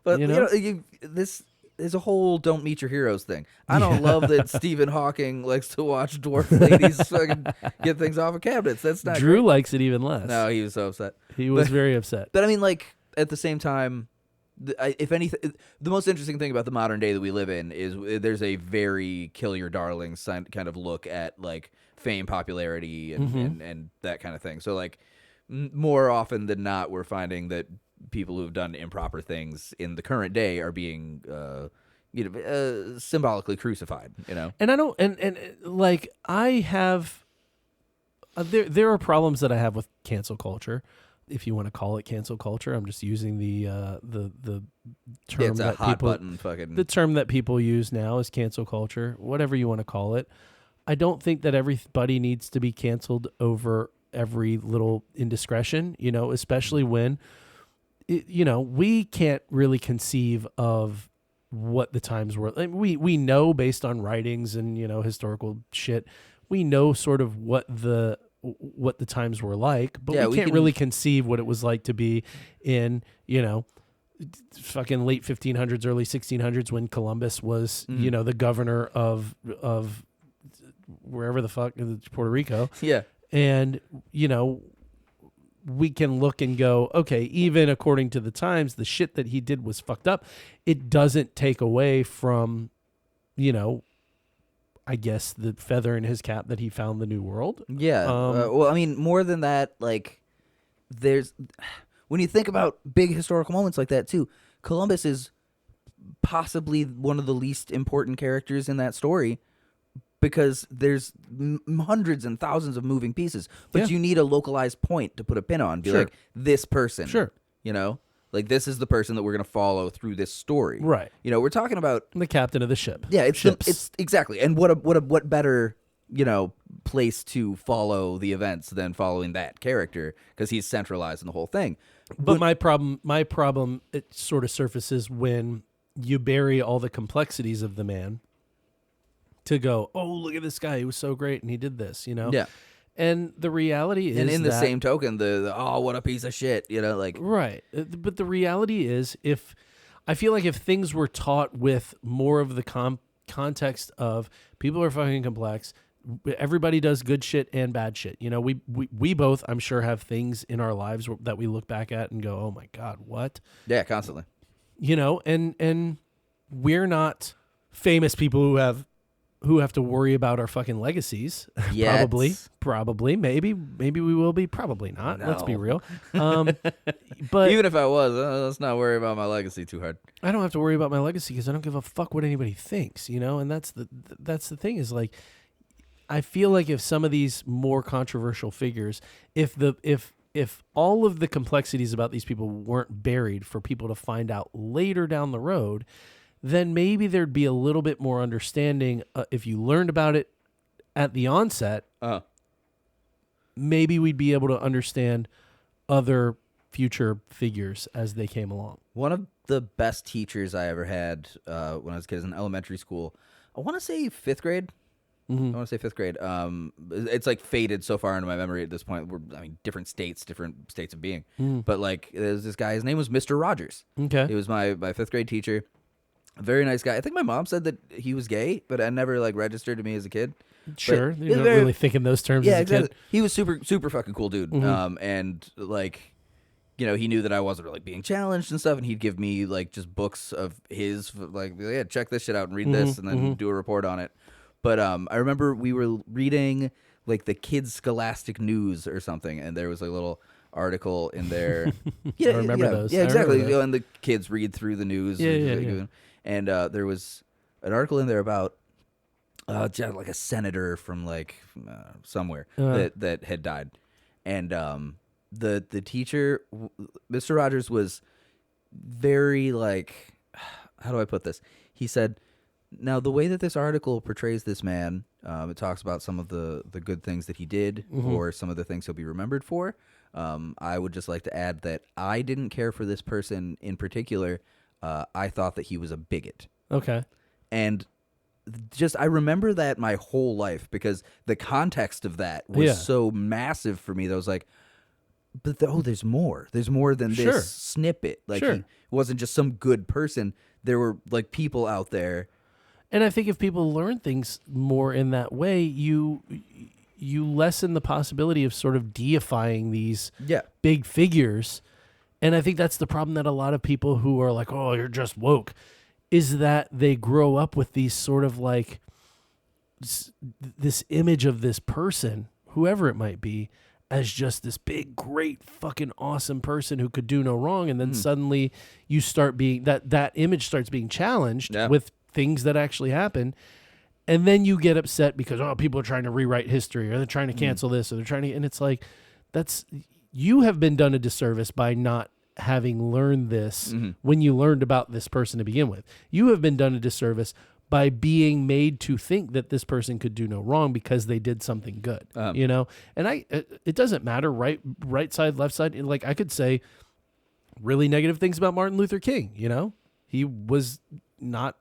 But this is a whole "don't meet your heroes" thing. I don't love that Stephen Hawking likes to watch dwarf ladies fucking get things off of cabinets. That's not. Drew great. Likes it even less. No, he was so upset. He was very upset. But I mean, like, at the same time, if anything, the most interesting thing about the modern day that we live in is there's a very kill your darlings kind of look at, like, fame, popularity, and that kind of thing. So, like, more often than not, we're finding that people who've done improper things in the current day are being symbolically crucified. And I don't, and like, I have there are problems that I have with cancel culture. If you want to call it cancel culture, I'm just using the term it's a that hot people button fucking the term that people use now is cancel culture, whatever you want to call it. I don't think that everybody needs to be canceled over every little indiscretion, especially when we can't really conceive of what the times were. I mean, we know based on writings and historical shit, we know sort of what the times were like, but we can't really conceive what it was like to be in, fucking late 1500s, early 1600s when Columbus was, the governor of wherever the fuck, Puerto Rico. Yeah. And, you know, we can look and go, okay, even according to the times, the shit that he did was fucked up. It doesn't take away from, you know, I guess the feather in his cap that he found the new world. Yeah. Well, I mean, more than that, like, when you think about big historical moments like that too, Columbus is possibly one of the least important characters in that story, because there's hundreds and thousands of moving pieces, but you need a localized point to put a pin on. Be like, this person. Sure. You know? Like, this is the person that we're going to follow through this story. Right. You know, we're talking about the captain of the ship. Yeah, it's exactly. And what better, you know, place to follow the events than following that character, because he's centralized in the whole thing. But my problem, it sort of surfaces when you bury all the complexities of the man to go, oh, look at this guy, he was so great and he did this, you know? Yeah. And the reality is, and in the same token, the oh, what a piece of shit, you know, like, right. But the reality is, I feel like if things were taught with more of the context of people are fucking complex, everybody does good shit and bad shit. You know, we both, I'm sure, have things in our lives that we look back at and go, oh my God, what? Yeah, constantly. You know, and we're not famous people who have to worry about our fucking legacies. Yet. Probably, maybe we will be, probably not. No. Let's be real. But even if I was, let's not worry about my legacy too hard. I don't have to worry about my legacy because I don't give a fuck what anybody thinks, you know? And that's the thing is, like, I feel like if some of these more controversial figures, if all of the complexities about these people weren't buried for people to find out later down the road, then maybe there'd be a little bit more understanding. If you learned about it at the onset, maybe we'd be able to understand other future figures as they came along. One of the best teachers I ever had when I was a kid in elementary school, I want to say fifth grade. Mm-hmm. I want to say fifth grade. It's like faded so far into my memory at this point. Different states of being. But like, there's this guy. His name was Mr. Rogers. Okay, he was my fifth grade teacher. A very nice guy. I think my mom said that he was gay, but I never like registered to me as a kid. Sure, you're not really thinking those terms. Yeah, as a exactly. kid. He was super fucking cool dude. Mm-hmm. And like, you know, he knew that I wasn't really being challenged and stuff, and he'd give me like just books of his, like, yeah, check this shit out and read this, and then do a report on it. But I remember we were reading like the Kids Scholastic News or something, and there was a little article in there. I remember those. Yeah, exactly. You know, and the kids read through the news. Yeah. And there was an article in there about like a senator from like somewhere that had died, and the teacher, Mr. Rogers, was very like, how do I put this? He said, now the way that this article portrays this man, it talks about some of the good things that he did, or some of the things he'll be remembered for. I would just like to add that I didn't care for this person in particular. I thought that he was a bigot. Okay. And just, I remember that my whole life, because the context of that was so massive for me that I was like, but there's more. There's more than this snippet. Like, he wasn't just some good person. There were like people out there. And I think if people learn things more in that way, you lessen the possibility of sort of deifying these big figures. And I think that's the problem that a lot of people who are like, oh, you're just woke, is that they grow up with these sort of like this image of this person, whoever it might be, as just this big, great, fucking awesome person who could do no wrong. And then suddenly you start being, that image starts being challenged with things that actually happen. And then you get upset because, oh, people are trying to rewrite history, or they're trying to cancel this, or they're trying to, and it's like, you have been done a disservice by not having learned this when you learned about this person to begin with. You have been done a disservice by being made to think that this person could do no wrong because they did something good, you know? And it doesn't matter, right side, left side. Like, I could say really negative things about Martin Luther King, you know? He was not,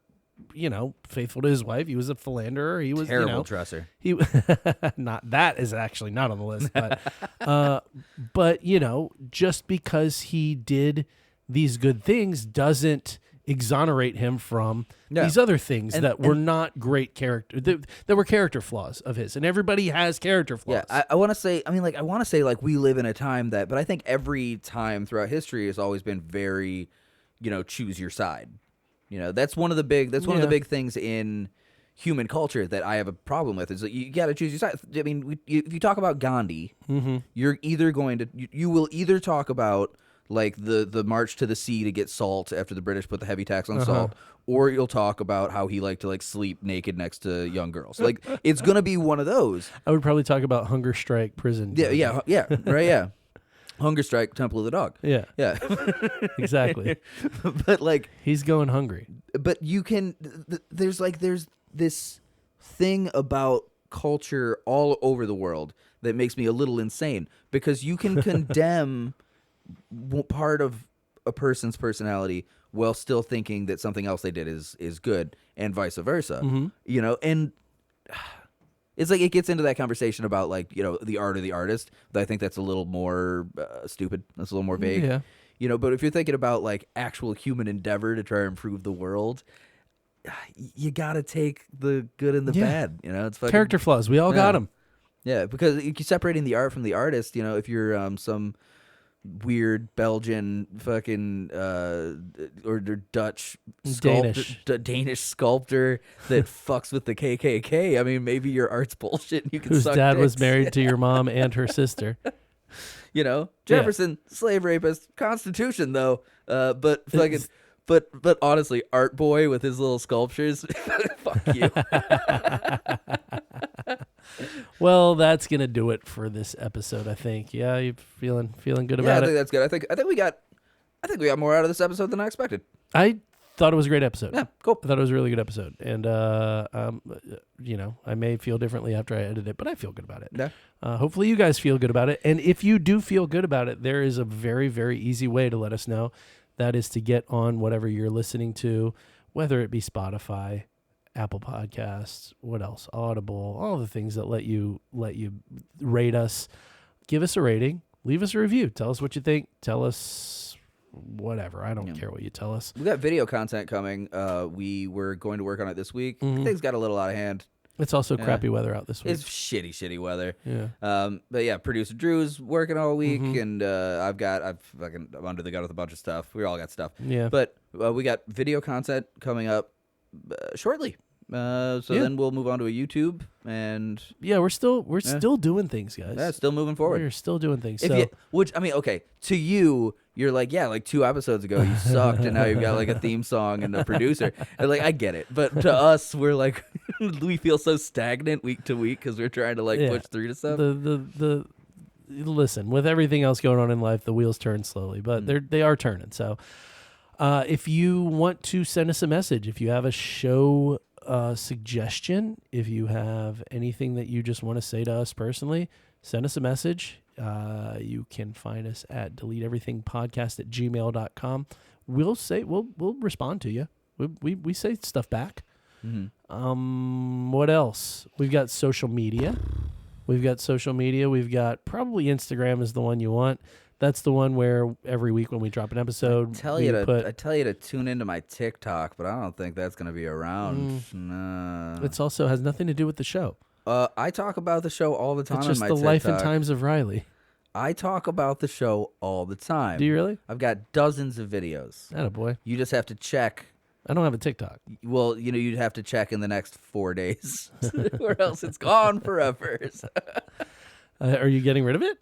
you know, faithful to his wife. He was a philanderer. He was terrible dresser. He not, that is actually not on the list, but you know, just because he did these good things doesn't exonerate him from Yeah. these other things that were not great character. That were character flaws of his, and everybody has character flaws. Yeah, I want to say. I mean, like, I want to say, like, we live in a time that, but I think every time throughout history has always been very, choose your side. That's one of the big. That's one of the big things in human culture that I have a problem with. Is that you got to choose your side. I mean, if you talk about Gandhi, you're either going to you will either talk about like the march to the sea to get salt after the British put the heavy tax on salt, or you'll talk about how he liked to like sleep naked next to young girls. Like it's gonna be one of those. I would probably talk about hunger strike prison. Yeah, right, yeah. Hunger strike, Temple of the Dog. Yeah, exactly. But like he's going hungry. But you can. There's this thing about culture all over the world that makes me a little insane because you can condemn part of a person's personality while still thinking that something else they did is good, and vice versa. And it's like it gets into that conversation about like the art of the artist. But I think that's a little more stupid. That's a little more vague. Yeah. But if you're thinking about like actual human endeavor to try to improve the world, you gotta take the good and the bad. It's fucking, character flaws. We all got them. Yeah, because you're separating the art from the artist. If you're some weird Belgian fucking or Dutch Danish sculptor that fucks with the KKK. I mean, maybe your art's bullshit. And you can whose suck dad was dicks. married to your mom and her sister. Jefferson, slave rapist. Constitution though, but fucking. But honestly, Art Boy with his little sculptures, fuck you. Well, that's gonna do it for this episode, I think. Yeah, you feeling good about I it? think that's good. I think we got more out of this episode than I expected. I thought it was a great episode. Yeah, cool. I thought it was a really good episode, and I may feel differently after I edit it, but I feel good about it. Yeah. Hopefully, you guys feel good about it, and if you do feel good about it, there is a very, very easy way to let us know. That is to get on whatever you're listening to, whether it be Spotify, Apple Podcasts, what else? Audible, all the things that let you rate us. Give us a rating. Leave us a review. Tell us what you think. Tell us whatever. I don't care what you tell us. We got video content coming. We were going to work on it this week. Things got a little out of hand. It's also crappy weather out this week. It's shitty weather. Yeah. But yeah, producer Drew's working all week, and I'm under the gun with a bunch of stuff. We all got stuff. Yeah. But we got video content coming up shortly. Then we'll move on to a YouTube, and we're still doing things, guys. Yeah, still moving forward. We're still doing things. To you, you're like, yeah, like 2 episodes ago you sucked, and now you've got like a theme song and a producer. And like, I get it, but to us, we're like, we feel so stagnant week to week because we're trying to like push through to stuff. Listen, with everything else going on in life, the wheels turn slowly, but they are turning. So, if you want to send us a message, if you have a show suggestion, if you have anything that you just want to say to us personally, send us a message. You can find us at deleteeverythingpodcast@gmail.com. We'll respond to you. We say stuff back. What else? We've got social media. We've got probably Instagram is the one you want. That's the one where every week when we drop an episode, I tell you to tune into my TikTok, but I don't think that's going to be around. No. It also has nothing to do with the show. I talk about the show all the time. It's just on my the TikTok. life and times of Riley. I talk about the show all the time. Do you really? I've got dozens of videos. Attaboy. You just have to check. I don't have a TikTok. Well, you'd have to check in the next 4 days, or else it's gone forever. Are you getting rid of it?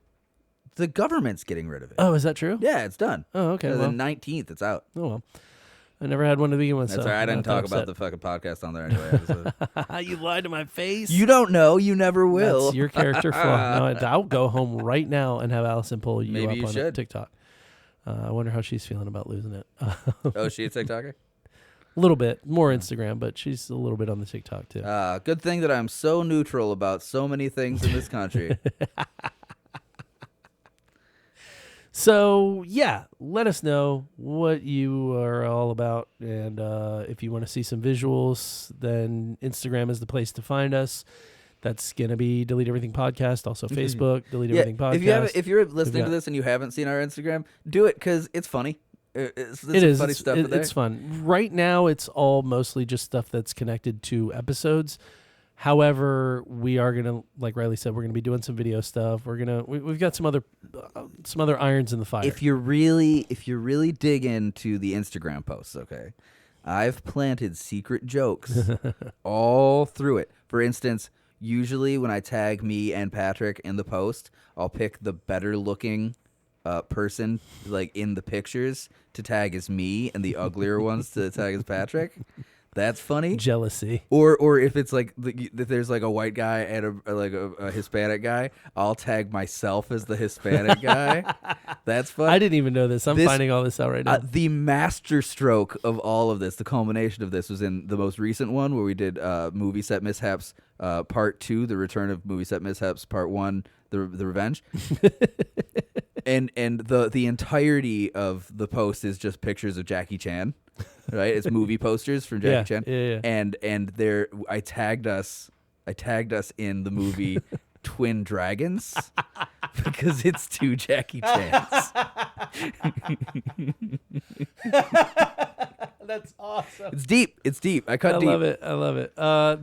The government's getting rid of it. Oh, is that true? Yeah, it's done. Oh, okay. The 19th, it's out. Oh, well. I never had one to begin with. That's so all right. I didn't I'm talk upset. about the fucking podcast on there anyway. You lied to my face. You don't know. You never will. That's your character flaw. No, I'll go home right now and have Allison pull you Maybe up you on should. TikTok. I wonder how she's feeling about losing it. Oh, is she a TikToker? A little bit. More Instagram, but she's a little bit on the TikTok, too. Good thing that I'm so neutral about so many things in this country. So, yeah, let us know what you are all about. And if you want to see some visuals, then Instagram is the place to find us. That's going to be Delete Everything Podcast. Also Facebook, Delete Everything Podcast. If you're listening to this and you haven't seen our Instagram, do it because it's funny. It is. funny stuff in there. It's fun. Right now, it's all mostly just stuff that's connected to episodes. However, we are gonna, like Riley said, we're gonna be doing some video stuff. We've got some other irons in the fire. If you really dig into the Instagram posts, okay, I've planted secret jokes all through it. For instance, usually when I tag me and Patrick in the post, I'll pick the better looking person like in the pictures to tag as me, and the uglier ones to tag as Patrick. That's funny. Jealousy. Or if it's like if there's like a white guy and a Hispanic guy, I'll tag myself as the Hispanic guy. That's fun. I didn't even know this. I'm finding all this out right now. The master stroke of all of this, the culmination of this, was in the most recent one where we did Movie Set Mishaps Part 2, The Return of Movie Set Mishaps Part 1, The Revenge. and the entirety of the post is just pictures of Jackie Chan. Right, it's movie posters from Jackie Chan, yeah. and there I tagged us in the movie Twin Dragons because it's two Jackie Chans. That's awesome. It's deep. I cut deep. I love it.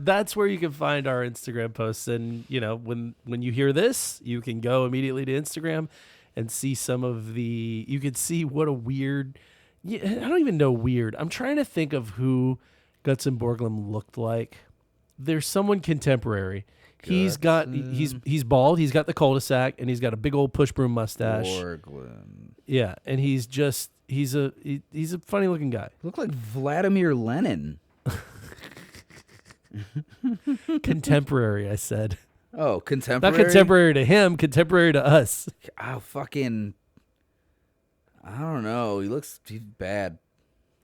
That's where you can find our Instagram posts, and when you hear this, you can go immediately to Instagram and see some of the. You could see what a weird. Yeah, I don't even know weird. I'm trying to think of who Guts and Borglum looked like. There's someone contemporary. He's bald. He's got the cul-de-sac, and he's got a big old push broom mustache. Borglum. Yeah, and he's a funny looking guy. Look like Vladimir Lenin. Contemporary, I said. Oh, contemporary. Not contemporary to him. Contemporary to us. Oh, fucking. I don't know. He's bad.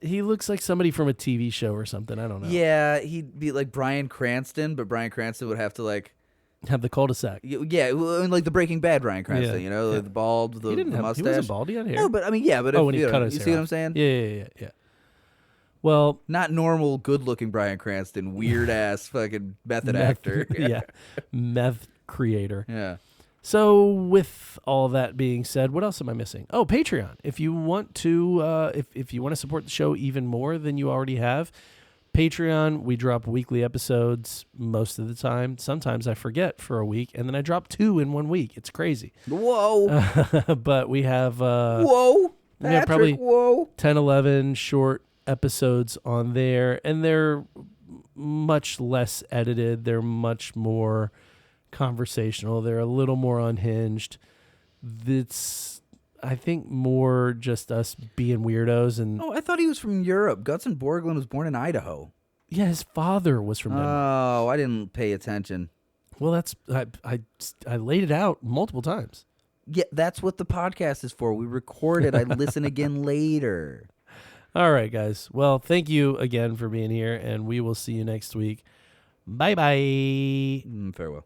He looks like somebody from a TV show or something. I don't know. Yeah, he'd be like Bryan Cranston, but Bryan Cranston would have to like have the cul-de-sac. Yeah, like the Breaking Bad Bryan Cranston, the bald, the mustache. He wasn't bald. He had hair. No, but I mean, yeah, but when he cut his you hair see off. what I'm saying? Yeah. Well, not normal, good-looking Bryan Cranston, weird ass fucking method actor. Yeah, meth creator. Yeah. So with all that being said, what else am I missing? Oh, Patreon. If you want to, if you want to support the show even more than you already have, Patreon, we drop weekly episodes most of the time. Sometimes I forget for a week, and then I drop 2 in 1 week. It's crazy. Whoa. But we have Whoa. We have probably whoa. 10, 11 short episodes on there, and they're much less edited. They're much more conversational. They're a little more unhinged. It's, I think, more just us being weirdos. And I thought he was from Europe. Guts and Borglum was born in Idaho. Yeah, his father was from Denmark. Oh, I didn't pay attention. Well, that's I laid it out multiple times. Yeah, that's what the podcast is for. We record it. I listen again later. All right, guys. Well, thank you again for being here, and we will see you next week. Bye-bye. Farewell.